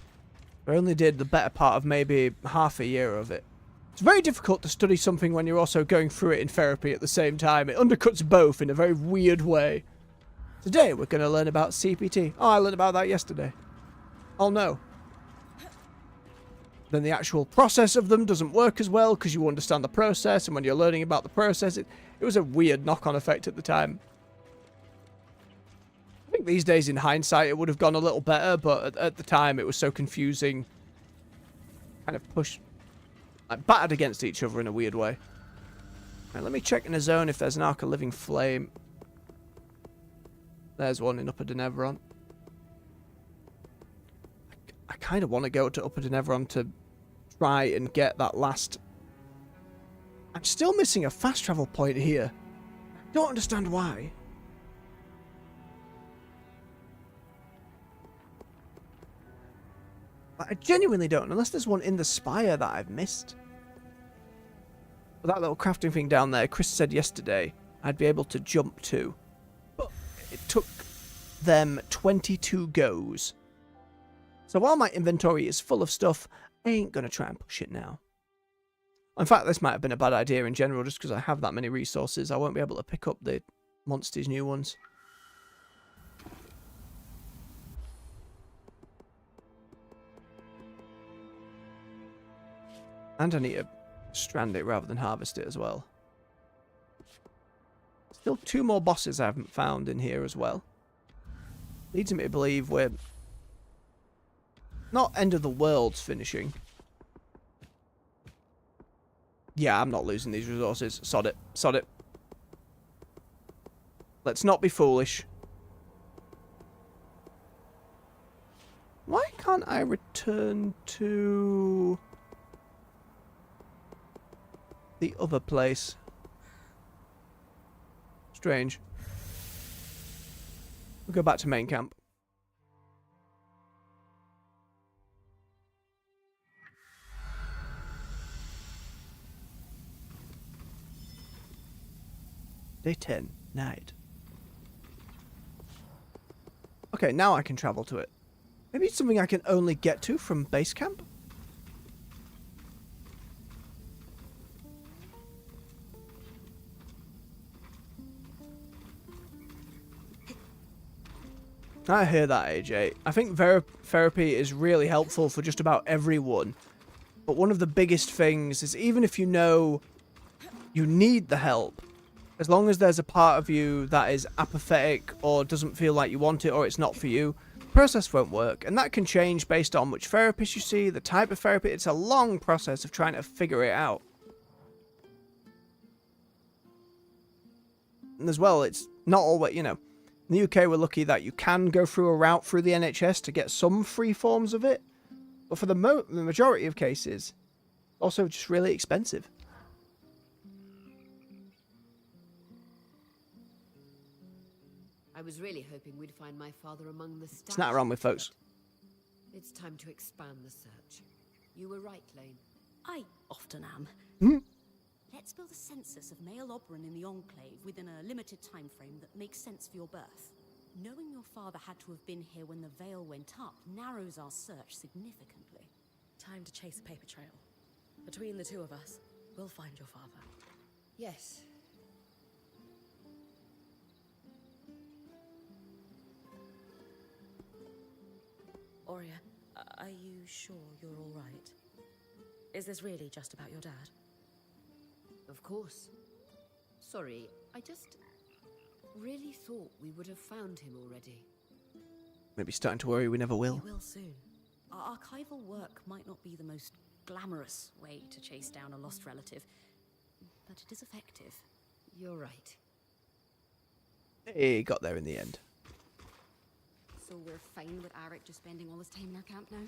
I only did the better part of maybe half a year of it. It's very difficult to study something when you're also going through it in therapy at the same time. It undercuts both in a very weird way. Today we're going to learn about CPT. Oh, I learned about that yesterday. Oh no. Then the actual process of them doesn't work as well because you understand the process, and when you're learning about the process, it was a weird knock-on effect at the time. I think these days in hindsight it would have gone a little better, but at the time it was so confusing. Kind of pushed, like battered against each other in a weird way. Right, let me check in a zone if there's an Arc of Living Flame. There's one in Upper Denevron. I kind of want to go to Upper Denevron to try and get that last... I'm still missing a fast travel point here. I don't understand why. I genuinely don't, unless there's one in the spire that I've missed. But that little crafting thing down there, Chris said yesterday, I'd be able to jump to. But it took them 22 goes. So while my inventory is full of stuff, I ain't going to try and push it now. In fact, this might have been a bad idea in general, just because I have that many resources. I won't be able to pick up the monsters' new ones. And I need to strand it rather than harvest it as well. Still 2 more bosses I haven't found in here as well. Leads me to believe we're... not end of the world's finishing. Yeah, I'm not losing these resources. Sod it. Sod it. Let's not be foolish. Why can't I return to the other place? Strange. We'll go back to main camp. Day 10, night. Okay, now I can travel to it. Maybe it's something I can only get to from base camp? I hear that, AJ. I think therapy is really helpful for just about everyone. But one of the biggest things is even if you know you need the help, as long as there's a part of you that is apathetic or doesn't feel like you want it or it's not for you, the process won't work. And that can change based on which therapist you see, the type of therapy. It's a long process of trying to figure it out. And as well, it's not always, you know, in the UK we're lucky that you can go through a route through the NHS to get some free forms of it. But for the majority of cases, also just really expensive. I was really hoping we'd find my father among the statues. It's not around with folks. It's time to expand the search. You were right, Lane. I often am. Hmm? Let's build a census of male Oberon in the Enclave within a limited time frame that makes sense for your birth. Knowing your father had to have been here when the veil went up narrows our search significantly. Time to chase a paper trail. Between the two of us, we'll find your father. Yes. Aurea, are you sure you're all right? Is this really just about your dad? Of course. Sorry, I just really thought we would have found him already. Maybe starting to worry we never will. We will soon. Our archival work might not be the most glamorous way to chase down a lost relative, but it is effective. You're right. Hey, got there in the end. So we're fine with Arik just spending all his time in our camp now?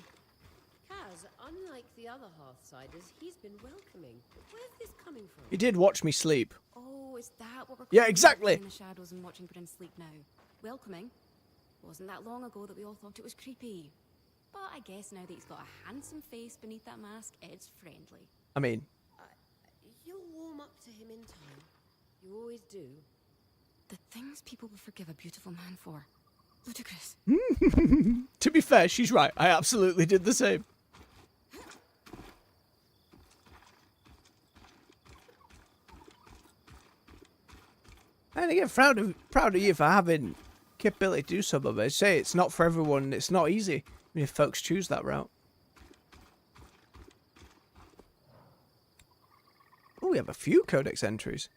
Kaz, unlike the other Hearthsiders, he's been welcoming. Where's this coming from? He did watch me sleep. Oh, is that what we're Yeah, calling exactly. in the shadows and watching Bryn sleep now? Welcoming? Wasn't that long ago that we all thought it was creepy. But I guess now that he's got a handsome face beneath that mask, it's friendly. I mean, You'll warm up to him in time. You always do. The things people will forgive a beautiful man for. Ludicrous. to be fair, she's right. I absolutely did the same. And again, proud of you for having capability to do some of it. I say it's not for everyone. It's not easy if folks choose that route. Oh, we have a few codex entries.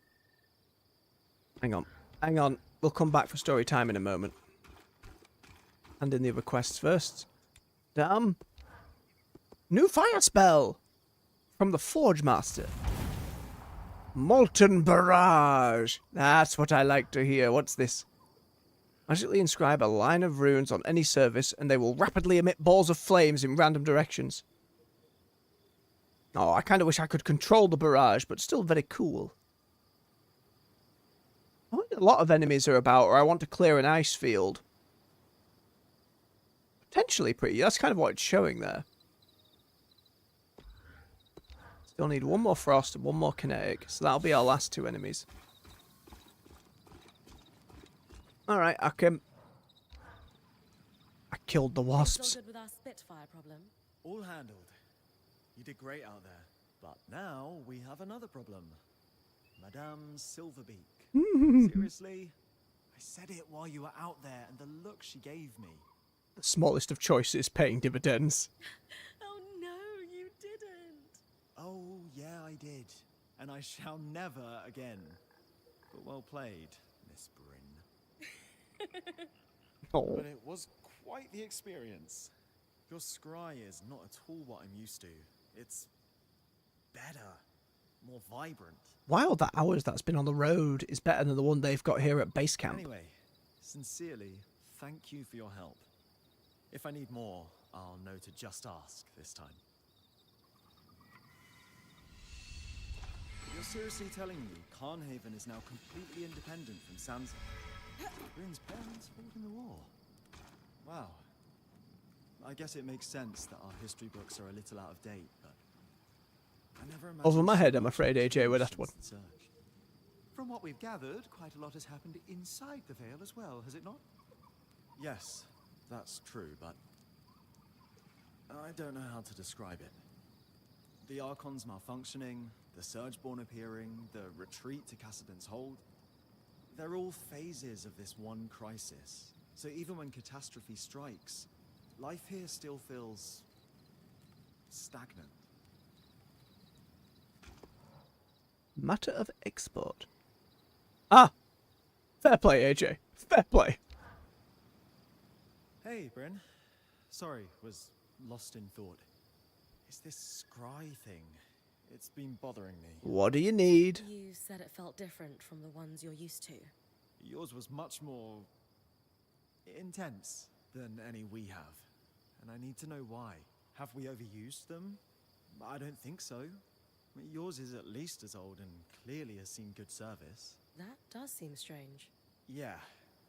Hang on. We'll come back for story time in a moment. And in the other quests first. Damn. New fire spell from the Forge Master. Molten Barrage. That's what I like to hear. What's this? Magically inscribe a line of runes on any surface and they will rapidly emit balls of flames in random directions. Oh, I kind of wish I could control the barrage, but still very cool. I think a lot of enemies are about, or I want to clear an ice field. Potentially pretty. That's kind of what it's showing there. Still need one more frost and one more kinetic, so that'll be our last two enemies. Alright, I killed the wasps. All good with our Spitfire problem? All handled. You did great out there. But now we have another problem. Madame Silverbeak. Seriously? I said it while you were out there, and the look she gave me. The smallest of choices paying dividends. Oh no, you didn't. Oh, yeah, I did. And I shall never again. But well played, Miss Bryn. Oh. But it was quite the experience. Your scry is not at all what I'm used to. It's better, more vibrant. Wow, that hours that's been on the road is better than the one they've got here at base camp. Anyway, sincerely, thank you for your help. If I need more, I'll know to just ask this time. You're seriously telling me Carnhaven is now completely independent from Sansa? Bryn's parents fought in the war. Wow. I guess it makes sense that our history books are a little out of date, but I never imagined... Over my so head, I'm much afraid, has AJ, with changed that one. since the Surge. From what we've gathered, quite a lot has happened inside the Vale as well, has it not? Yes, that's true, but I don't know how to describe it. The Archon's malfunctioning, the Surgeborn appearing, the retreat to Cassidon's Hold. They're all phases of this one crisis. So even when catastrophe strikes, life here still feels stagnant. Matter of export. Ah! Fair play, AJ. Fair play. Hey, Bryn. Sorry, was lost in thought. It's this scry thing. It's been bothering me. What do you need? You said it felt different from the ones you're used to. Yours was much more intense than any we have. And I need to know why. Have we overused them? I don't think so. Yours is at least as old and clearly has seen good service. That does seem strange. Yeah,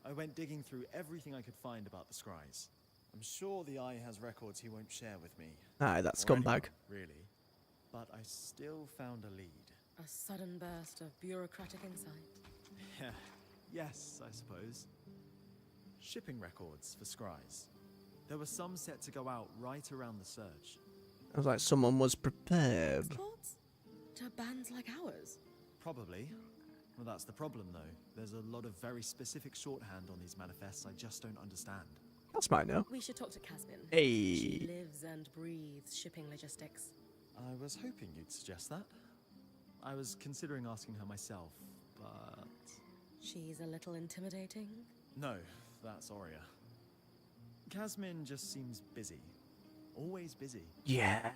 I went digging through everything I could find about the scries. I'm sure the Eye has records he won't share with me. Aye, that Or scumbag. anyone, really. But I still found a lead. A sudden burst of bureaucratic insight. Yeah, yes, I suppose. Shipping records for scries. There were some set to go out right around the Surge. I was like, someone was prepared. Exports? To bands like ours? Probably. Well, that's the problem, though. There's a lot of very specific shorthand on these manifests I just don't understand. That's mine now. We should talk to Casmin. Hey. She lives and breathes shipping logistics. I was hoping you'd suggest that. I was considering asking her myself, but... She's a little intimidating. No, that's Aurea. Casmin just seems busy. Always busy. Yeah.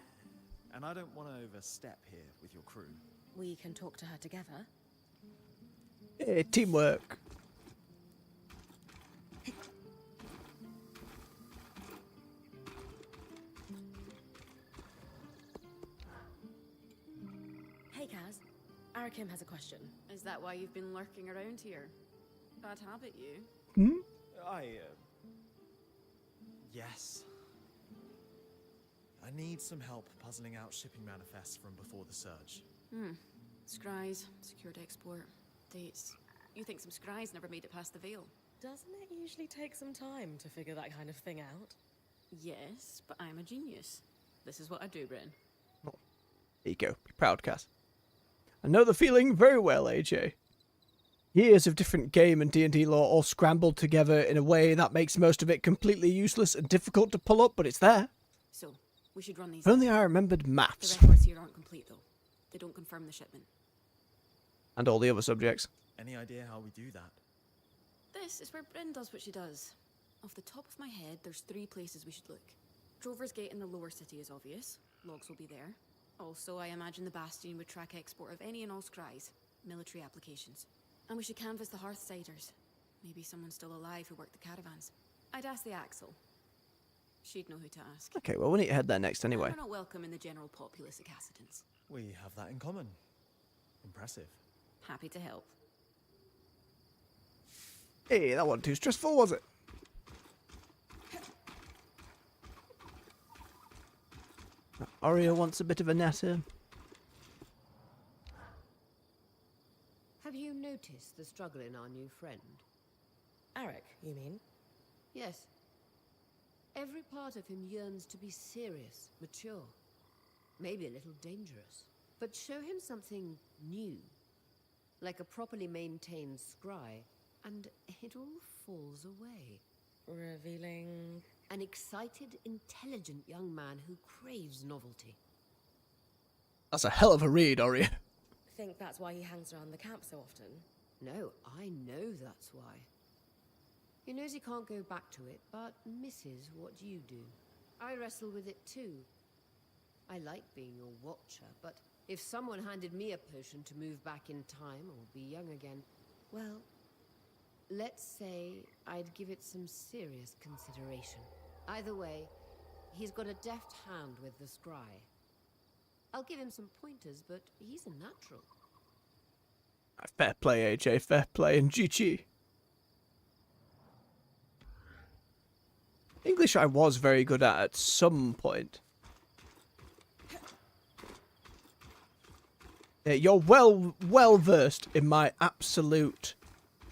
And I don't want to overstep here with your crew. We can talk to her together. Hey, teamwork. Hey, Kaz. Arakim has a question. Is that why you've been lurking around here? Bad habit, you. Hmm? Yes. I need some help puzzling out shipping manifests from before the Surge. Scries, secured export, dates. You think some scries never made it past the Veil? Doesn't it usually take some time to figure that kind of thing out? Yes, but I'm a genius. This is what I do, Bryn. There you go. Be proud, Cass. I know the feeling very well, AJ. Years of different game and D&D lore all scrambled together in a way that makes most of it completely useless and difficult to pull up, but it's there. So, we should run these. If only I remembered The maths. records here aren't complete, though. They don't confirm the shipment. And all the other subjects. Any idea how we do that? This is where Bryn does what she does. Off the top of my head, there's 3 places we should look. Drover's Gate in the lower city is obvious. Logs will be there. Also, I imagine the Bastion would track export of any and all scries. Military applications. And we should canvass the Hearthsiders. Maybe someone still alive who worked the caravans. I'd ask the Axel. She'd know who to ask. Okay, well, we need to head there next anyway. We're not welcome in the general populace of Cassidons. We have that in common. Impressive. Happy to help. Hey, that wasn't too stressful, was it? Aurea wants a bit of a natter. Have you noticed the struggle in our new friend? Arik, you mean? Yes. Every part of him yearns to be serious, mature, maybe a little dangerous. But show him something new, like a properly maintained scry, and it all falls away. Revealing... An excited, intelligent young man who craves novelty. That's a hell of a read, Aurea. Think that's why he hangs around the camp so often? No, I know that's why. He knows he can't go back to it, but misses what you do. I wrestle with it too. I like being your watcher, but if someone handed me a potion to move back in time or be young again, well, let's say I'd give it some serious consideration. Either way, He's got a deft hand with the scry. I'll give him some pointers, but he's a natural. Fair play, AJ. Fair play, and GG. English I was very good at some point. Yeah, you're well versed in my absolute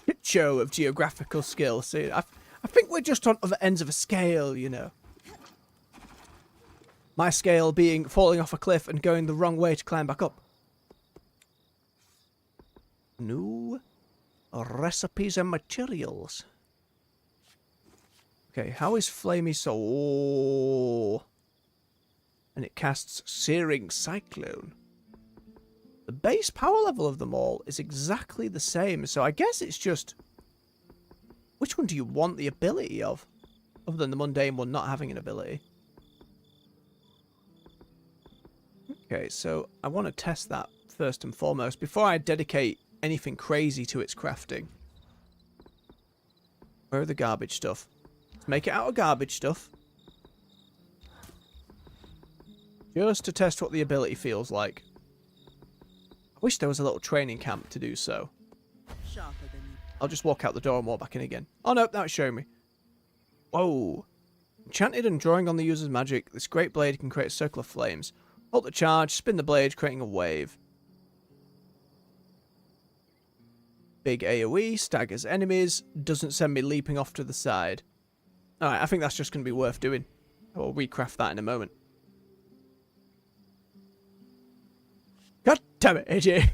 shit show of geographical skill. See, I think we're just on other ends of a scale, you know. My scale being falling off a cliff and going the wrong way to climb back up. New recipes and materials. Okay, how is Flamey Soul? And it casts Searing Cyclone. The base power level of them all is exactly the same, so I guess it's just... Which one do you want the ability of? Other than the mundane one not having an ability. Okay, so I want to test that first and foremost before I dedicate anything crazy to its crafting. Where are the garbage stuff? Let's make it out of garbage stuff. Just to test what the ability feels like. I wish there was a little training camp to do so. Sharper than you. I'll just walk out the door and walk back in again. Oh no, now it's showing me. Whoa. Enchanted and drawing on the user's magic, this great blade can create a circle of flames. Hold the charge, spin the blade, creating a wave. Big AoE, staggers enemies, doesn't send me leaping off to the side. Alright, I think that's just going to be worth doing. I'll recraft that in a moment. God damn it, AJ!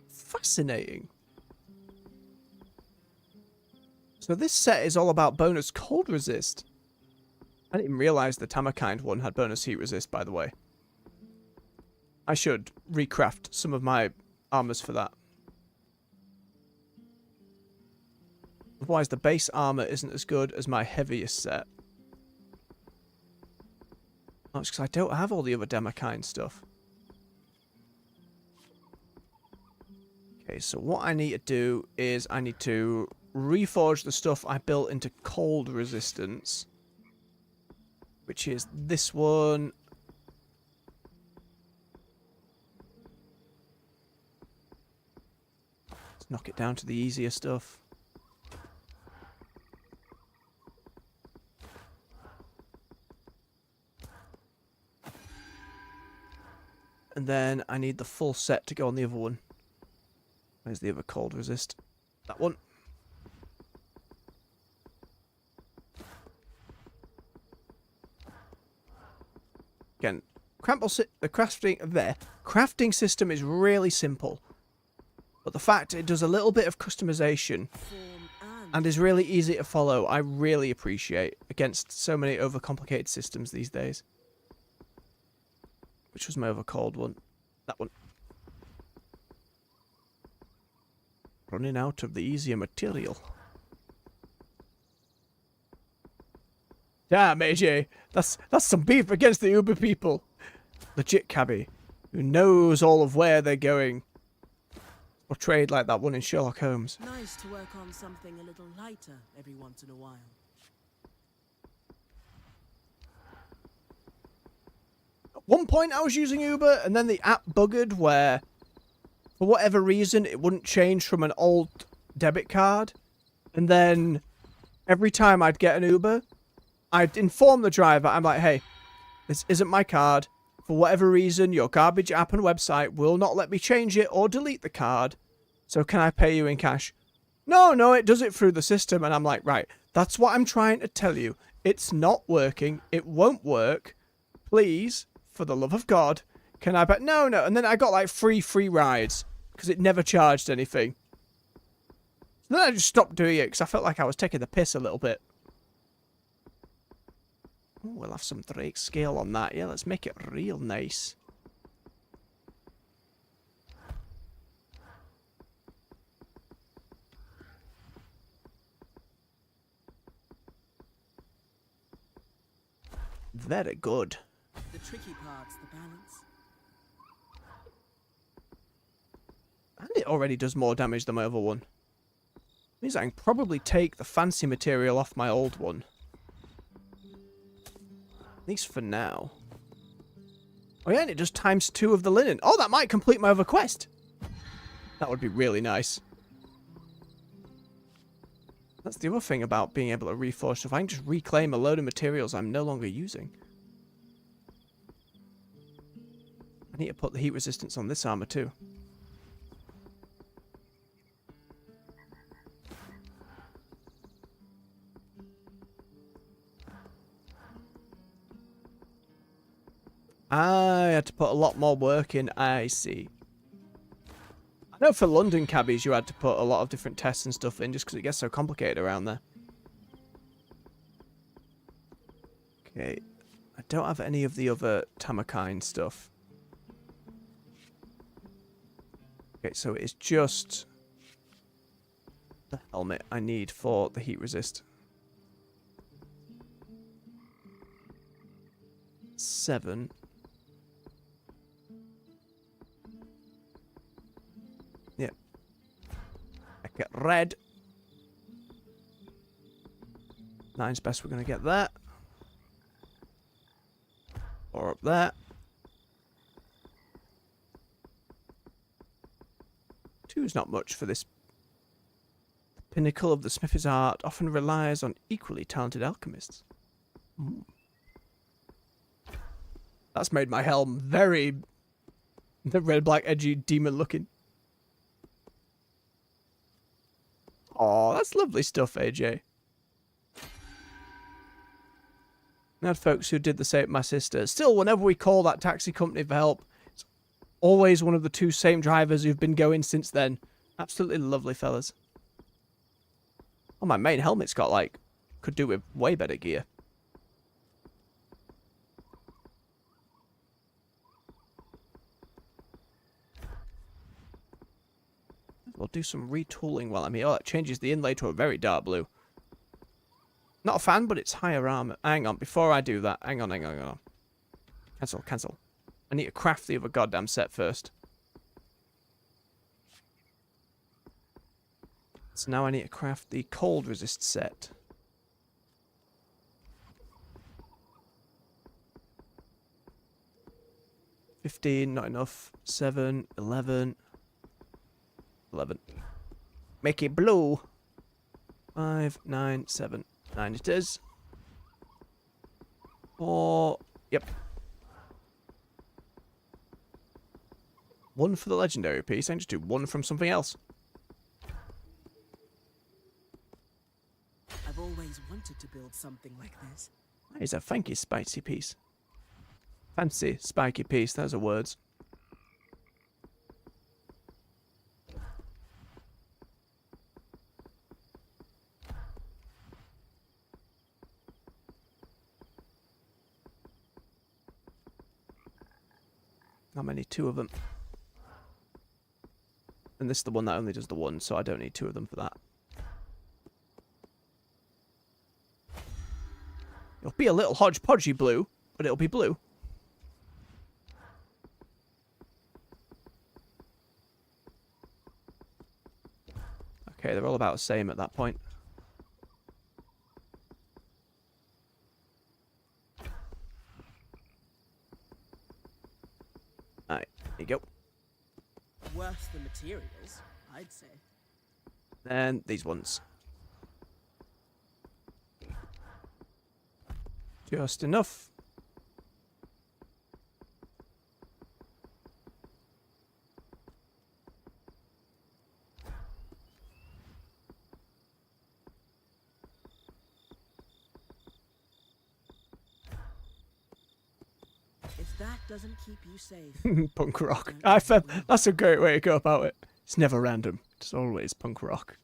Fascinating. So this set is all about bonus cold resist. I didn't even realise the Tamerkind one had bonus heat resist, by the way. I should recraft some of my armours for that. Otherwise, the base armour isn't as good as my heaviest set. That's because I don't have all the other Tamerkind stuff. Okay, so what I need to do is I need to reforge the stuff I built into cold resistance. Which is this one. Let's knock it down to the easier stuff. And then I need the full set to go on the other one. Where's the other cold resist? That one. Again, the crafting system is really simple. But the fact it does a little bit of customization and is really easy to follow, I really appreciate against so many overcomplicated systems these days. Which was my other cold one? That one. Running out of the easier material. Damn, AJ. That's some beef against the Uber people. Legit cabbie. Who knows all of where they're going. Portrayed like that one in Sherlock Holmes. Nice to work on something a little lighter every once in a while. At one point I was using Uber and then the app buggered where for whatever reason it wouldn't change from an old debit card. And then every time I'd get an Uber, I'd inform the driver, I'm like, hey, this isn't my card. For whatever reason, your garbage app and website will not let me change it or delete the card. So can I pay you in cash? No, it does it through the system. And I'm like, right, that's what I'm trying to tell you. It's not working. It won't work. Please, for the love of God, can I pay? No. And then I got like free rides because it never charged anything. So then I just stopped doing it because I felt like I was taking the piss a little bit. Ooh, we'll have some Drake scale on that. Yeah, let's make it real nice. Very good. The tricky part's the balance. And it already does more damage than my other one. Means I can probably take the fancy material off my old one. At least for now. Oh yeah, and it does ×2 of the linen. Oh, that might complete my other quest. That would be really nice. That's the other thing about being able to reforge stuff. I can just reclaim a load of materials I'm no longer using. I need to put the heat resistance on this armor too. I had to put a lot more work in. I see. I know for London cabbies you had to put a lot of different tests and stuff in just because it gets so complicated around there. Okay. I don't have any of the other Tamakine stuff. Okay, so it's just the helmet I need for the heat resist. 7. Yeah. I get red. 9's best we're going to get that. Or up there. 2's not much for this. The pinnacle of the smith's art often relies on equally talented alchemists. Ooh. That's made my helm very the red, black, edgy demon looking. Oh, that's lovely stuff, AJ. I had folks who did the same with my sister. Still, whenever we call that taxi company for help, it's always one of the 2 same drivers who've been going since then. Absolutely lovely fellas. Oh, my main helmet's got, like, could do with way better gear. We'll do some retooling while I'm here. Oh, that changes the inlay to a very dark blue. Not a fan, but it's higher armor. Hang on, before I do that. Hang on. Cancel. I need to craft the other goddamn set first. So now I need to craft the cold resist set. $15, not enough. 7, 11. 11. Make it blue. 5, 9, 7. 9 it is. 4. Yep. 1 for the legendary piece. I can just do 1 from something else. I've always wanted to build something like this. That is a funky, spicy piece. Fancy, spiky piece. Those are words. How many? 2 of them. And this is the one that only does the 1, so I don't need 2 of them for that. It'll be a little hodgepodgey blue, but it'll be blue. Okay, they're all about the same at that point. Alright, here you go. Worth the materials, I'd say. Then these ones. Just enough. If that doesn't keep you safe. Punk rock. That's a great way to go about it. It's never random. It's always punk rock.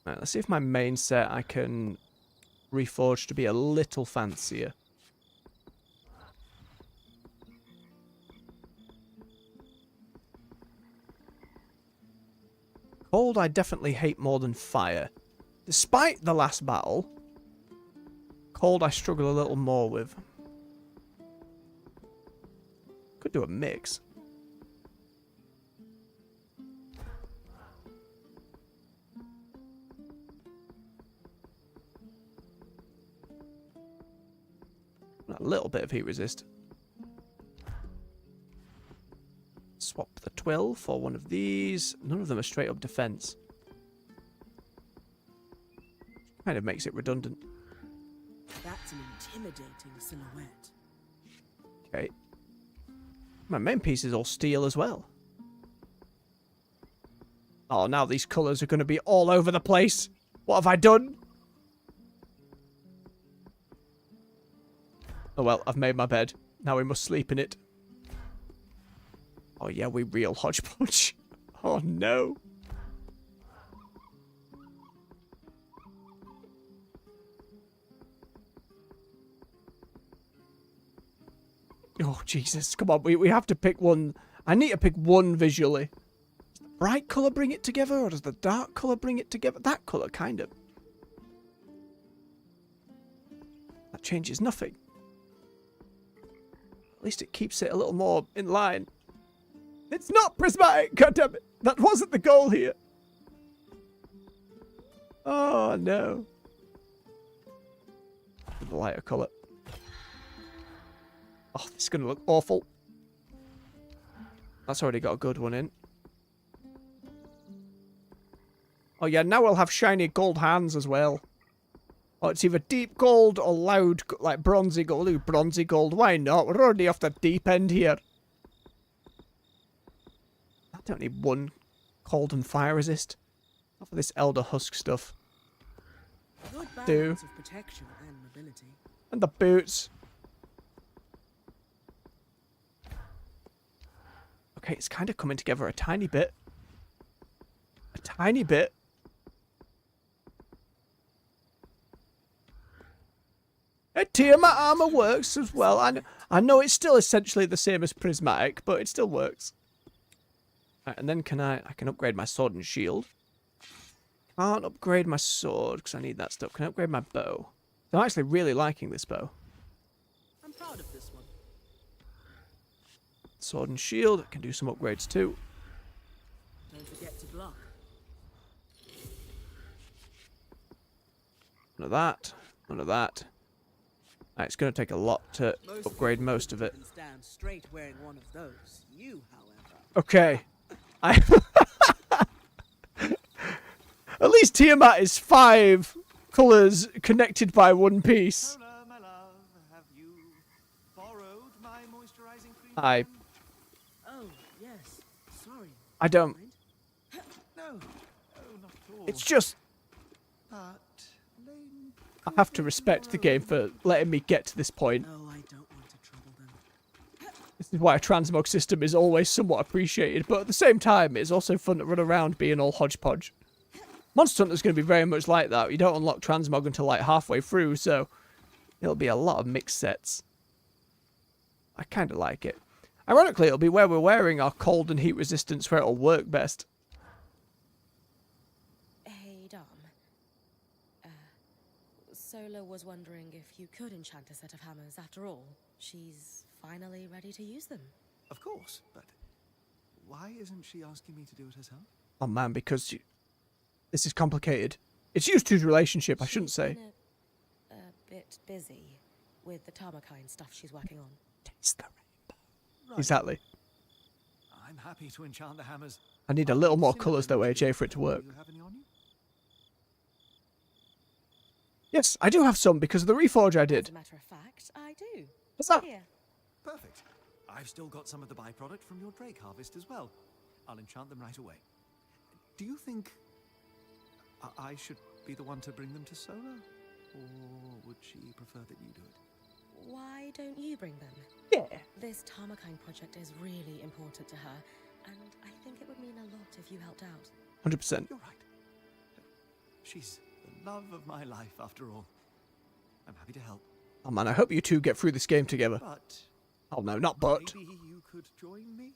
Right, let's see if my main set I can reforge to be a little fancier. Cold I definitely hate more than fire. Despite the last battle, cold I struggle a little more with. Could do a mix. A little bit of heat resist. Swap the 12 for one of these. None of them are straight up defense. Kind of makes it redundant. That's an intimidating silhouette. Okay. My main piece is all steel as well. Oh, now these colours are going to be all over the place. What have I done? Oh well, I've made my bed. Now we must sleep in it. Oh yeah, we real hodgepodge. Oh no. Oh Jesus, come on, we have to pick one. I need to pick one visually. Does the bright colour bring it together, or does the dark colour bring it together? That colour, kind of. That changes nothing. At least it keeps it a little more in line. It's not prismatic, goddammit! That wasn't the goal here. Oh no. The lighter colour. Oh, this is going to look awful. That's already got a good one in. Oh yeah, now we'll have shiny gold hands as well. Oh, it's either deep gold or loud, like bronzy gold. Ooh, bronzy gold, why not? We're already off the deep end here. I don't need one cold and fire resist. Not for this Elder Husk stuff. Good Do. balance of protection and mobility. And the boots. Okay, it's kind of coming together a tiny bit. A tiny bit. Tiamat armor works as well. I know it's still essentially the same as prismatic, but it still works. Right, and then I can upgrade my sword and shield. Can't upgrade my sword because I need that stuff. Can I upgrade my bow? I'm actually really liking this bow. I'm proud of this one. Sword and shield. I can do some upgrades too. Don't forget to block. None of that. None of that. Right, it's going to take a lot to upgrade most of it. Can stand straight wearing one of those. You, however. Okay. At least Tiamat is 5 colours connected by one piece. Hola, my love. Have you borrowed my moisturizing cream? Oh, yes. Sorry. I don't. No, not at all. It's just But Lane I have to respect the game for letting me get to this point. No, I don't want to trouble them. This is why a transmog system is always somewhat appreciated, but at the same time, it's also fun to run around being all hodgepodge. Monster Hunter's going to be very much like that. You don't unlock transmog until like halfway through, so it'll be a lot of mixed sets. I kind of like it. Ironically, it'll be where we're wearing our cold and heat resistance where it'll work best. Hey, Dom. Sola was wondering if you could enchant a set of hammers after all. She's finally ready to use them. Of course, but why isn't she asking me to do it herself? Oh man, because this is complicated. It's used to relationship, I shouldn't She's say. been a bit busy with the Tamakine stuff she's working on. Taste the rainbow. Right. Exactly. I'm happy to enchant the hammers. I need a little more colours though, AJ, for it to work. Do you have any on you? Yes, I do have some because of the reforge I As did. a matter of fact, I do. What's that? Here. Perfect. I've still got some of the byproduct from your Drake harvest as well. I'll enchant them right away. Do you think I should be the one to bring them to Sola? Or would she prefer that you do it? Why don't you bring them? Yeah. This Tamakine project is really important to her, and I think it would mean a lot if you helped out. 100%. You're right. She's the love of my life, after all. I'm happy to help. Oh man, I hope you two get through this game together. But Oh no, not but. maybe you could join me?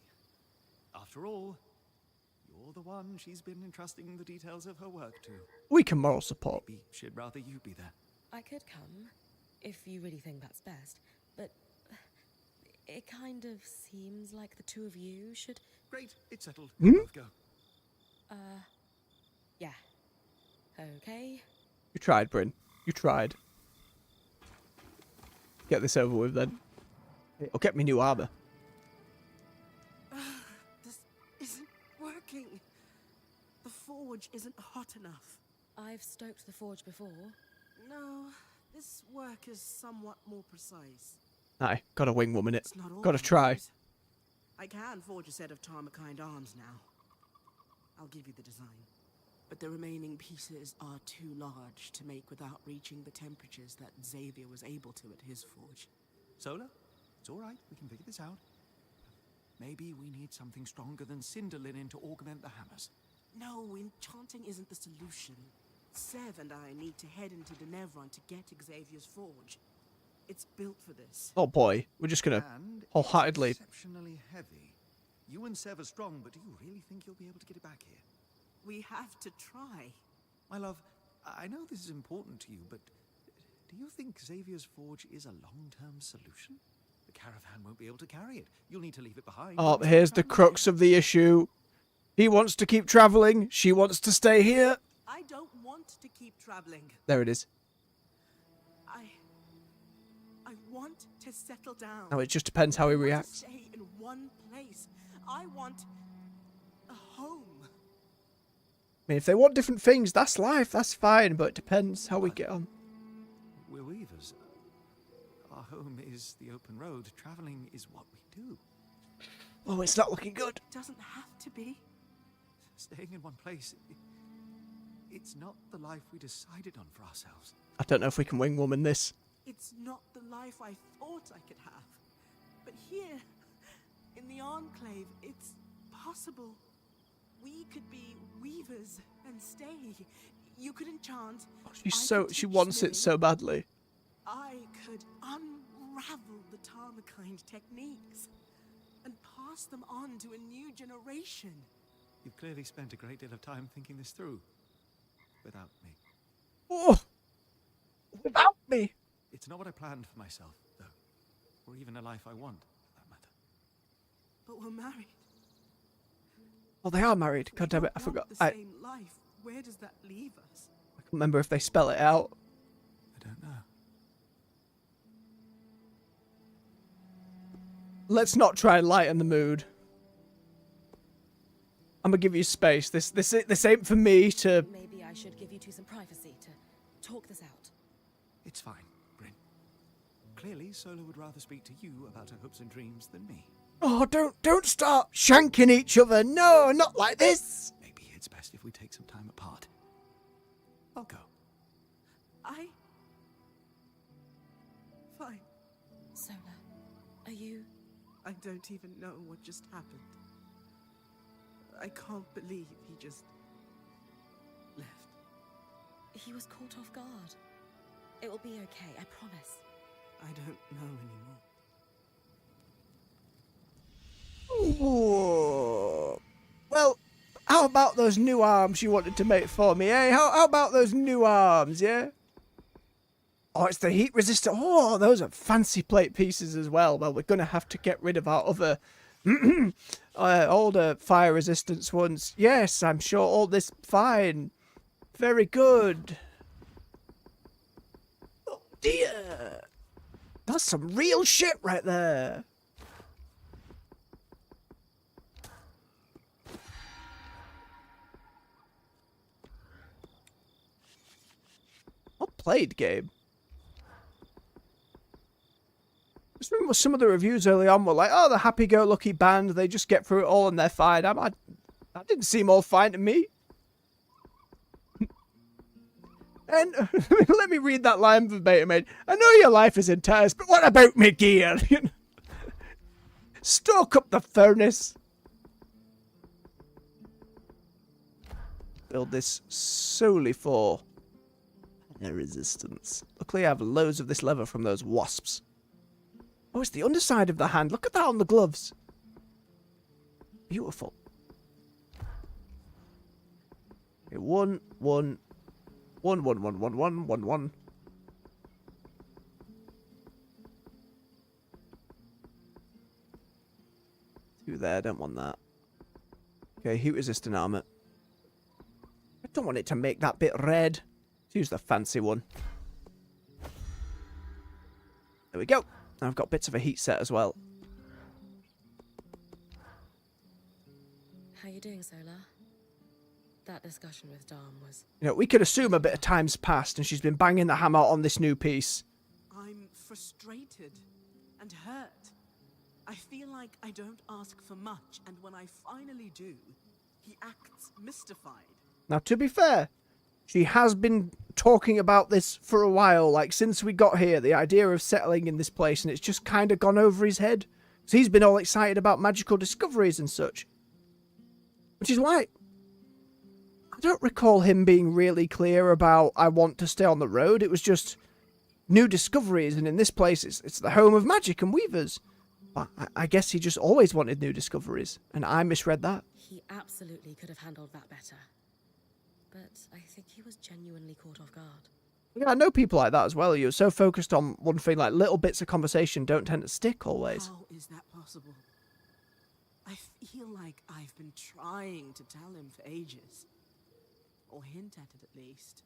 After all, you're the one she's been entrusting the details of her work to. We can moral support. Maybe she'd rather you be there. I could come, if you really think that's best, but it kind of seems like the two of you should... Great, it's settled. Hmm? We'll both go. Yeah. Okay. You tried, Bryn. You tried. Get this over with then. It'll get me new armor. This isn't working. The forge isn't hot enough. I've stoked the forge before. No, this work is somewhat more precise. Aye, gotta wing woman it. It's not all Gotta try. arms. I can forge a set of Tarmakind arms now. I'll give you the design. But the remaining pieces are too large to make without reaching the temperatures that Xavier was able to at his forge. Solar? It's all right. We can figure this out. Maybe we need something stronger than cinder linen to augment the hammers. No, enchanting isn't the solution. Sev and I need to head into Denevron to get Xavier's forge. It's built for this. Oh boy, we're just gonna And wholeheartedly. it's exceptionally heavy. You and Sev are strong, but do you really think you'll be able to get it back here? We have to try. My love, I know this is important to you, but do you think Xavier's forge is a long-term solution? The caravan won't be able to carry it. You'll need to leave it behind. Oh, here's the crux of the issue. He wants to keep traveling. She wants to stay here. I don't want to keep traveling. There it is. I want to settle down. Now it just depends how he I want to reacts. stay in one place. I want a home. I mean, if they want different things, that's life. That's fine, but it depends how we get on. We're weavers. Our home is the open road. Traveling is what we do. Oh, it's not looking good. It doesn't have to be. Staying in one place, it's not the life we decided on for ourselves. I don't know if we can wing woman this. It's not the life I thought I could have. But here, in the Enclave, it's possible. We could be weavers and stay. You could enchant. She wants it so badly. I could unravel the Tarmakind techniques and pass them on to a new generation. You've clearly spent a great deal of time thinking this through. Without me. Oh, without me. It's not what I planned for myself, though. Or even a life I want, for that matter. But we're married. Oh, they are married. God damn it, I forgot. The I same life. Where does that leave us? can't remember if they spell it out. I don't know. Let's not try and lighten the mood. I'm gonna give you space. This ain't for me to. Maybe I should give you two some privacy to talk this out. It's fine, Bryn. Clearly, Sola would rather speak to you about her hopes and dreams than me. Oh, don't start shanking each other. No, not like this. Maybe it's best if we take some time apart. I'll go. Fine. Sola, are you... I don't even know what just happened. I can't believe he just left. He was caught off guard. It will be okay, I promise. I don't know anymore. Ooh. Well, how about those new arms you wanted to make for me, eh? How about those new arms, yeah? Oh, it's the heat resistant. Oh, those are fancy plate pieces as well. Well, we're going to have to get rid of our other older fire resistance ones. Yes, I'm sure all this fine. Very good. Oh, dear. That's some real shit right there. Well played, Gabe. I just remember some of the reviews early on were like, oh, the happy-go-lucky band, they just get through it all and they're fine. That didn't seem all fine to me. And let me read that line verbatim, mate. I know your life is intense, but what about me gear? Stoke up the furnace. Build this solely for air resistance. Luckily I have loads of this leather from those wasps. Oh, it's the underside of the hand. Look at that on the gloves. Beautiful. Okay, 1, 1, 1, 1, 1, 1, 1, 1, 1. Two there, don't want that. Okay, heat resistant armor. I don't want it to make that bit red. Let's use the fancy one. There we go. I've got bits of a heat set as well. How you doing, Solar? That discussion with Dom was... You know, we could assume a bit of time's passed and she's been banging the hammer on this new piece. I'm frustrated and hurt. I feel like I don't ask for much, and when I finally do, he acts mystified. Now, to be fair, she has been talking about this for a while, like since we got here, the idea of settling in this place, and it's just kind of gone over his head. So he's been all excited about magical discoveries and such. Which is why I don't recall him being really clear about, I want to stay on the road. It was just new discoveries, and in this place, it's the home of magic and weavers. But I guess he just always wanted new discoveries, and I misread that. He absolutely could have handled that better. But I think he was genuinely caught off guard. Yeah, I know people like that as well. You're so focused on one thing, like little bits of conversation don't tend to stick always. How is that possible? I feel like I've been trying to tell him for ages. Or hint at it, at least.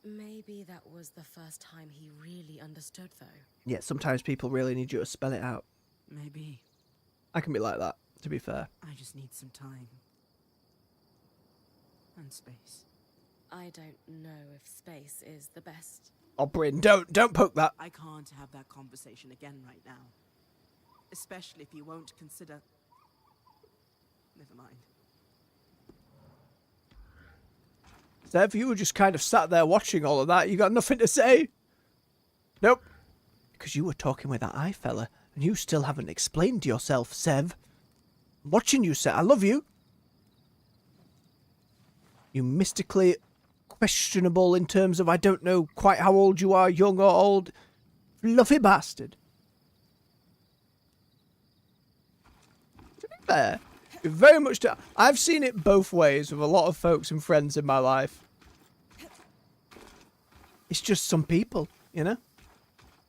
Maybe that was the first time he really understood, though. Yeah, sometimes people really need you to spell it out. Maybe. I can be like that, to be fair. I just need some time. And space. I don't know if space is the best. Oh, Bryn, don't poke that. I can't have that conversation again right now. Especially if you won't consider... Never mind. Sev, you were just kind of sat there watching all of that. You got nothing to say? Nope. Because you were talking with that eye fella, and you still haven't explained yourself, Sev. I'm watching you, Sev. I love you. You mystically questionable in terms of I don't know quite how old you are, young or old. Fluffy bastard. To be fair, very much. I've seen it both ways with a lot of folks and friends in my life. It's just some people, you know?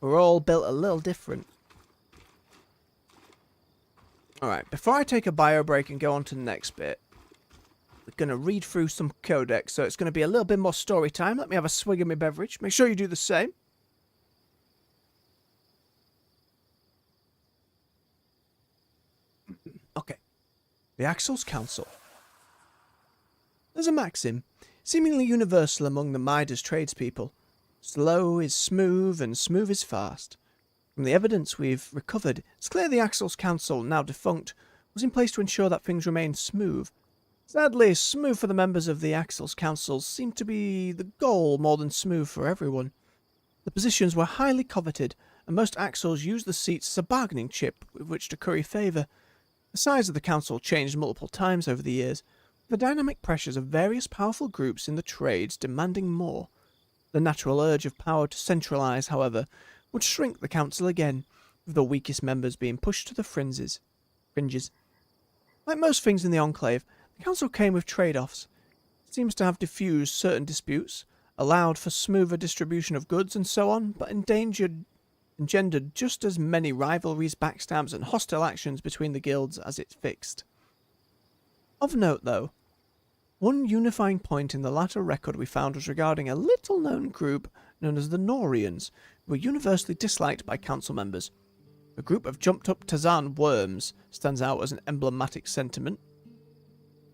We're all built a little different. Alright, before I take a bio break and go on to the next bit, we're going to read through some codex, so it's going to be a little bit more story time. Let me have a swig of my beverage. Make sure you do the same. Okay. The Axel's Council. There's a maxim, seemingly universal among the Midas tradespeople. Slow is smooth, and smooth is fast. From the evidence we've recovered, it's clear the Axel's Council, now defunct, was in place to ensure that things remained smooth. Sadly, smooth for the members of the Axel's Council seemed to be the goal more than smooth for everyone. The positions were highly coveted, and most Axels used the seats as a bargaining chip with which to curry favour. The size of the council changed multiple times over the years, with the dynamic pressures of various powerful groups in the trades demanding more. The natural urge of power to centralise, however, would shrink the council again, with the weakest members being pushed to the fringes. Like most things in the Enclave, the council came with trade-offs. It seems to have diffused certain disputes, allowed for smoother distribution of goods and so on, but engendered just as many rivalries, backstabs, and hostile actions between the guilds as it fixed. Of note, though, one unifying point in the latter record we found was regarding a little-known group known as the Norians, who were universally disliked by council members. A group of jumped-up Tazan worms stands out as an emblematic sentiment.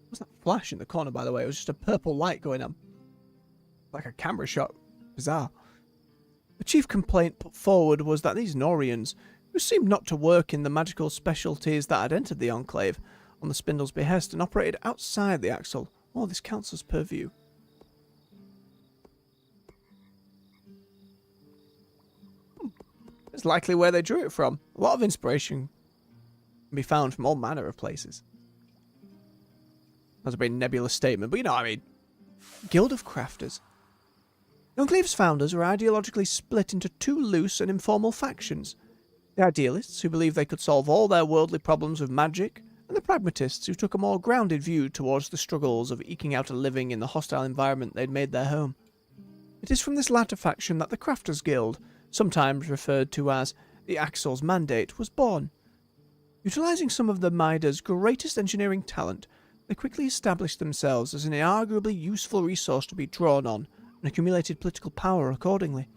What's that flash in the corner, by the way? It was just a purple light going on. Like a camera shot. Bizarre. The chief complaint put forward was that these Norians, who seemed not to work in the magical specialties that had entered the Enclave, on the Spindle's behest and operated outside the Axel, or this council's purview. It's likely where they drew it from. A lot of inspiration can be found from all manner of places. That's a very nebulous statement, but you know what I mean. Guild of Crafters. The Enclave's founders were ideologically split into two loose and informal factions. The idealists, who believed they could solve all their worldly problems with magic, and the pragmatists, who took a more grounded view towards the struggles of eking out a living in the hostile environment they'd made their home. It is from this latter faction that the Crafters Guild, sometimes referred to as the Axel's Mandate, was born. Utilising some of the Midas' greatest engineering talent, they quickly established themselves as an inarguably useful resource to be drawn on, and accumulated political power accordingly.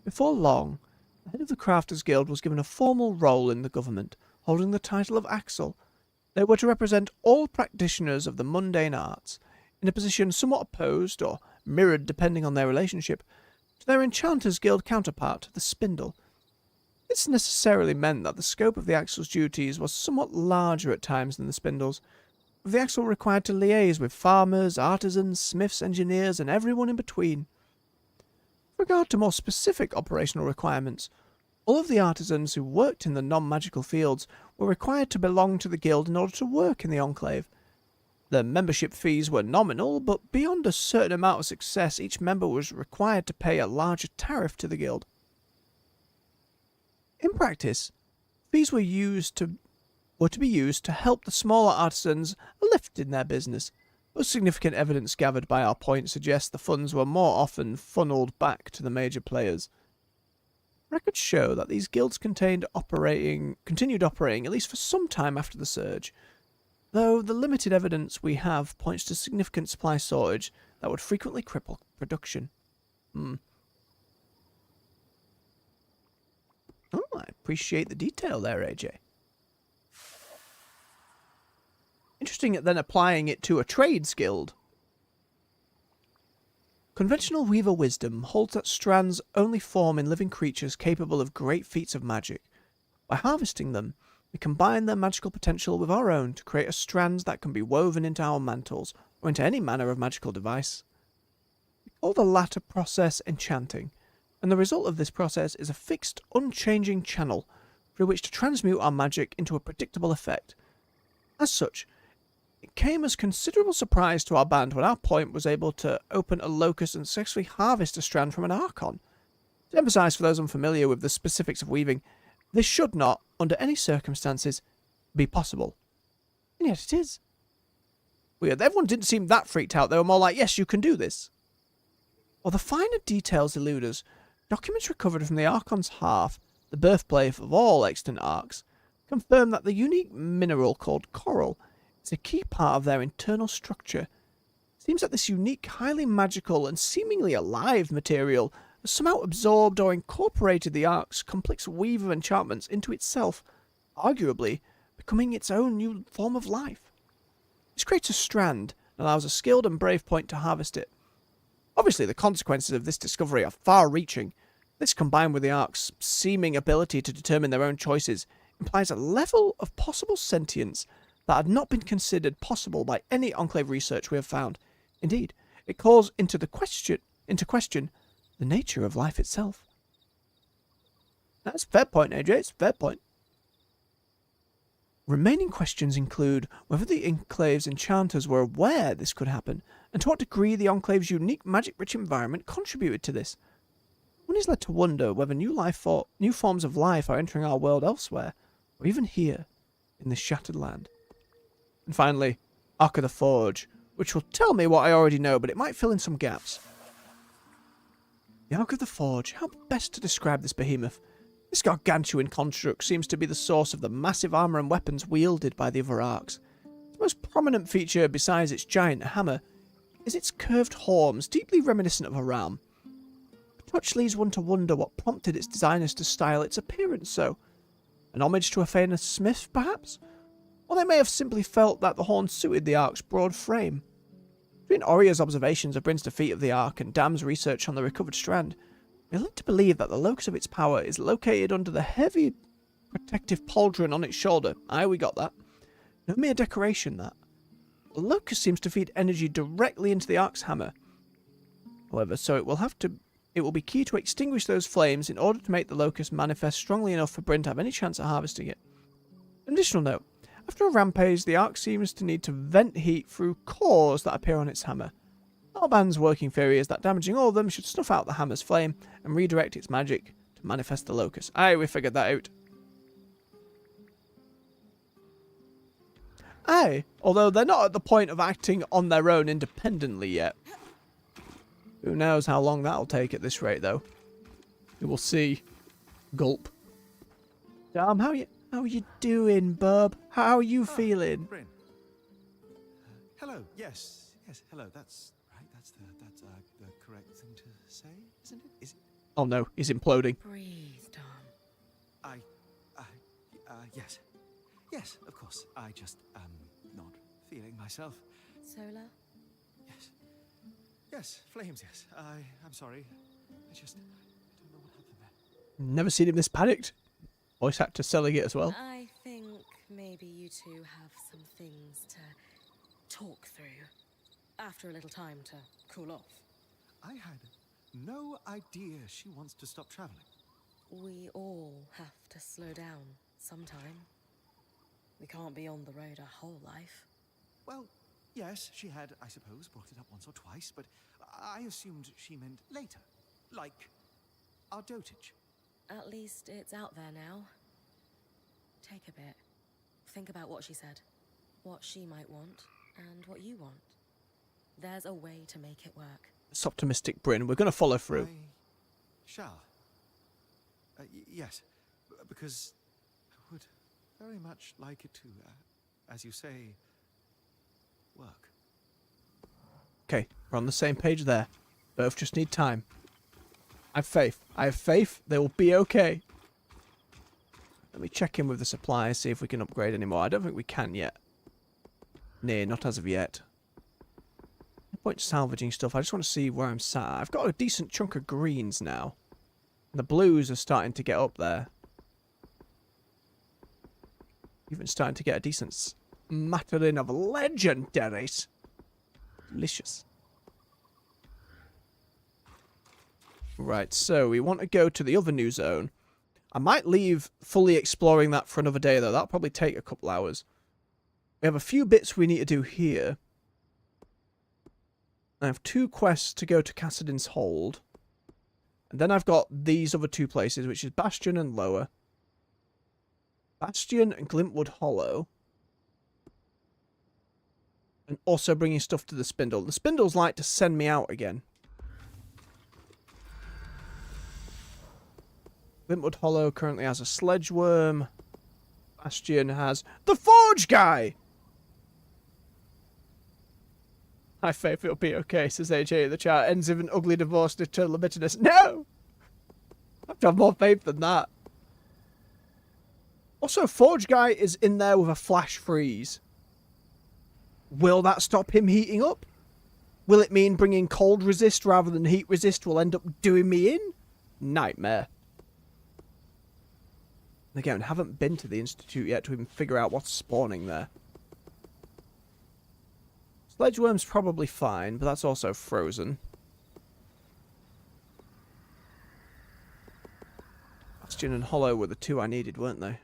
Before long, The head of the Crafters Guild was given a formal role in the government, holding the title of Axel. They were to represent all practitioners of the mundane arts, in a position somewhat opposed, or mirrored depending on their relationship, to their Enchanters Guild counterpart, the Spindle. This necessarily meant that the scope of the Axel's duties was somewhat larger at times than the Spindle's, with the Axel required to liaise with farmers, artisans, smiths, engineers, and everyone in between. With regard to more specific operational requirements, all of the artisans who worked in the non-magical fields were required to belong to the guild in order to work in the Enclave. The membership fees were nominal, but beyond a certain amount of success, each member was required to pay a larger tariff to the guild. In practice, fees were to be used to help the smaller artisans a lift in their business. Most significant evidence gathered by our point suggests the funds were more often funneled back to the major players. Records show that these guilds continued operating at least for some time after the surge, though the limited evidence we have points to significant supply shortage that would frequently cripple production. Oh, I appreciate the detail there, AJ. Interesting at then applying it to a trades guild. Conventional weaver wisdom holds that strands only form in living creatures capable of great feats of magic. By harvesting them, we combine their magical potential with our own to create a strand that can be woven into our mantles or into any manner of magical device. We call the latter process enchanting, and the result of this process is a fixed, unchanging channel through which to transmute our magic into a predictable effect. As such, it came as considerable surprise to our band when our point was able to open a locus and successfully harvest a strand from an archon. To emphasize for those unfamiliar with the specifics of weaving, this should not, under any circumstances, be possible. And yet it is. Weird. Everyone didn't seem that freaked out. They were more like, yes, you can do this. While the finer details elude us, documents recovered from the Archon's hearth, the birthplace of all extant arcs, confirm that the unique mineral called coral is a key part of their internal structure. It seems that this unique, highly magical, and seemingly alive material has somehow absorbed or incorporated the Ark's complex weave of enchantments into itself, arguably becoming its own new form of life. This creates a strand and allows a skilled and brave point to harvest it. Obviously, the consequences of this discovery are far-reaching. This, combined with the Ark's seeming ability to determine their own choices, implies a level of possible sentience that had not been considered possible by any Enclave research we have found. Indeed, it calls into question the nature of life itself. That's a fair point, AJ. It's a fair point. Remaining questions include whether the Enclave's enchanters were aware this could happen, and to what degree the Enclave's unique magic-rich environment contributed to this. One is led to wonder whether new forms of life are entering our world elsewhere, or even here, in this shattered land. And finally, Ark of the Forge, which will tell me what I already know, but it might fill in some gaps. The Ark of the Forge. How best to describe this behemoth? This gargantuan construct seems to be the source of the massive armour and weapons wielded by the other Arks. Its most prominent feature, besides its giant hammer, is its curved horns, deeply reminiscent of a ram. A touch leads one to wonder what prompted its designers to style its appearance so. An homage to a famous smith, perhaps? Or they may have simply felt that the horn suited the Ark's broad frame. Between Oria's observations of Bryn's defeat of the Ark and Dam's research on the recovered strand, we are led to believe that the locus of its power is located under the heavy protective pauldron on its shoulder. Aye, we got that. No mere decoration, that. The locus seems to feed energy directly into the Ark's hammer. However, so it will be key to extinguish those flames in order to make the locus manifest strongly enough for Bryn to have any chance at harvesting it. An additional note. After a rampage, the Ark seems to need to vent heat through cores that appear on its hammer. Our band's working theory is that damaging all of them should snuff out the hammer's flame and redirect its magic to manifest the locus. Aye, we figured that out. Aye, although they're not at the point of acting on their own independently yet. Who knows how long that'll take at this rate, though. We will see. Gulp. Dom, how are you doing, bub? How are you feeling? Bryn. Hello. Yes. Hello. That's right. That's the correct thing to say, isn't it? Oh no, he's imploding. Breathe, Dom. Yes. Yes, of course. I just, not feeling myself. Solar? Yes. Yes, flames, yes. I'm sorry. I don't know what happened there. Never seen him this panicked. Voice actor selling it as well. I think maybe you two have some things to talk through. After a little time to cool off. I had no idea she wants to stop traveling. We all have to slow down sometime. We can't be on the road our whole life. Well, yes, she had, I suppose, brought it up once or twice, but I assumed she meant later. Like our dotage. At least it's out there now. Take a bit. Think about what she said. What she might want, and what you want. There's a way to make it work. It's optimistic, Bryn. We're going to follow through. I shall. Yes, because I would very much like it to, as you say, work. Okay, we're on the same page there. Both just need time. I have faith. I have faith they will be okay. Let me check in with the supplies, see if we can upgrade any more. I don't think we can yet. Nah, not as of yet. No point salvaging stuff. I just want to see where I'm sat. I've got a decent chunk of greens now. The blues are starting to get up there. Even starting to get a decent smattering of legendaries. Delicious. Right, so we want to go to the other new zone. I might leave fully exploring that for another day, though. That'll probably take a couple hours. We have a few bits we need to do here. I have 2 quests to go to Cassidin's Hold. And then I've got these other 2 places, which is Bastion and Lower. Bastion and Glintwood Hollow. And also bringing stuff to the Spindle. The Spindles like to send me out again. Glintwood Hollow currently has a Sledgeworm. Bastion has the Forge Guy! I faith it'll be okay, says AJ in the chat. Ends with an ugly divorce and eternal bitterness. No! I have to have more faith than that. Also, Forge Guy is in there with a flash freeze. Will that stop him heating up? Will it mean bringing cold resist rather than heat resist will end up doing me in? Nightmare. Again, haven't been to the Institute yet to even figure out what's spawning there. Sledgeworm's probably fine, but that's also frozen. Bastion and Hollow were the 2 I needed, weren't they?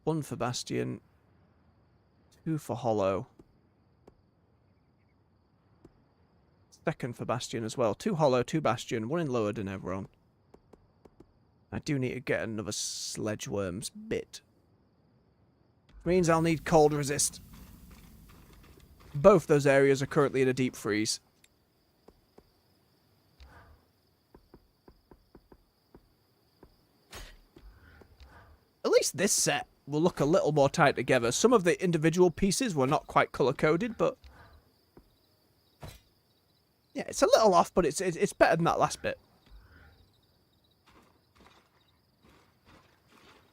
1 for Bastion, 2 for Hollow. 2nd for Bastion as well. 2 Hollow, 2 Bastion, 1 in Lower Denevron. I do need to get another Sledgeworm's bit. Which means I'll need cold resist. Both those areas are currently in a deep freeze. At least this set will look a little more tight together. Some of the individual pieces were not quite colour-coded, but... yeah, it's a little off, but it's better than that last bit.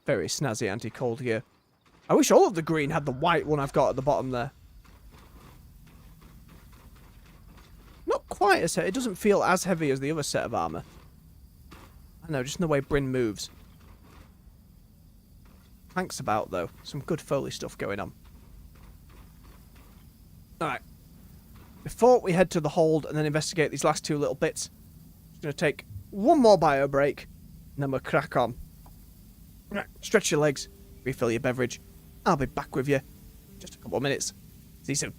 Very snazzy anti-cold gear. I wish all of the green had the white one I've got at the bottom there. Not quite as heavy. It doesn't feel as heavy as the other set of armour. I know, just in the way Bryn moves. Thanks about, though. Some good Foley stuff going on. Alright. Before we head to the hold and then investigate these last 2 little bits, I'm just going to take 1 more bio break, and then we'll crack on. Right, stretch your legs, refill your beverage. I'll be back with you in just a couple of minutes. See you soon.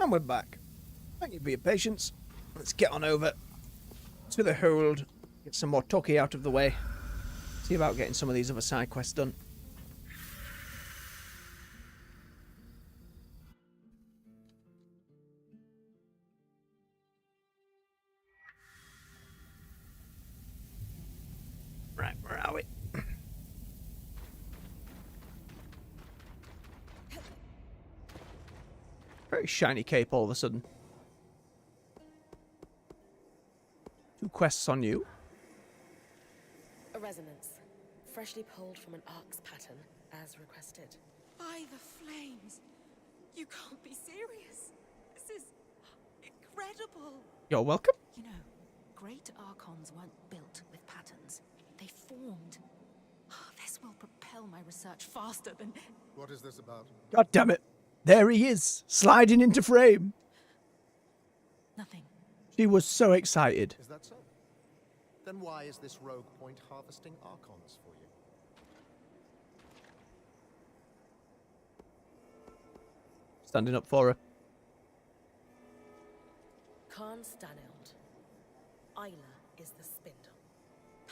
And we're back. Thank you for your patience. Let's get on over to the hold. Get some more Toki out of the way. See about getting some of these other side quests done. Right, where are we? Very shiny cape all of a sudden. 2 quests on you. A resonance, freshly pulled from an ark's pattern, as requested. By the flames! You can't be serious. This is incredible. You're welcome. You know, great archons weren't built with patterns. They formed. This will propel my research faster than... What is this about? God damn it. There he is, sliding into frame. Nothing. She was so excited. Is that so? Then why is this rogue point harvesting archons for you? Standing up for her. Khan Staneld. Isla is the spindle.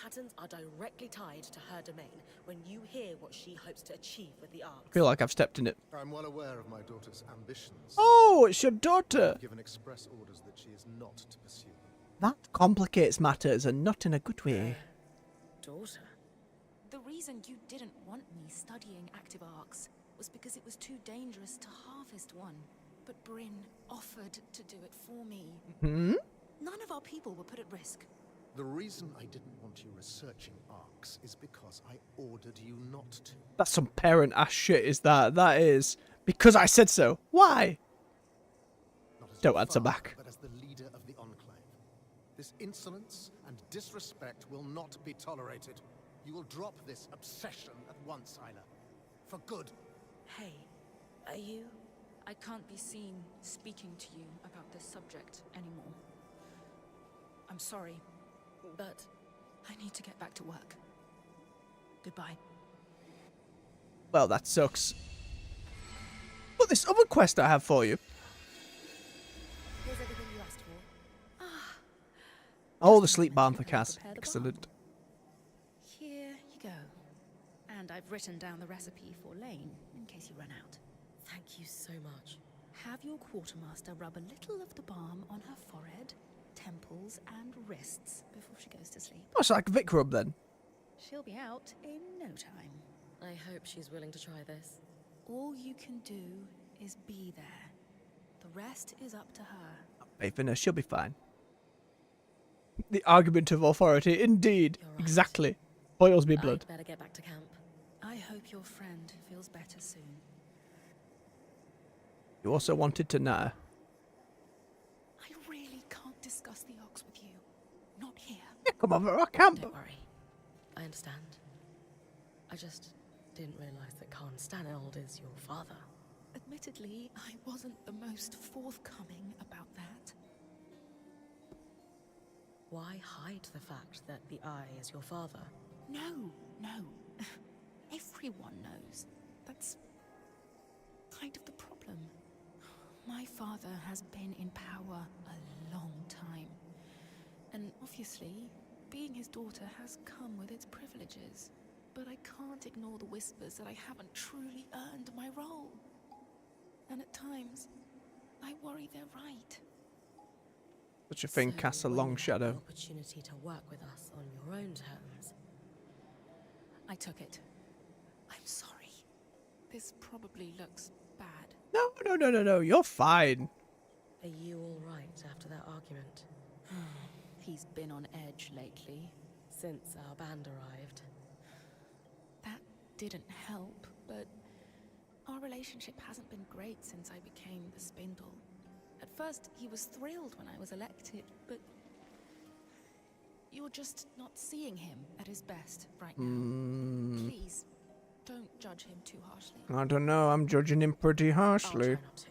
Patterns are directly tied to her domain when you hear what she hopes to achieve with the I arcs. feel like I've stepped in it. I'm well aware of my daughter's ambitions. Oh, it's your daughter. I've given express orders that she is not to pursue them. That complicates matters, and not in a good way. Daughter? The reason you didn't want me studying active arcs was because it was too dangerous to harvest one. But Bryn offered to do it for me. Hmm? None of our people were put at risk. The reason I didn't want you researching arcs is because I ordered you not to. That's some parent ass shit, is that? That is. Because I said so. Why? Not as Don't your answer father, back. but as the leader of the enclave. This insolence and disrespect will not be tolerated. You will drop this obsession at once, Isla. For good. Hey, are you... I can't be seen speaking to you about this subject anymore. I'm sorry. But... I need to get back to work. Goodbye. Well, that sucks. But this other quest I have for you. Here's everything you asked for. Oh, the sleep barn for Cass. Excellent. Here you go. And I've written down the recipe for Lane, in case you run out. Thank you so much. Have your quartermaster rub a little of the balm on her forehead, temples, and wrists before she goes to sleep. Oh, it's like Vic Rub then. She'll be out in no time. I hope she's willing to try this. All you can do is be there. The rest is up to her. Faith in her, she'll be fine. The argument of authority, indeed. You're right. Exactly. Boils me blood. I'd better get back to camp. I hope your friend feels better soon. You also wanted to know. I really can't discuss the Ox with you. Not here. Yeah, come over our camp. Don't worry. I understand. I just didn't realize that Khan Staneld is your father. Admittedly, I wasn't the most forthcoming about that. Why hide the fact that the Eye is your father? No. Everyone knows. That's kind of the problem. My father has been in power a long time. And obviously, being his daughter has come with its privileges. But I can't ignore the whispers that I haven't truly earned my role. And at times, I worry they're right. Such a thing So casts a when long you had the shadow. opportunity to work with us on your own terms. I took it. I'm sorry. This probably looks bad. No. You're fine. Are you all right after that argument? He's been on edge lately. Since our band arrived. That didn't help, but our relationship hasn't been great since I became the Spindle. At first, he was thrilled when I was elected, but you're just not seeing him at his best right now. Please, don't judge him too harshly. I don't know. I'm judging him pretty I'll harshly. try not to.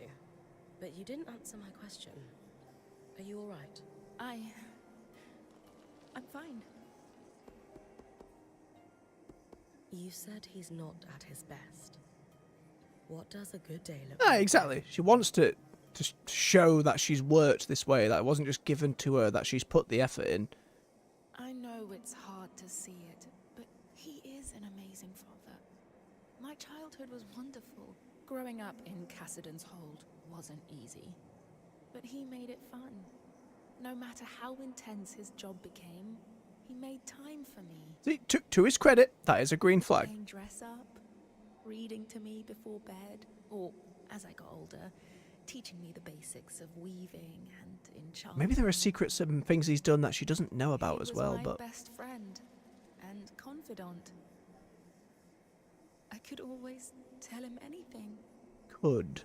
But you didn't answer my question. Are you all right? I'm fine. You said he's not at his best. What does a good day look like? Ah, exactly. She wants to to show that she's worked this way, that it wasn't just given to her, that she's put the effort in. I know it's hard to see it, but he is an amazing father. My childhood was wonderful. Growing up in Cassidon's Hold wasn't easy, but he made it fun. No matter how intense his job became, he made time for me. See, to his credit, that is a green flag. Playing dress up, reading to me before bed, or, as I got older, teaching me the basics of weaving and enchanting. Maybe there are secrets and things he's done that she doesn't know about as well, but... He was my best friend and confidant. I could always tell him anything. Could.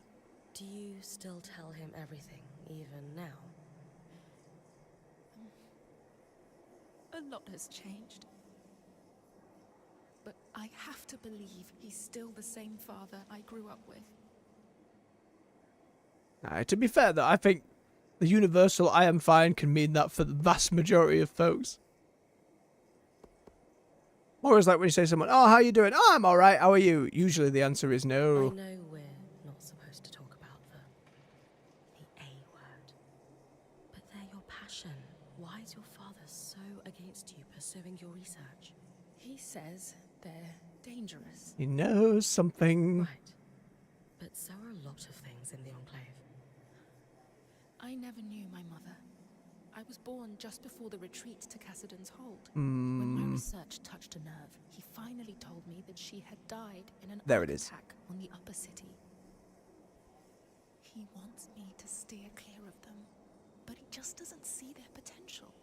Do you still tell him everything, even now? A lot has changed. But I have to believe he's still the same father I grew up with. To be fair, though, I think the universal "I am fine" can mean that for the vast majority of folks. Or it's like when you say to someone, "Oh, how you doing?" "Oh, I'm alright, how are you?" Usually the answer is no. I know we're not supposed to talk about the A word, but they're your passion. Why is your father so against you pursuing your research? He says they're dangerous. He knows something. Right, but so are a lot of things in the Enclave. I never knew my mother. I was born just before the retreat to Cassidon's Hold. Mm. When my research touched a nerve, he finally told me that she had died in an There it is. attack on the upper city. He wants me to steer clear of them, but he just doesn't see their potential.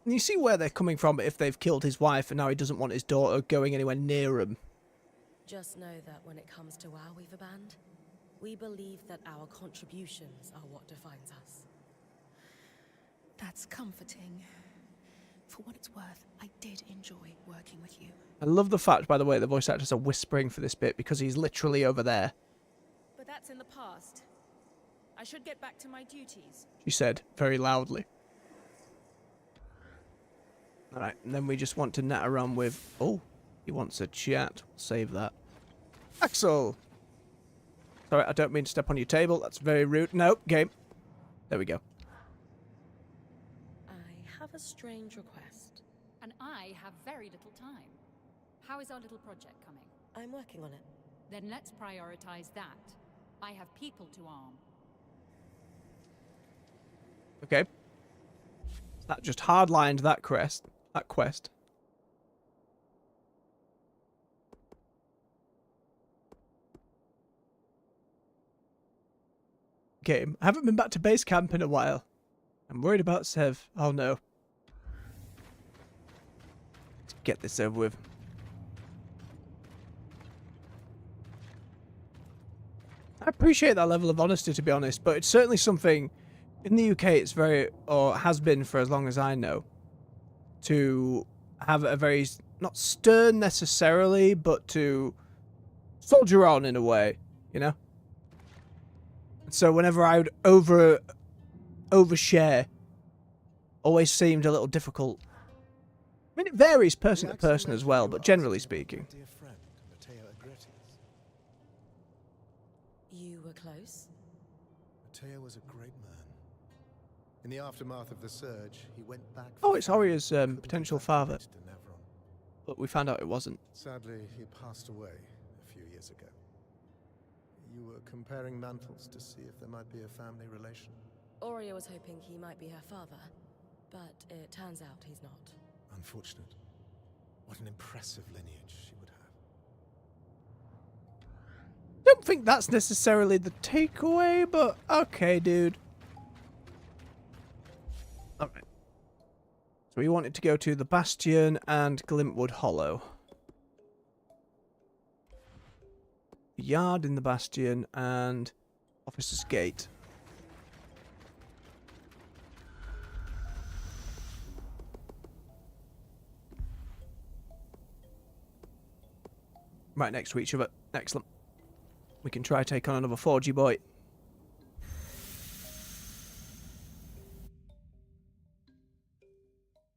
And you see where they're coming from if they've killed his wife and now he doesn't want his daughter going anywhere near him. Just know that when it comes to our Weaver Band, we believe that our contributions are what defines us. That's comforting. For what it's worth, I did enjoy working with you. I love the fact, by the way, the voice actors are whispering for this bit because he's literally over there, But that's in the past. I should get back to my duties. she said very loudly. Alright, and then we just want to natter on with... Oh, he wants a chat. Save that. Axel! Sorry, I don't mean to step on your table. That's very rude. Nope, game. There we go. I have a strange request. And I have very little time. How is our little project coming? I'm working on it. Then let's prioritize that. I have people to arm. Okay. That just hardlined that quest. Game. I haven't been back to base camp in a while. I'm worried about Sev. Oh no. Let's get this over with. I appreciate that level of honesty, to be honest, but it's certainly something in the UK it's very, or has been for as long as I know, to have a very, not stern necessarily, but to soldier on in a way, you know? So whenever I would overshare, always seemed a little difficult. I mean, it varies person to person as well, but generally speaking. Dear friend, Matteo Agretes. You were close? Matteo was a great man. In the aftermath of the surge, he went back... Oh, it's Oria's potential father. to Nevron. But we found out it wasn't. Sadly, he passed away a few years ago. You were comparing mantles to see if there might be a family relation. Aurea was hoping he might be her father, but it turns out he's not. Unfortunate. What an impressive lineage she would have. Don't think that's necessarily the takeaway, but okay, dude. Alright. So we wanted to go to the Bastion and Glintwood Hollow. Yard in the Bastion and Officer's Gate. Right next to each other. Excellent. We can try take on another 4G boy.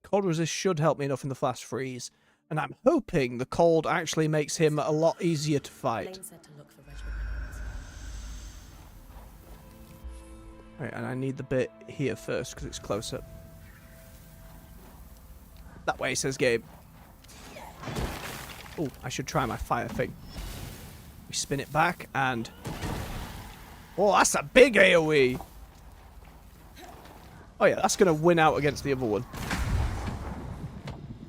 Cold resist should help me enough in the flash freeze. And I'm hoping the cold actually makes him a lot easier to fight. Lane said to look for regiment records. Right, and I need the bit here first because it's closer. That way, says Gabe. Oh, I should try my fire thing. We spin it back and... Oh, that's a big AoE! Oh yeah, that's going to win out against the other one.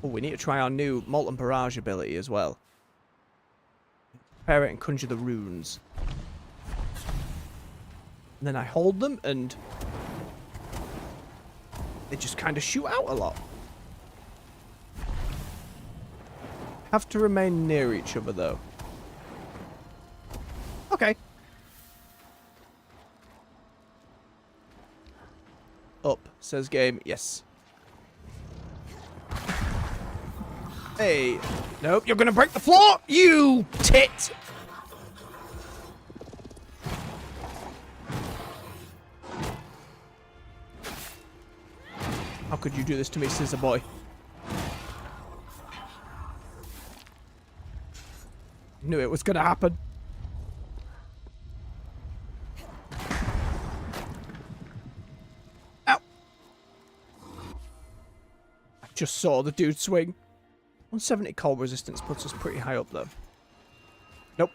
Oh, we need to try our new Molten Barrage ability as well. Prepare it and conjure the runes. And then I hold them and... they just kind of shoot out a lot. Have to remain near each other though. Okay. Up, says game. Yes. Hey. Nope, you're gonna break the floor, you tit! How could you do this to me, Scissor Boy? Knew it was gonna happen. Ow! I just saw the dude swing. 170 cold resistance puts us pretty high up though. Nope.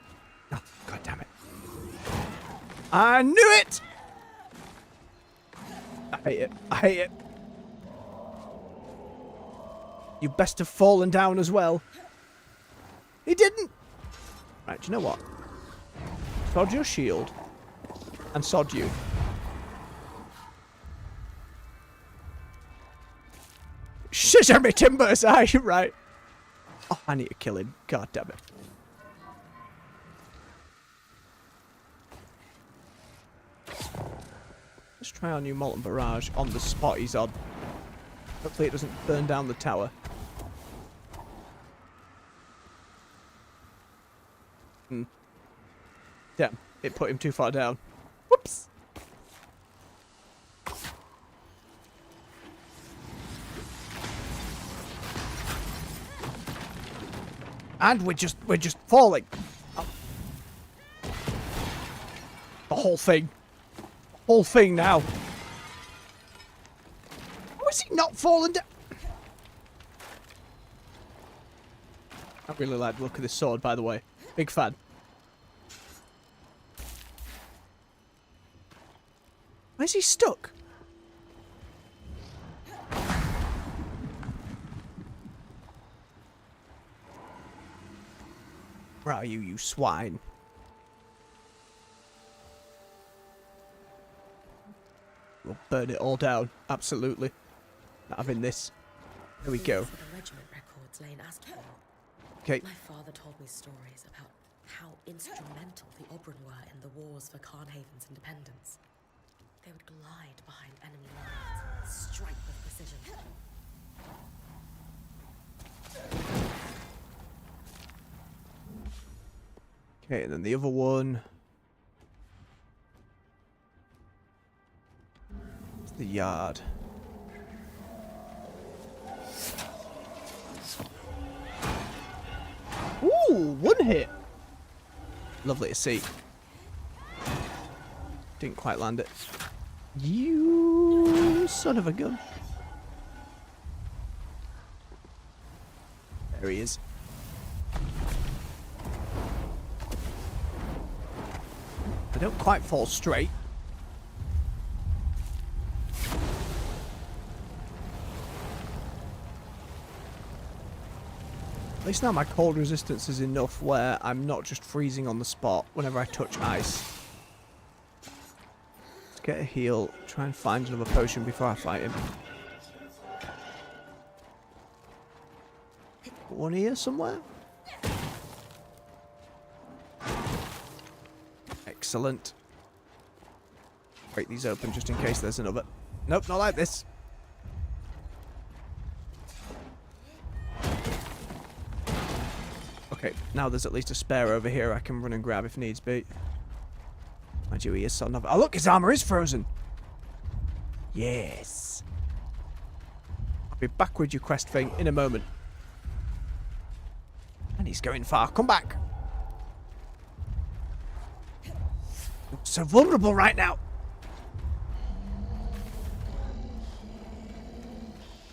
Oh, God damn it. I knew it! I hate it. I hate it. You best have fallen down as well. He didn't! Right, do you know what? Sod your shield. And sod you. Scissor me timbers! Aye, right. Oh, I need to kill him. God damn it. Let's try our new Molten Barrage on the spot he's on. Hopefully it doesn't burn down the tower. Damn, it put him too far down. Whoops! And we're just falling. Oh. The whole thing. The whole thing now. How is he not falling down? I really like the look of this sword, by the way. Big fan. Where's he stuck? Where are you, you swine? We'll burn it all down. Absolutely. Not having this. There we go. The regiment records Lane asked for. Okay. My father told me stories about how instrumental the Oberon were in the wars for Carnhaven's independence. They would glide behind enemy lines, strike with precision. Okay, and then the other one. It's the yard. Ooh, one hit. Lovely to see. Didn't quite land it. You son of a gun. There he is. They don't quite fall straight. At least now my cold resistance is enough where I'm not just freezing on the spot whenever I touch ice. Let's get a heal. Try and find another potion before I fight him. One here somewhere? Excellent. Break these open just in case there's another. Nope, not like this. Okay, now there's at least a spare over here I can run and grab if needs be. Mind you, he is son of... Oh, look, his armor is frozen. Yes. I'll be back with your quest thing in a moment. And he's going far. Come back. You're so vulnerable right now.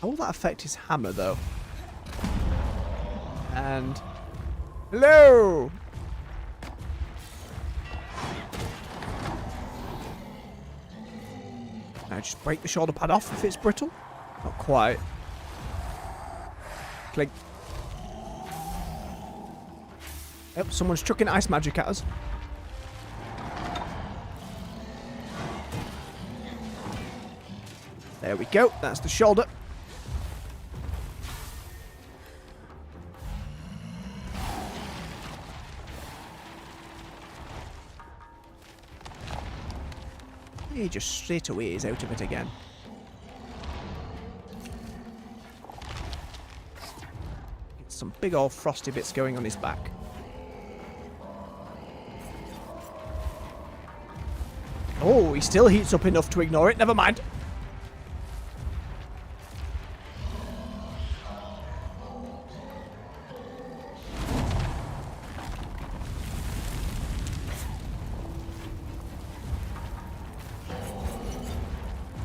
How will that affect his hammer, though? And... Hello! Now just break the shoulder pad off if it's brittle. Not quite. Clink. Yep, someone's chucking ice magic at us. There we go. That's the shoulder. He just straight away is out of it again. Some big old frosty bits going on his back. Oh, he still heats up enough to ignore it. Never mind.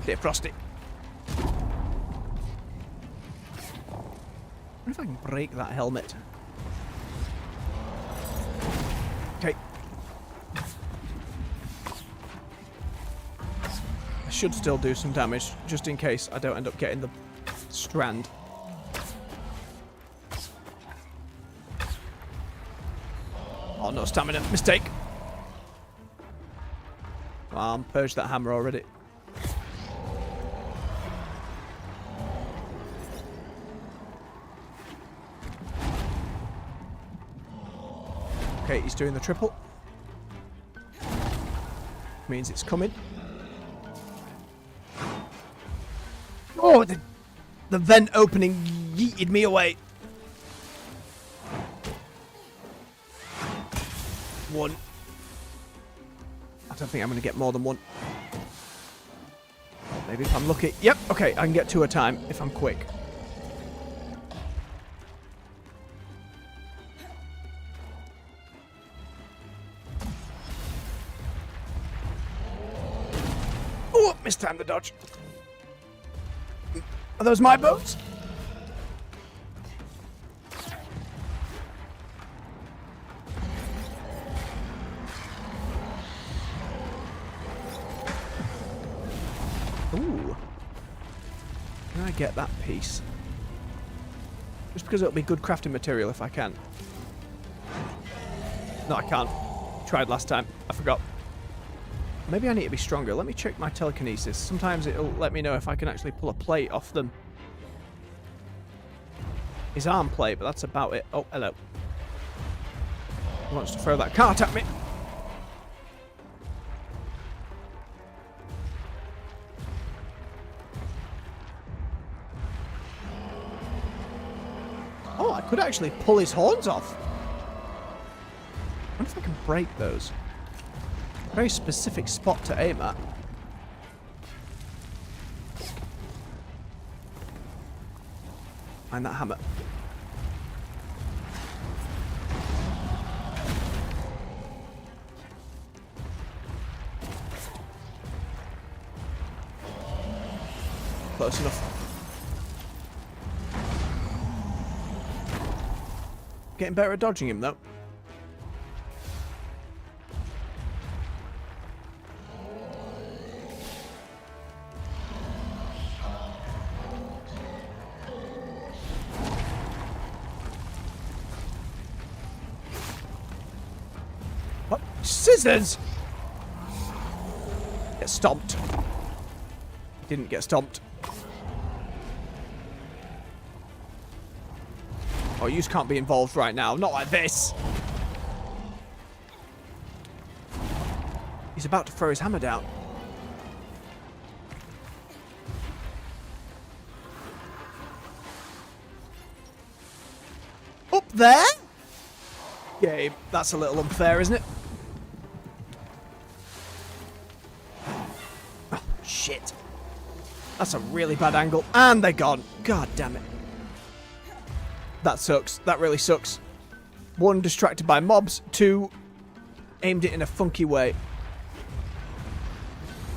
Clear frosty. I wonder if I can break that helmet. Okay. I should still do some damage, just in case I don't end up getting the strand. Oh, no stamina. Mistake. Well, purged that hammer already. Okay, he's doing the triple. Means it's coming. Oh, the vent opening yeeted me away. One. I don't think I'm going to get more than one. Maybe if I'm lucky. Yep, okay, I can get two a time if I'm quick. Oh, mistimed the dodge. Are those my boats? Ooh. Can I get that piece? Just because it'll be good crafting material if I can. No, I can't. Tried last time. I forgot. Maybe I need to be stronger. Let me check my telekinesis. Sometimes it'll let me know if I can actually pull a plate off them. His arm plate, but that's about it. Oh, hello. He wants to throw that cart at me. Oh, I could actually pull his horns off. I wonder if I can break those. Very specific spot to aim at. Find that hammer. Close enough. Getting better at dodging him though. Scissors! Get stomped. Didn't get stomped. Oh, you can't be involved right now. Not like this. He's about to throw his hammer down. Up there? Yeah, that's a little unfair, isn't it? Shit. That's a really bad angle. And they're gone. God damn it. That sucks. That really sucks. One, distracted by mobs. Two, aimed it in a funky way.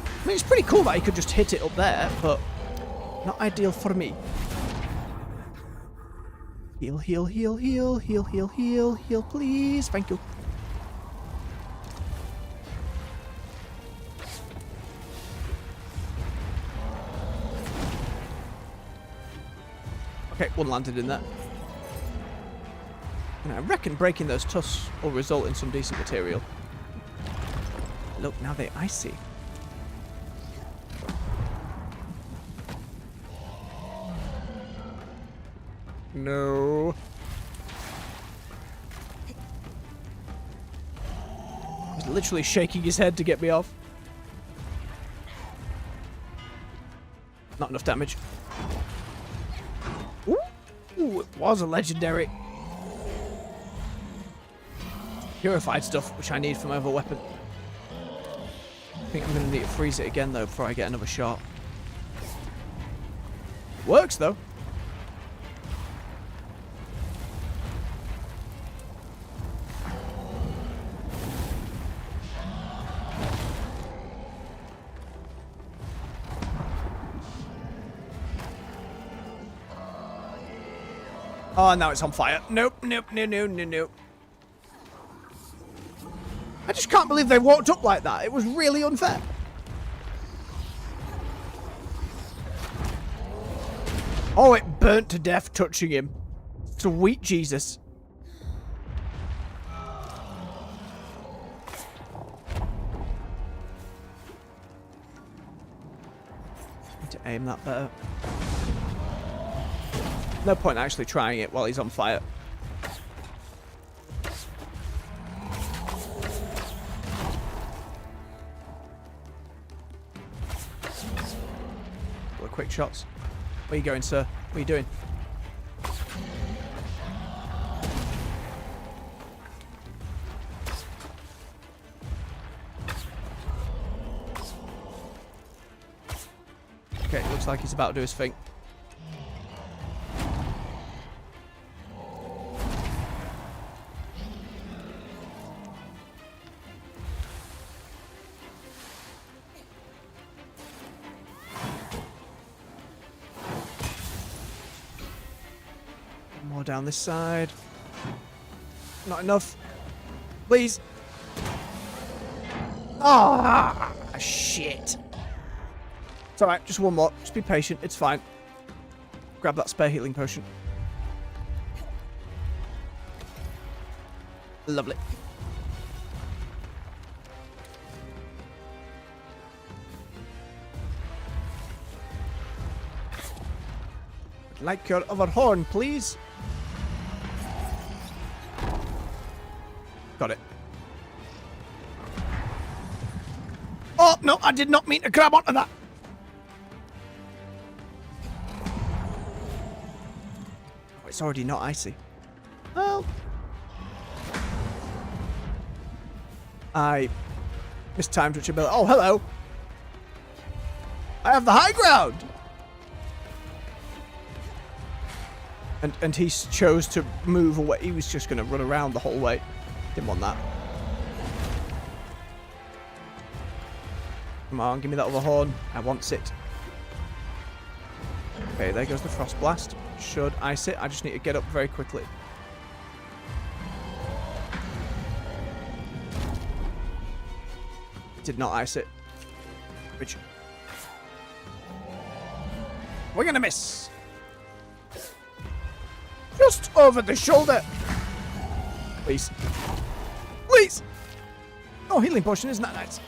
I mean, it's pretty cool that he could just hit it up there, but not ideal for me. Heal, heal, heal, heal, heal, heal, heal, heal, please. Thank you. Okay, one landed in there. And I reckon breaking those tusks will result in some decent material. Look, now they're icy. No. He's literally shaking his head to get me off. Not enough damage. Ooh, it was a legendary. Purified stuff, which I need for my other weapon. I think I'm going to need to freeze it again, though, before I get another shot. Works, though. Oh, now it's on fire. Nope, nope, no, no, no, no. I just can't believe they walked up like that. It was really unfair. Oh, it burnt to death touching him. Sweet Jesus. Need to aim that better. No point actually trying it while he's on fire. Couple of quick shots. Where are you going, sir? What are you doing? Okay, looks like he's about to do his thing. More down this side. Not enough. Please. Ah, shit. It's alright, just one more. Just be patient, it's fine. Grab that spare healing potion. Lovely. I'd like your other horn, please. Got it. Oh, no, I did not mean to grab onto that. Oh, it's already not icy. Well, I mistimed which ability. Oh, hello. I have the high ground. And he chose to move away. He was just going to run around the whole way. Didn't want that. Come on, give me that other horn. I want it. Okay, there goes the frost blast. Should ice it. I just need to get up very quickly. Did not ice it. Which... We're going to miss. Just over the shoulder. Please. Please! Oh, healing potion, isn't that nice?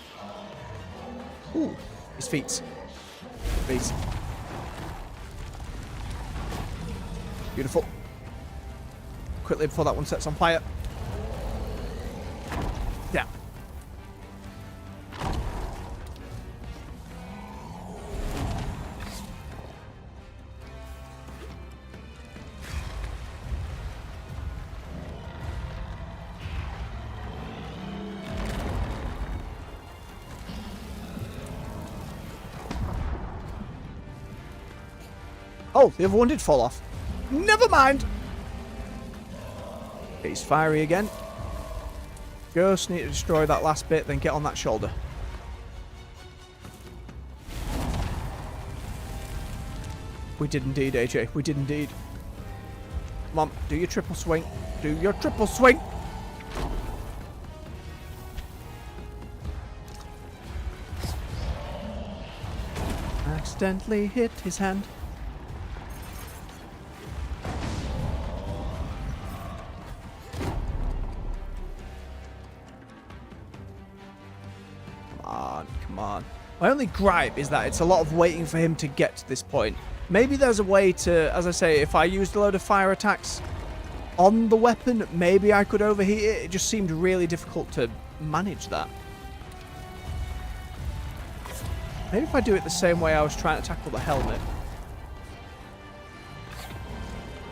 Ooh, his feet. Please. Beautiful. Quickly before that one sets on fire. Yeah. Oh, the other one did fall off. Never mind. Okay, he's fiery again. Ghosts need to destroy that last bit, then get on that shoulder. We did indeed, AJ. We did indeed. Come on, do your triple swing. Do your triple swing. Accidentally hit his hand. Come on. My only gripe is that it's a lot of waiting for him to get to this point. Maybe there's a way to, as I say, if I used a load of fire attacks on the weapon, maybe I could overheat it. It just seemed really difficult to manage that. Maybe if I do it the same way I was trying to tackle the helmet.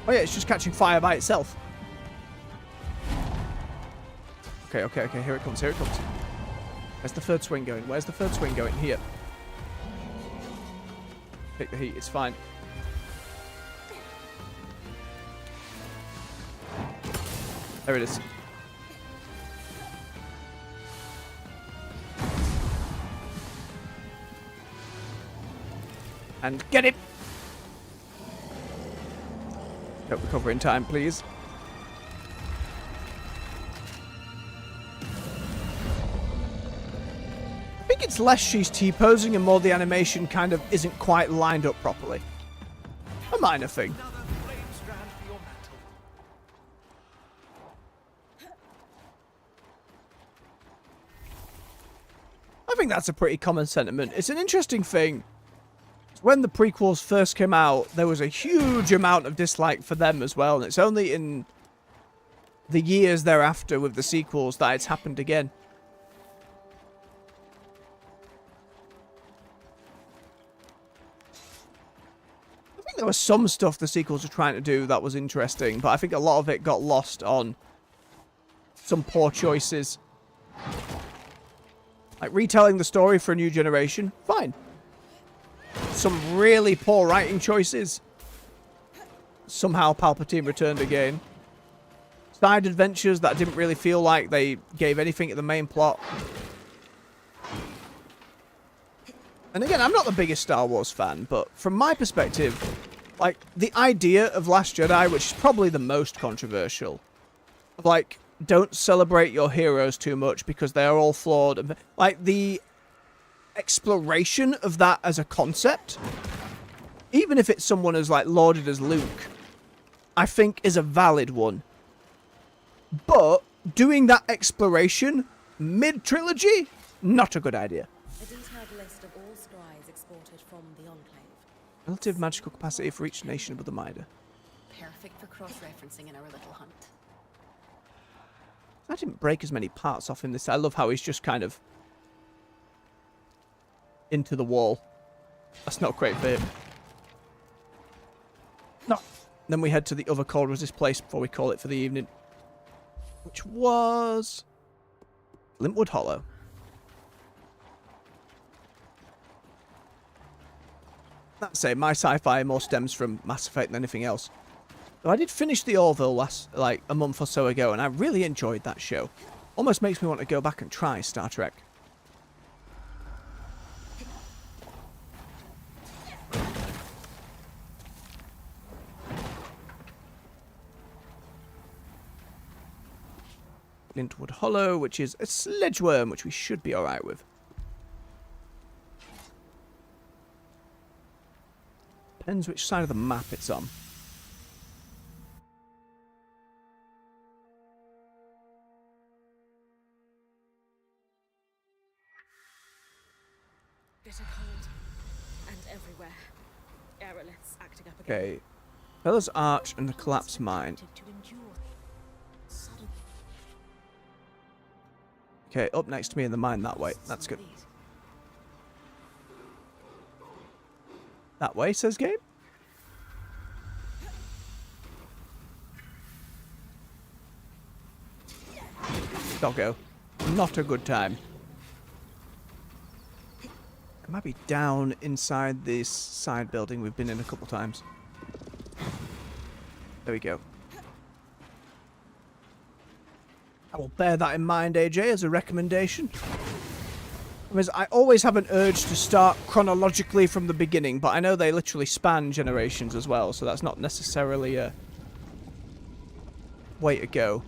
Oh yeah, it's just catching fire by itself. Okay, okay, okay, here it comes, here it comes. Where's the third swing going? Where's the third swing going? Here. Take the heat, it's fine. There it is. And get it! Don't recover in time, please. I think it's less she's T-posing and more the animation kind of isn't quite lined up properly. A minor thing. I think that's a pretty common sentiment. It's an interesting thing. When the prequels first came out, there was a huge amount of dislike for them as well, and it's only in the years thereafter with the sequels that it's happened again. I think there was some stuff the sequels were trying to do that was interesting, but I think a lot of it got lost on some poor choices. Like retelling the story for a new generation, fine. Some really poor writing choices. Somehow Palpatine returned again. Side adventures that didn't really feel like they gave anything to the main plot. And again, I'm not the biggest Star Wars fan, but from my perspective, like, the idea of Last Jedi, which is probably the most controversial, of, like, don't celebrate your heroes too much because they are all flawed. Like, the exploration of that as a concept, even if it's someone as, like, lauded as Luke, I think is a valid one. But doing that exploration mid-trilogy, not a good idea. A detailed list of all scries exported from the Enclave. Relative magical capacity for each nation above the Mida. Perfect for cross-referencing in our little hunt. I didn't break as many parts off in this. I love how he's just kind of into the wall. That's not great for him. No. Then we head to the other cold resist place before we call it for the evening, which was Limpwood Hollow. That's it. My sci-fi more stems from Mass Effect than anything else. So I did finish the Orville last, like, a month or so ago, and I really enjoyed that show. Almost makes me want to go back and try Star Trek. Lintwood Hollow, which is a sledge worm, which we should be alright with. Depends which side of the map it's on. Bitter cold. And everywhere. Aeroliths acting up again. Okay. Bella's Arch and the Collapse Mine. Okay, up next to me in the mine that way. That's good. That way, says Gabe. Doggo. Not a good time. It might be down inside this side building we've been in a couple times. There we go. I will bear that in mind, AJ, as a recommendation. I always have an urge to start chronologically from the beginning, but I know they literally span generations as well, so that's not necessarily way to go.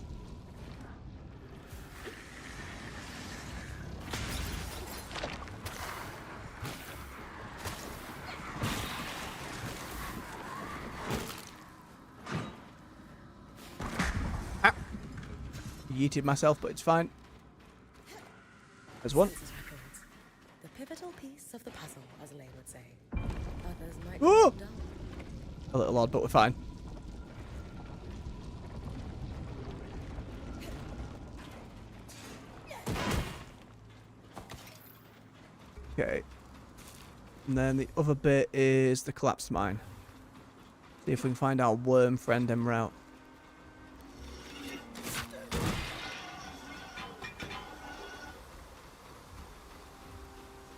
Ah. Yeeted myself, but it's fine. There's one. The pivotal piece of the puzzle, as Lane would say. Others might Oh! be done. A little odd, but we're fine. Okay. And then the other bit is the collapsed mine. See if we can find our worm friend en route.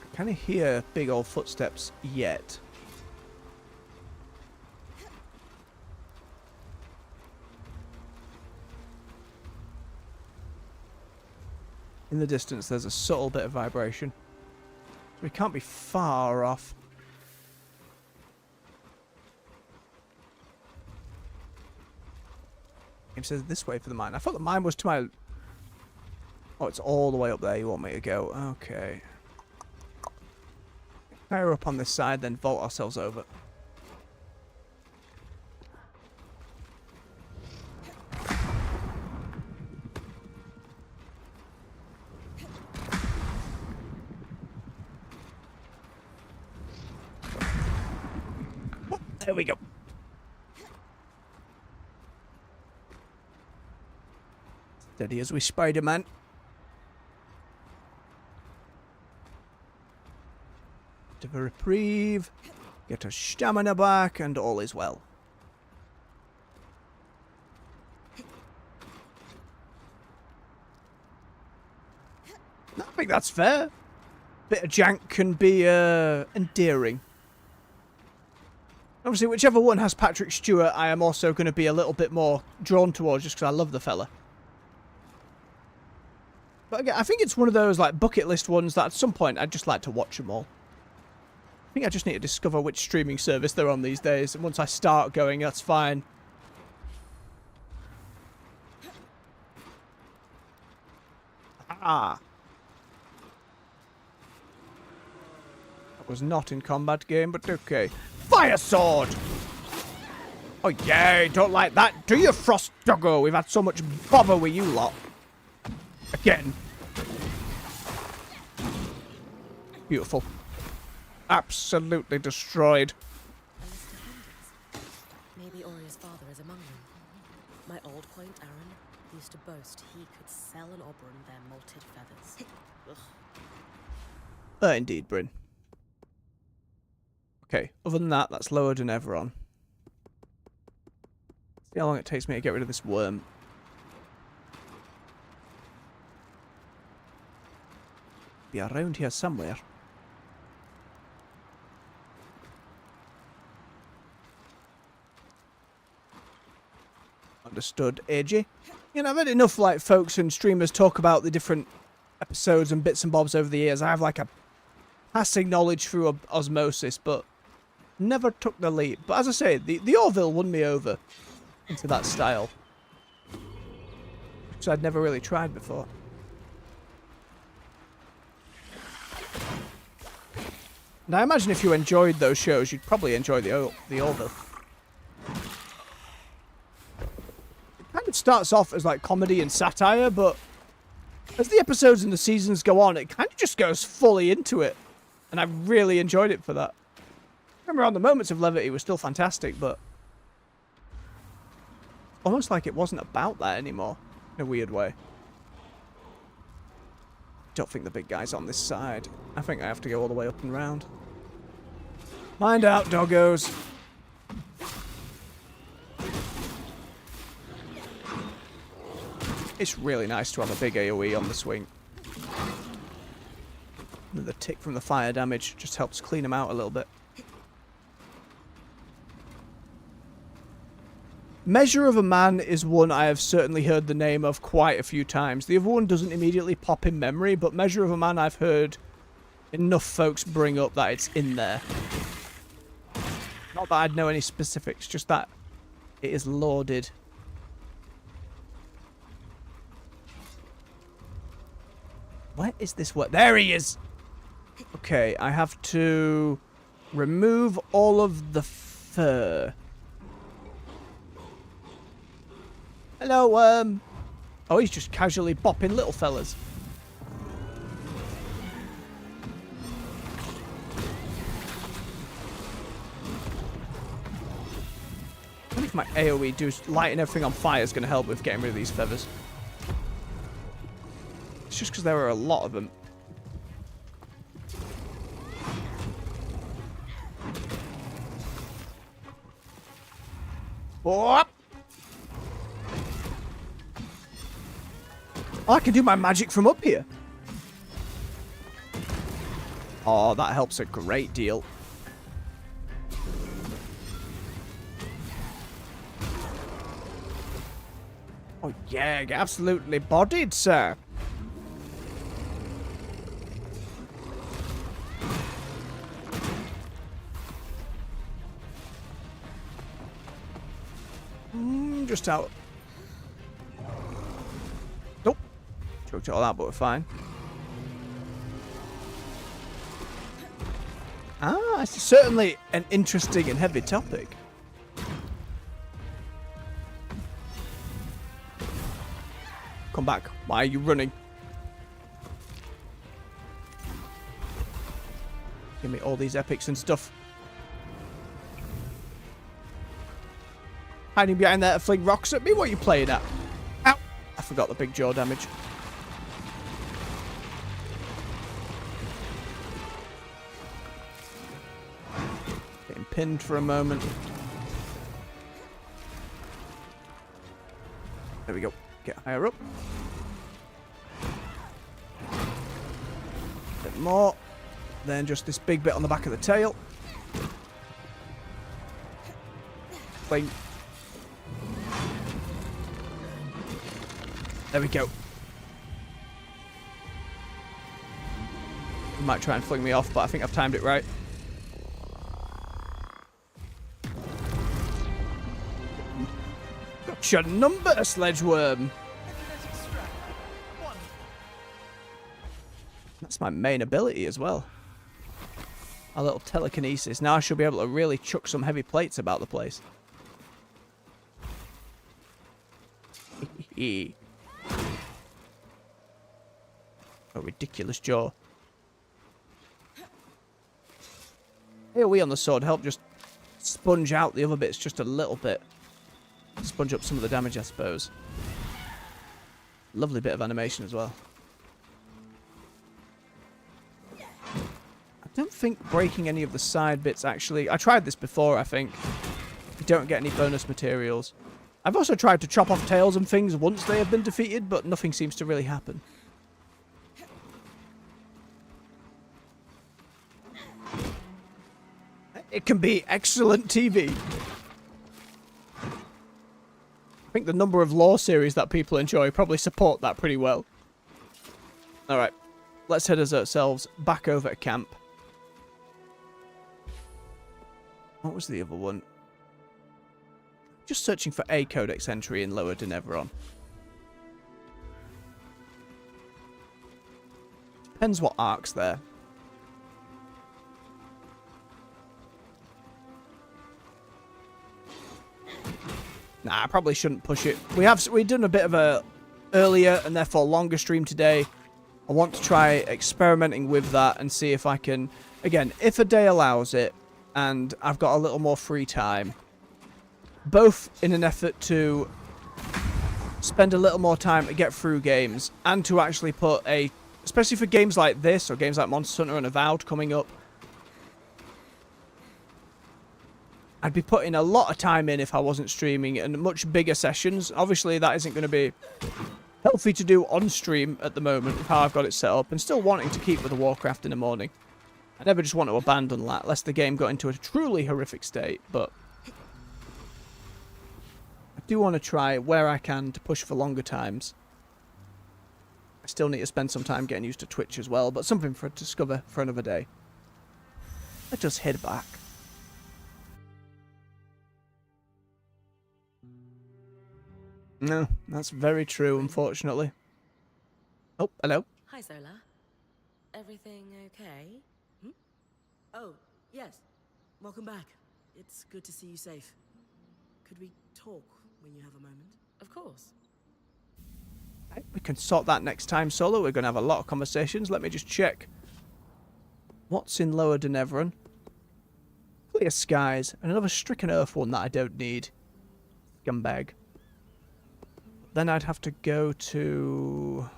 I kind of hear big old footsteps yet. In the distance, there's a subtle bit of vibration. We can't be far off. It says this way for the mine. I thought the mine was to my... Oh, it's all the way up there you want me to go. Okay. Fire up on this side, then vault ourselves over. There we go. Steady as we Spider-Man. Bit of a reprieve. Get our stamina back, and all is well. I think that's fair. Bit of jank can be endearing. Obviously, whichever one has Patrick Stewart, I am also going to be a little bit more drawn towards just because I love the fella. But again, I think it's one of those like bucket list ones that at some point I'd just like to watch them all. I think I just need to discover which streaming service they're on these days, and once I start going, that's fine. Ah. That was not in combat game, but okay. Fire sword! Oh yeah, don't like that, do you, Frost Doggo? We've had so much bother with you lot. Again. Beautiful. Absolutely destroyed. Maybe Oria's father is among them. My old point, Aaron, used to boast he could sell an Oberon their molted feathers. Indeed, Bryn. Okay, other than that, that's lower than ever on. See how long it takes me to get rid of this worm. Be around here somewhere. Understood, AJ. You know, I've had enough like folks and streamers talk about the different episodes and bits and bobs over the years. I have like a passing knowledge through osmosis, but never took the leap. But as I say, the Orville won me over into that style, which I'd never really tried before. And I imagine if you enjoyed those shows, you'd probably enjoy the Orville. It kind of starts off as like comedy and satire, but as the episodes and the seasons go on, it kind of just goes fully into it. And I really enjoyed it for that. Remember on the moments of levity were still fantastic, but almost like it wasn't about that anymore, in a weird way. Don't think the big guy's on this side. I think I have to go all the way up and round. Mind out, doggos. It's really nice to have a big AoE on the swing. And the tick from the fire damage just helps clean them out a little bit. Measure of a Man is one I have certainly heard the name of quite a few times. The other one doesn't immediately pop in memory, but Measure of a Man I've heard enough folks bring up that it's in there. Not that I'd know any specifics, just that it is lauded. Where is this work? There he is! Okay, I have to remove all of the fur. Hello, oh, he's just casually bopping little fellas. I wonder if my AoE lighting everything on fire is going to help with getting rid of these feathers. It's just because there are a lot of them. Oh, I can do my magic from up here. Oh, that helps a great deal. Oh yeah, get absolutely bodied, sir. Just out. Nope. Choked it all out, but we're fine. Ah, it's certainly an interesting and heavy topic. Come back. Why are you running? Give me all these epics and stuff. Hiding behind there to fling rocks at me? What are you playing at? Ow! I forgot the big jaw damage. Getting pinned for a moment. There we go. Get higher up. A bit more. Then just this big bit on the back of the tail. Fling. There we go. He might try and fling me off, but I think I've timed it right. Gotcha number, Sledgeworm. That's my main ability as well. A little telekinesis. Now I should be able to really chuck some heavy plates about the place. A ridiculous jaw. AoE on the sword help just sponge out the other bits just a little bit. Sponge up some of the damage, I suppose. Lovely bit of animation as well. I don't think breaking any of the side bits actually... I tried this before, I think. You don't get any bonus materials. I've also tried to chop off tails and things once they have been defeated, but nothing seems to really happen. It can be excellent TV. I think the number of lore series that people enjoy probably support that pretty well. Alright, let's head ourselves back over to camp. What was the other one? Just searching for a codex entry in Lower Denevron. Depends what arc's there. Nah, I probably shouldn't push it. We've done a bit of a earlier and therefore longer stream today. I want to try experimenting with that and see if I can, again, if a day allows it and I've got a little more free time, both in an effort to spend a little more time to get through games and to actually put a, especially for games like this or games like Monster Hunter and Avowed coming up, I'd be putting a lot of time in if I wasn't streaming and much bigger sessions. Obviously, that isn't going to be healthy to do on stream at the moment with how I've got it set up, and still wanting to keep with the Warcraft in the morning. I never just want to abandon that, lest the game got into a truly horrific state, but I do want to try where I can to push for longer times. I still need to spend some time getting used to Twitch as well, but something to discover for another day. Let's just head back. No, that's very true, unfortunately. Oh, hello. Hi, Zola. everything okay? Oh, yes. Welcome back. It's good to see you safe. Could we talk when you have a moment? Of course. We can sort that next time, Solo. We're going to have a lot of conversations. Let me just check. What's in Lower Denevron? Clear skies. And another stricken earth one that I don't need. Scumbag. Then I'd have to go to...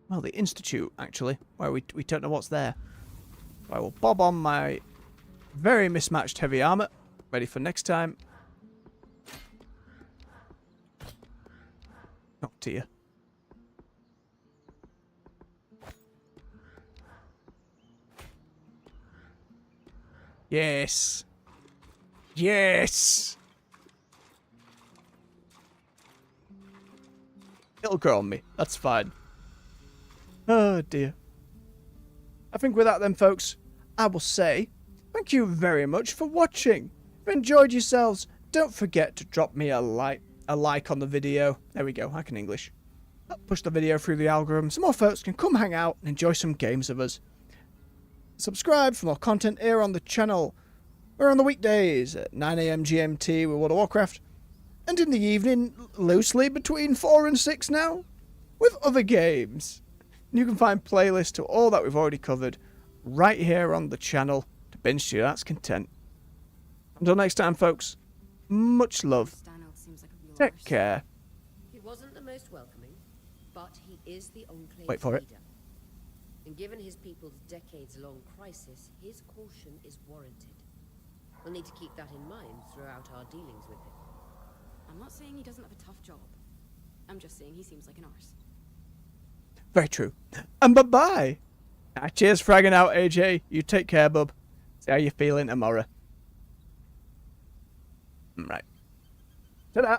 well, the Institute, actually. Where we don't know what's there. I will bob on my very mismatched heavy armor. Ready for next time. Oh dear. Yes. Yes. It'll grow on me. That's fine. Oh dear. I think with that then, folks, I will say thank you very much for watching. If you enjoyed yourselves, don't forget to drop me a like on the video. There we go, I can English. Push the video through the algorithm so more folks can come hang out and enjoy some games of us. Subscribe for more content here on the channel. We're on the weekdays at 9 AM GMT with World of Warcraft, and in the evening, loosely between 4 and 6 now, with other games. And you can find playlists to all that we've already covered right here on the channel to binge to your heart's content. Until next time, folks, much love. Take care. He wasn't the most welcoming, but he is the Enclave's Wait for it. leader. And given his people's decades-long crisis, his caution is warranted. We'll need to keep that in mind throughout our dealings with him. I'm not saying he doesn't have a tough job. I'm just saying he seems like an arse. Very true. And bye-bye. Cheers fragging out, AJ. You take care, bub. See how you're feeling tomorrow. Right. Ta-da.